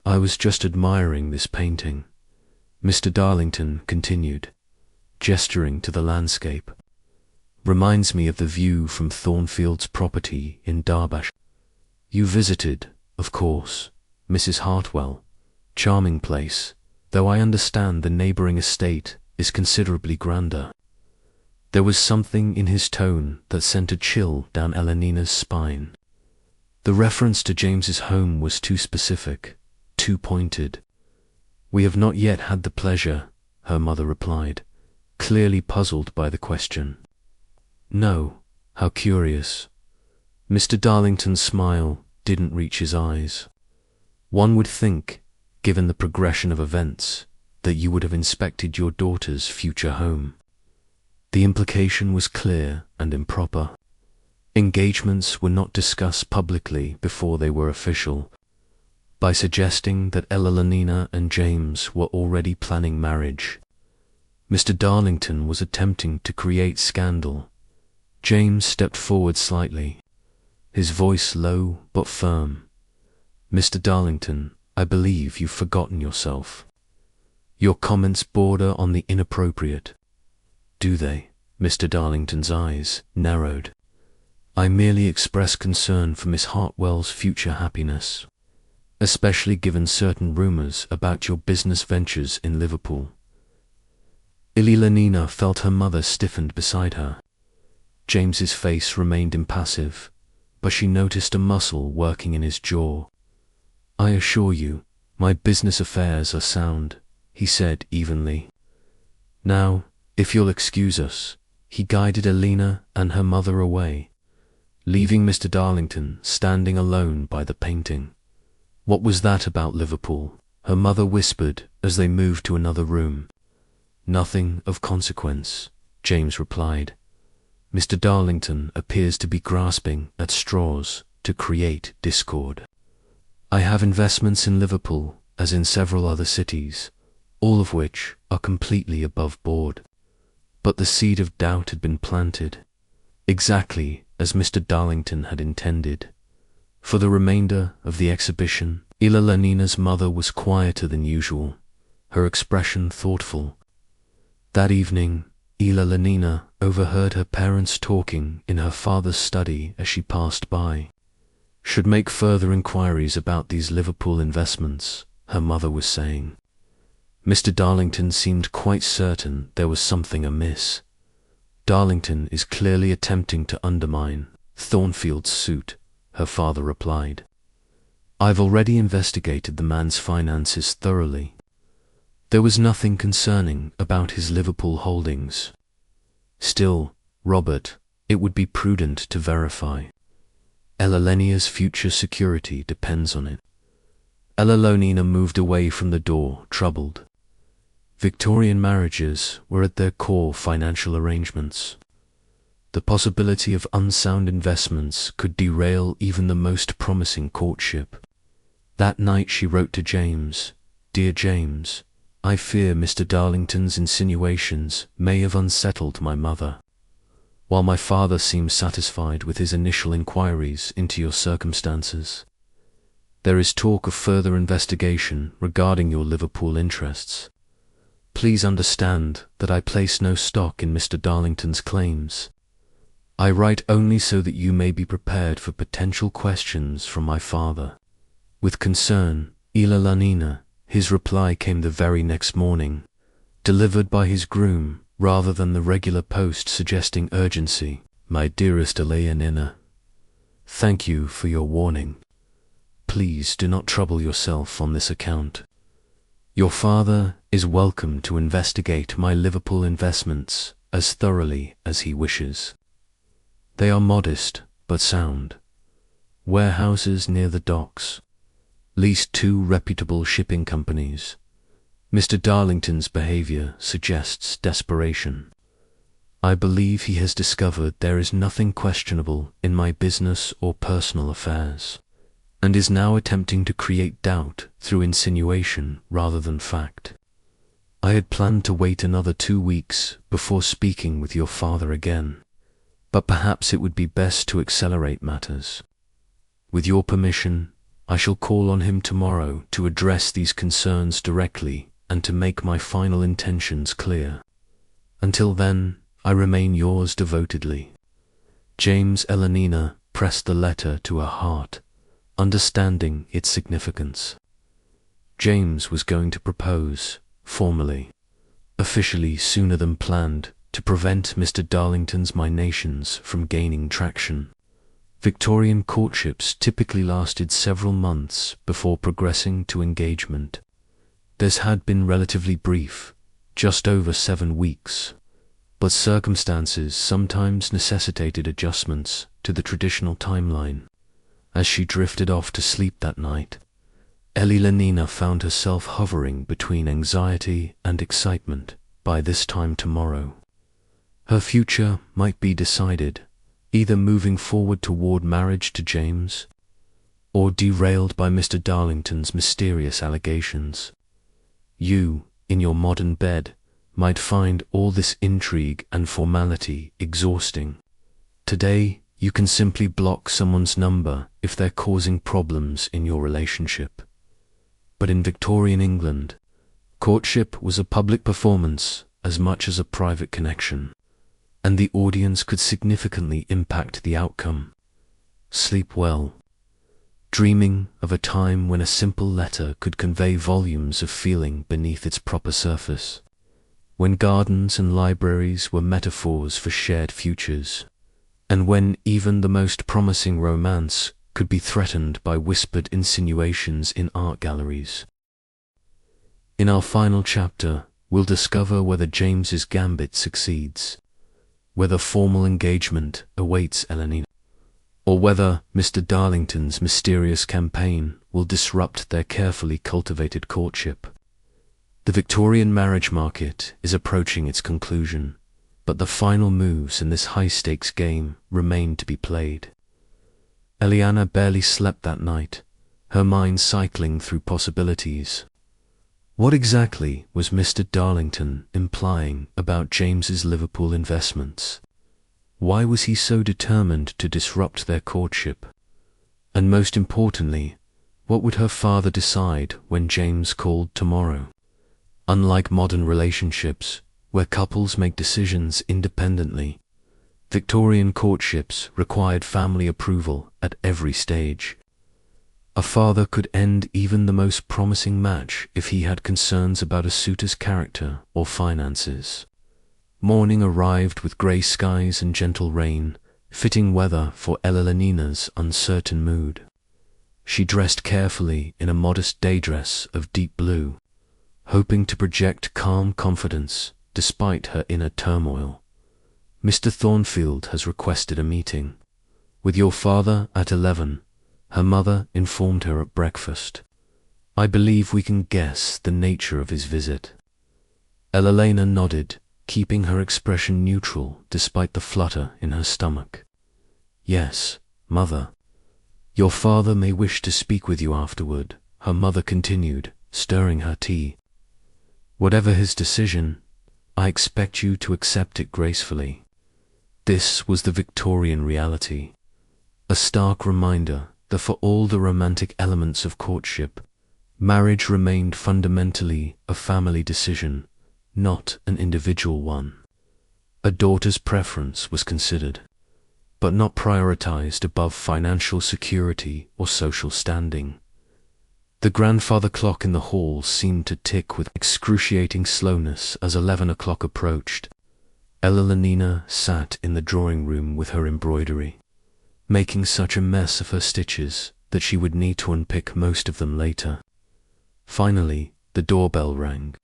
I was just admiring this painting. Mr. Darlington continued, gesturing to the landscape. Reminds me of the view from Thornfield's property in Darbash. You visited, of course, Mrs. Hartwell. Charming place, though I understand the neighbouring estate is considerably grander. There was something in his tone that sent a chill down Elenina's spine. The reference to James's home was too specific, too pointed. We have not yet had the pleasure, her mother replied, clearly puzzled by the question. No, how curious. Mr. Darlington's smile didn't reach his eyes. One would think, given the progression of events, that you would have inspected your daughter's future home. The implication was clear and improper. Engagements were not discussed publicly before they were official. By suggesting that Elenina and James were already planning marriage, Mr. Darlington was attempting to create scandal. James stepped forward slightly, his voice low but firm. Mr. Darlington, I believe you've forgotten yourself. Your comments border on the inappropriate. Do they? Mr. Darlington's eyes narrowed. I merely express concern for Miss Hartwell's future happiness, especially given certain rumours about your business ventures in Liverpool. Elenina felt her mother stiffened beside her. James's face remained impassive, but she noticed a muscle working in his jaw. I assure you, my business affairs are sound, he said evenly. Now, if you'll excuse us, he guided Elena and her mother away, leaving Mr. Darlington standing alone by the painting. What was that about Liverpool? Her mother whispered as they moved to another room. Nothing of consequence, James replied. Mr. Darlington appears to be grasping at straws to create discord. I have investments in Liverpool, as in several other cities, all of which are completely above board. But the seed of doubt had been planted, exactly as Mr. Darlington had intended. For the remainder of the exhibition, Elenina's mother was quieter than usual, her expression thoughtful. That evening, Elenina overheard her parents talking in her father's study as she passed by. Should make further inquiries about these Liverpool investments, her mother was saying. Mr. Darlington seemed quite certain there was something amiss. Darlington is clearly attempting to undermine Thornfield's suit, her father replied. I've already investigated the man's finances thoroughly. There was nothing concerning about his Liverpool holdings. Still, Robert, it would be prudent to verify. Elenina's future security depends on it. Elenina moved away from the door, troubled. Victorian marriages were at their core financial arrangements. The possibility of unsound investments could derail even the most promising courtship. That night she wrote to James, "Dear James, I fear Mr. Darlington's insinuations may have unsettled my mother. While my father seems satisfied with his initial inquiries into your circumstances, there is talk of further investigation regarding your Liverpool interests. Please understand that I place no stock in Mr. Darlington's claims. I write only so that you may be prepared for potential questions from my father. With concern, Ila Lanina." His reply came the very next morning, delivered by his groom rather than the regular post suggesting urgency. "My dearest Eleanina, thank you for your warning. Please do not trouble yourself on this account. Your father is welcome to investigate my Liverpool investments as thoroughly as he wishes. They are modest but sound. Warehouses near the docks. Leased 2 reputable shipping companies. Mr. Darlington's behavior suggests desperation. I believe he has discovered there is nothing questionable in my business or personal affairs, and is now attempting to create doubt through insinuation rather than fact. I had planned to wait another 2 weeks before speaking with your father again, but perhaps it would be best to accelerate matters. With your permission, I shall call on him tomorrow to address these concerns directly and to make my final intentions clear. Until then, I remain yours devotedly." James. Elenina pressed the letter to her heart, understanding its significance. James was going to propose, formally, officially sooner than planned, to prevent Mr. Darlington's machinations from gaining traction. Victorian courtships typically lasted several months before progressing to engagement. Theirs had been relatively brief, just over 7 weeks, but circumstances sometimes necessitated adjustments to the traditional timeline. As she drifted off to sleep that night, Eleanina found herself hovering between anxiety and excitement by this time tomorrow. Her future might be decided, either moving forward toward marriage to James, or derailed by Mr. Darlington's mysterious allegations. You, in your modern bed, might find all this intrigue and formality exhausting. Today, you can simply block someone's number if they're causing problems in your relationship. But in Victorian England, courtship was a public performance as much as a private connection, and the audience could significantly impact the outcome. Sleep well, dreaming of a time when a simple letter could convey volumes of feeling beneath its proper surface, when gardens and libraries were metaphors for shared futures, and when even the most promising romance could be threatened by whispered insinuations in art galleries. In our final chapter, we'll discover whether James's gambit succeeds, whether formal engagement awaits Eleanina, or whether Mr. Darlington's mysterious campaign will disrupt their carefully cultivated courtship. The Victorian marriage market is approaching its conclusion, but the final moves in this high-stakes game remain to be played. Eliana barely slept that night, her mind cycling through possibilities. What exactly was Mr. Darlington implying about James's Liverpool investments? Why was he so determined to disrupt their courtship? And most importantly, what would her father decide when James called tomorrow? Unlike modern relationships, where couples make decisions independently, Victorian courtships required family approval at every stage. A father could end even the most promising match if he had concerns about a suitor's character or finances. Morning arrived with grey skies and gentle rain, fitting weather for Eleanina's uncertain mood. She dressed carefully in a modest day dress of deep blue, hoping to project calm confidence despite her inner turmoil. "Mr. Thornfield has requested a meeting with your father at 11, her mother informed her at breakfast. "I believe we can guess the nature of his visit." Eleanina nodded, keeping her expression neutral despite the flutter in her stomach. "Yes, mother. Your father may wish to speak with you afterward," her mother continued, stirring her tea. "Whatever his decision, I expect you to accept it gracefully." This was the Victorian reality, a stark reminder that for all the romantic elements of courtship, marriage remained fundamentally a family decision, not an individual one. A daughter's preference was considered, but not prioritized above financial security or social standing. The grandfather clock in the hall seemed to tick with excruciating slowness as 11 o'clock approached. Evelina sat in the drawing room with her embroidery, making such a mess of her stitches that she would need to unpick most of them later. Finally, the doorbell rang.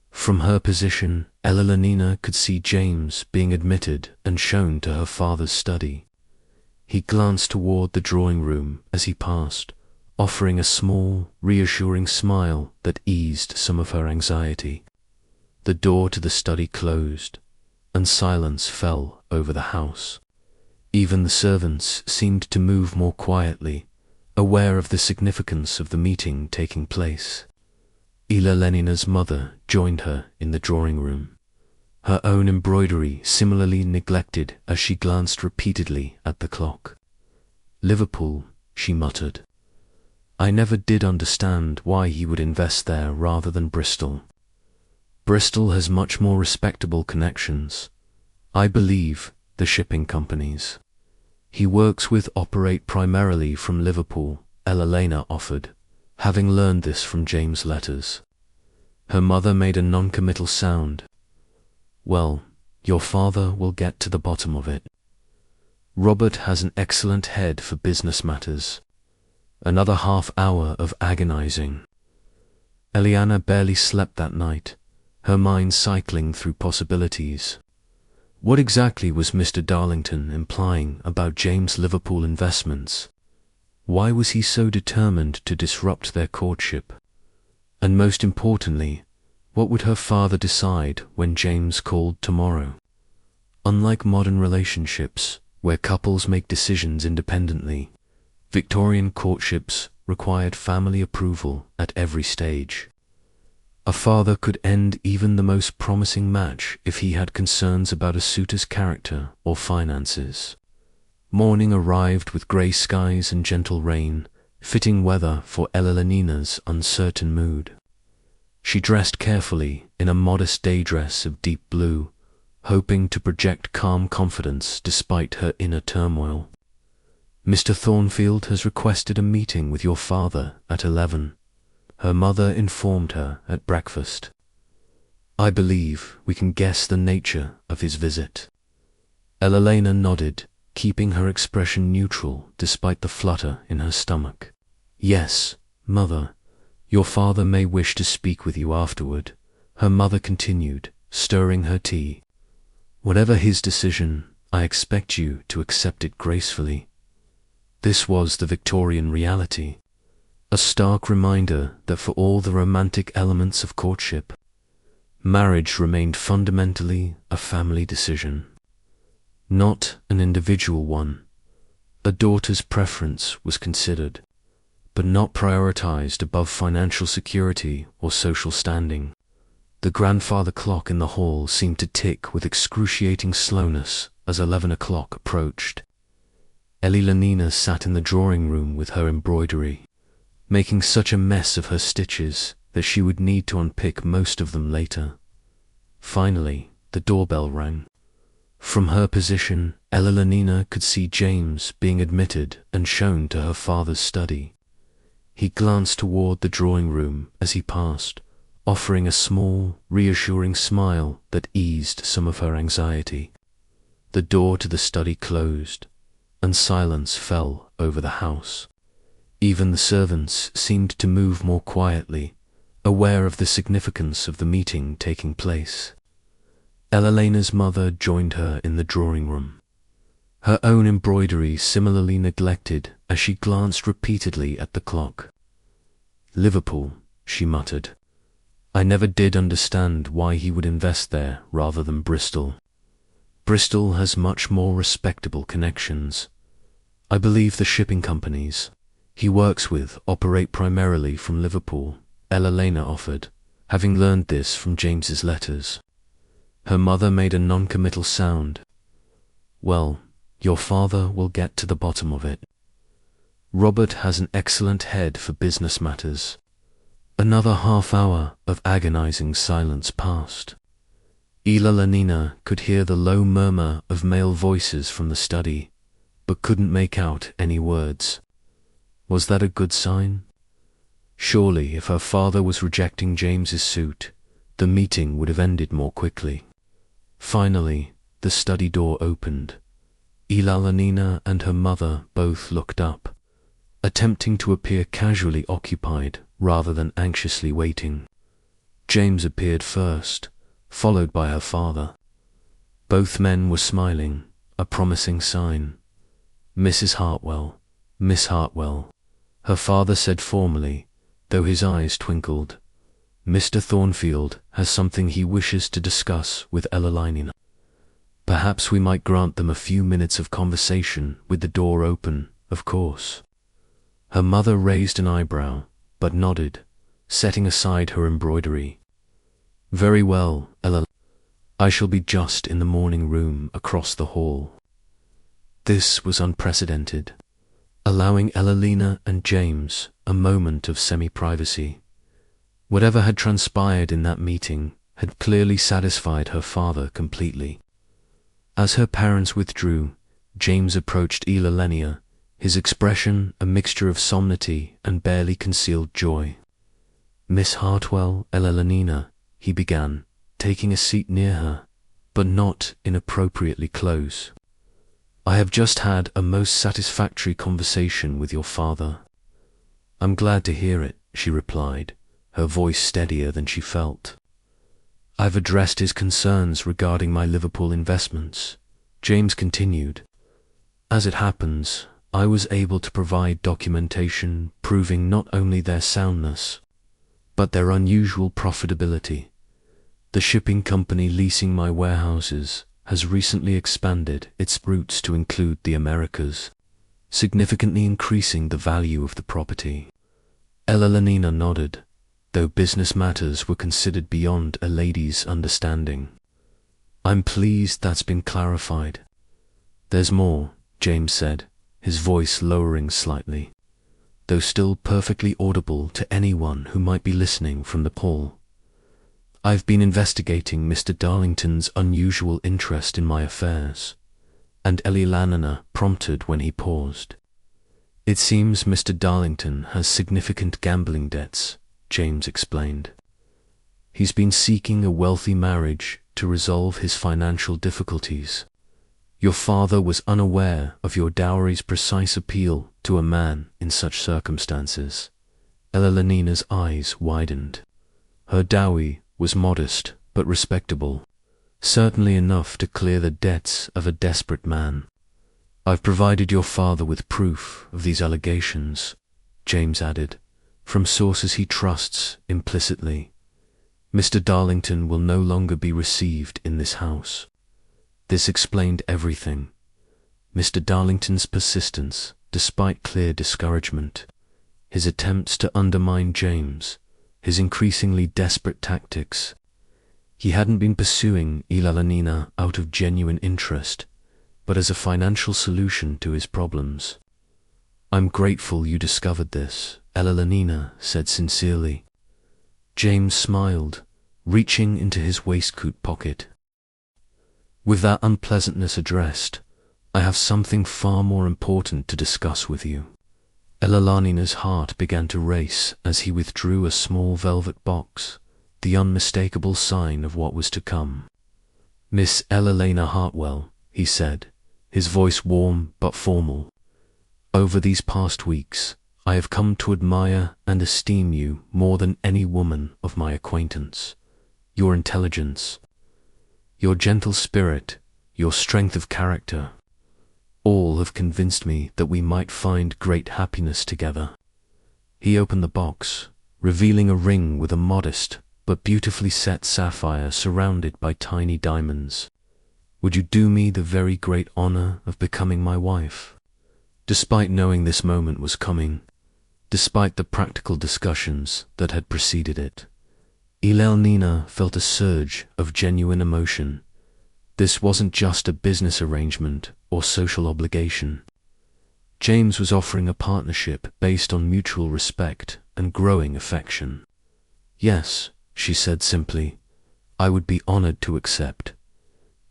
From her position, Evelina could see James being admitted and shown to her father's study. He glanced toward the drawing room as he passed, offering a small, reassuring smile that eased some of her anxiety. The door to the study closed, and silence fell over the house. Even the servants seemed to move more quietly, aware of the significance of the meeting taking place. Evelina's mother joined her in the drawing room, her own embroidery similarly neglected as she glanced repeatedly at the clock. "Liverpool," she muttered. "I never did understand why he would invest there rather than Bristol. Bristol has much more respectable connections. I believe the shipping companies he works with operate primarily from Liverpool," Evelina offered, having learned this from James' letters. Her mother made a non-committal sound. "Well, your father will get to the bottom of it. Robert has an excellent head for business matters." Another half-hour of agonizing. Eliana barely slept that night, her mind cycling through possibilities. What exactly was Mr. Darlington implying about James' Liverpool investments? Why was he so determined to disrupt their courtship? And most importantly, what would her father decide when James called tomorrow? Unlike modern relationships, where couples make decisions independently, Victorian courtships required family approval at every stage. A father could end even the most promising match if he had concerns about a suitor's character or finances. Morning arrived with grey skies and gentle rain, fitting weather for Evelina's uncertain mood. She dressed carefully in a modest day dress of deep blue, hoping to project calm confidence despite her inner turmoil. "Mr. Thornfield has requested a meeting with your father at 11, her mother informed her at breakfast. "I believe we can guess the nature of his visit." Evelina nodded, keeping her expression neutral despite the flutter in her stomach. "Yes, mother. Your father may wish to speak with you afterward," her mother continued, stirring her tea. "Whatever his decision, I expect you to accept it gracefully." This was the Victorian reality, a stark reminder that for all the romantic elements of courtship, marriage remained fundamentally a family decision, not an individual one. A daughter's preference was considered, but not prioritized above financial security or social standing. The grandfather clock in the hall seemed to tick with excruciating slowness as 11 o'clock approached. Evelina sat in the drawing room with her embroidery, making such a mess of her stitches that she would need to unpick most of them later. Finally, the doorbell rang. From her position, Evelina could see James being admitted and shown to her father's study. He glanced toward the drawing room as he passed, offering a small, reassuring smile that eased some of her anxiety. The door to the study closed, and silence fell over the house. Even the servants seemed to move more quietly, aware of the significance of the meeting taking place. Evelina's mother joined her in the drawing room, her own embroidery similarly neglected as she glanced repeatedly at the clock. "Liverpool," she muttered. I never did understand why he would invest there rather than Bristol. Bristol has much more respectable connections. I believe the shipping companies he works with operate primarily from Liverpool, Elena offered, having learned this from James's letters. Her mother made a non-committal sound. Well, your father will get to the bottom of it. Robert has an excellent head for business matters. Another half-hour of agonizing silence passed. Ila could hear the low murmur of male voices from the study, but couldn't make out any words. Was that a good sign? Surely, if her father was rejecting James's suit, the meeting would have ended more quickly. Finally, the study door opened. Ila and her mother both looked up, attempting to appear casually occupied rather than anxiously waiting. James appeared first, followed by her father. Both men were smiling, a promising sign. Mrs. Hartwell, Miss Hartwell, her father said formally, though his eyes twinkled. Mr. Thornfield has something he wishes to discuss with Ella. Perhaps we might grant them a few minutes of conversation with the door open, of course. Her mother raised an eyebrow, but nodded, setting aside her embroidery. Very well, Ella. I shall be just in the morning room across the hall. This was unprecedented, allowing Ella and James a moment of semi-privacy. Whatever had transpired in that meeting had clearly satisfied her father completely. As her parents withdrew, James approached Ella, his expression a mixture of solemnity and barely concealed joy. Miss Hartwell, Ella, he began, taking a seat near her, but not inappropriately close. I have just had a most satisfactory conversation with your father. I'm glad to hear it, she replied, her voice steadier than she felt. I've addressed his concerns regarding my Liverpool investments, James continued. As it happens, I was able to provide documentation proving not only their soundness, but their unusual profitability. The shipping company leasing my warehouses has recently expanded its routes to include the Americas, significantly increasing the value of the property. Ella nodded, though business matters were considered beyond a lady's understanding. I'm pleased that's been clarified. There's more, James said, his voice lowering slightly, though still perfectly audible to anyone who might be listening from the hall. I've been investigating Mr. Darlington's unusual interest in my affairs, and Ella prompted when he paused. It seems Mr. Darlington has significant gambling debts, James explained. He's been seeking a wealthy marriage to resolve his financial difficulties. Your father was unaware of your dowry's precise appeal to a man in such circumstances. Ella eyes widened. Her dowry was modest but respectable, certainly enough to clear the debts of a desperate man. I've provided your father with proof of these allegations, James added, from sources he trusts implicitly. Mr. Darlington will no longer be received in this house. This explained everything. Mr. Darlington's persistence, despite clear discouragement, his attempts to undermine James, his increasingly desperate tactics. He hadn't been pursuing Ella out of genuine interest, but as a financial solution to his problems. I'm grateful you discovered this, Ella said sincerely. James smiled, reaching into his waistcoat pocket. With that unpleasantness addressed, I have something far more important to discuss with you. Ellana's heart began to race as he withdrew a small velvet box, the unmistakable sign of what was to come. Miss Ella Hartwell, he said, his voice warm but formal. Over these past weeks, I have come to admire and esteem you more than any woman of my acquaintance. Your intelligence, your gentle spirit, your strength of character, all have convinced me that we might find great happiness together. He opened the box, revealing a ring with a modest but beautifully set sapphire surrounded by tiny diamonds. Would you do me the very great honor of becoming my wife? Despite knowing this moment was coming, despite the practical discussions that had preceded it, Nina felt a surge of genuine emotion. This wasn't just a business arrangement or social obligation. James was offering a partnership based on mutual respect and growing affection. Yes, she said simply, I would be honored to accept.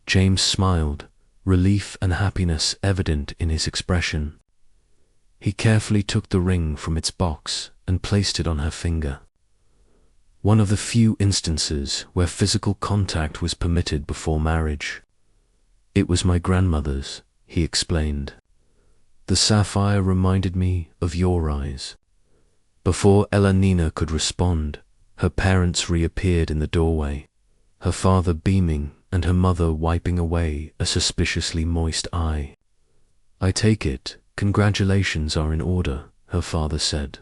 James smiled, relief and happiness evident in his expression. He carefully took the ring from its box and placed it on her finger. One of the few instances where physical contact was permitted before marriage. It was my grandmother's, he explained. The sapphire reminded me of your eyes. Before Nina could respond, her parents reappeared in the doorway, her father beaming and her mother wiping away a suspiciously moist eye. I take it, congratulations are in order, her father said.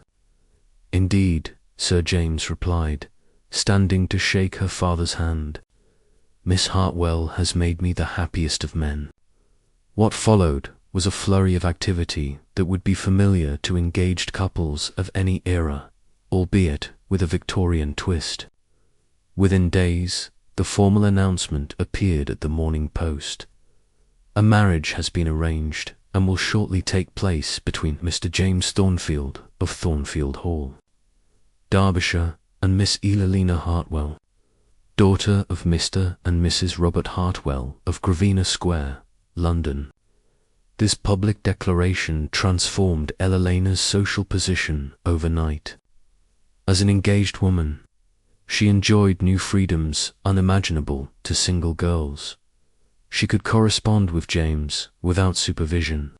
Indeed, Sir James replied, standing to shake her father's hand. Miss Hartwell has made me the happiest of men. What followed was a flurry of activity that would be familiar to engaged couples of any era, albeit with a Victorian twist. Within days, the formal announcement appeared at the Morning Post. A marriage has been arranged and will shortly take place between Mr. James Thornfield of Thornfield Hall, Derbyshire, and Miss Elalina Hartwell, daughter of Mr. and Mrs. Robert Hartwell of Grosvenor Square, London. This public declaration transformed Elalina's social position overnight. As an engaged woman, she enjoyed new freedoms unimaginable to single girls. She could correspond with James without supervision.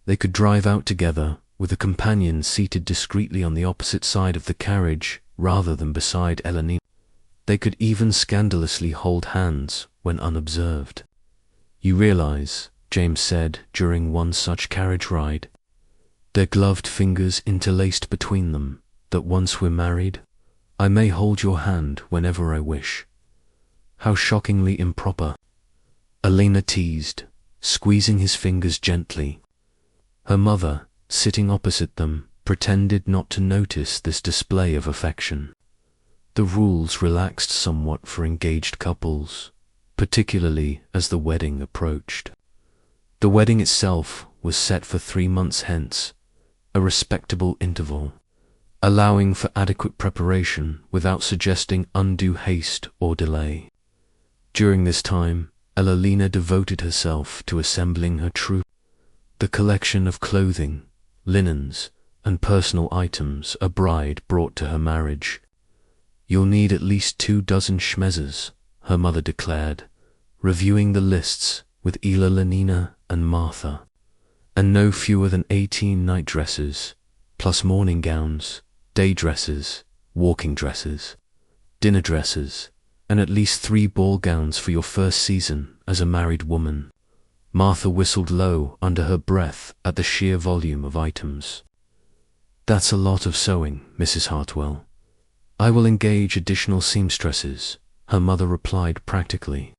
They could drive out together with a companion seated discreetly on the opposite side of the carriage rather than beside Elalina. They could even scandalously hold hands when unobserved. You realize, James said during one such carriage ride, their gloved fingers interlaced between them, that once we're married, I may hold your hand whenever I wish. How shockingly improper. Elena teased, squeezing his fingers gently. Her mother, sitting opposite them, pretended not to notice this display of affection. The rules relaxed somewhat for engaged couples, particularly as the wedding approached. The wedding itself was set for 3 months hence, a respectable interval, allowing for adequate preparation without suggesting undue haste or delay. During this time, Elalina devoted herself to assembling her troupe. The collection of clothing, linens, and personal items a bride brought to her marriage. You'll need at least 24 schmezzes, her mother declared, reviewing the lists with Elalina and Martha, and no fewer than 18 night dresses, plus morning gowns, day dresses, walking dresses, dinner dresses, and at least 3 ball gowns for your first season as a married woman. Martha whistled low under her breath at the sheer volume of items. That's a lot of sewing, Mrs. Hartwell. I will engage additional seamstresses, her mother replied practically.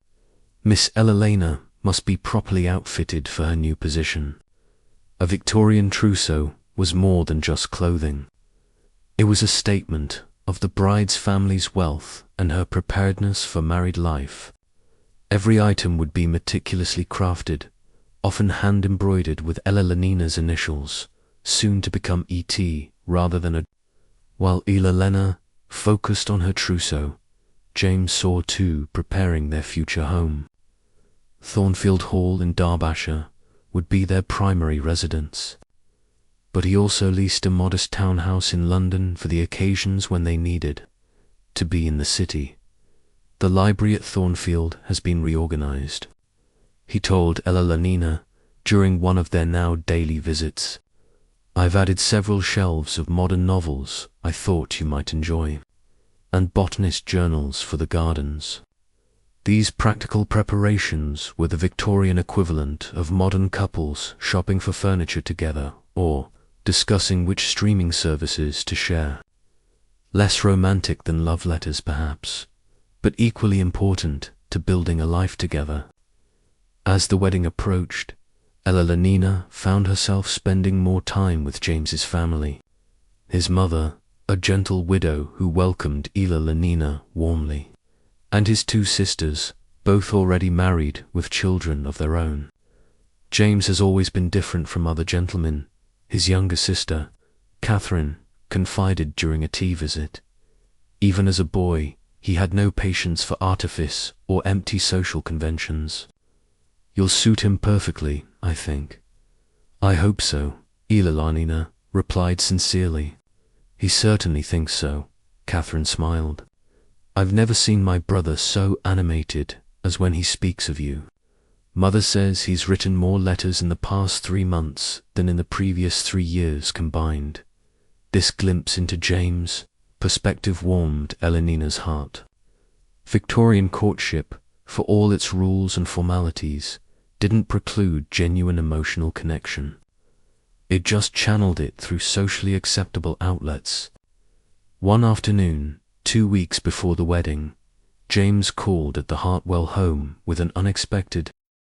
Miss Elalina must be properly outfitted for her new position. A Victorian trousseau was more than just clothing. It was a statement of the bride's family's wealth and her preparedness for married life. Every item would be meticulously crafted, often hand-embroidered with Elalina's initials, soon to become E.T. rather than a... While Elalina focused on her trousseau, James saw two preparing their future home. Thornfield Hall in Derbyshire would be their primary residence, but he also leased a modest townhouse in London for the occasions when they needed to be in the city. The library at Thornfield has been reorganized, he told Elalina during one of their now daily visits. I've added several shelves of modern novels I thought you might enjoy, and botanist journals for the gardens. These practical preparations were the Victorian equivalent of modern couples shopping for furniture together or discussing which streaming services to share. less romantic than love letters perhaps, but equally important to building a life together. As the wedding approached, Ella Lenina found herself spending more time with James's family. His mother, a gentle widow who welcomed Ella Lenina warmly, and his two sisters, both already married with children of their own. James has always been different from other gentlemen, his younger sister, Catherine, confided during a tea visit. Even as a boy, he had no patience for artifice or empty social conventions. "You'll suit him perfectly, I think." "I hope so," Ella Lenina replied sincerely. "He certainly thinks so," Catherine smiled. "I've never seen my brother so animated as when he speaks of you. Mother says he's written more letters in the past 3 months than in the previous 3 years combined." This glimpse into James' perspective warmed Elenina's heart. Victorian courtship, for all its rules and formalities, didn't preclude genuine emotional connection. It just channeled it through socially acceptable outlets. One afternoon, 2 weeks before the wedding, James called at the Hartwell home with an unexpected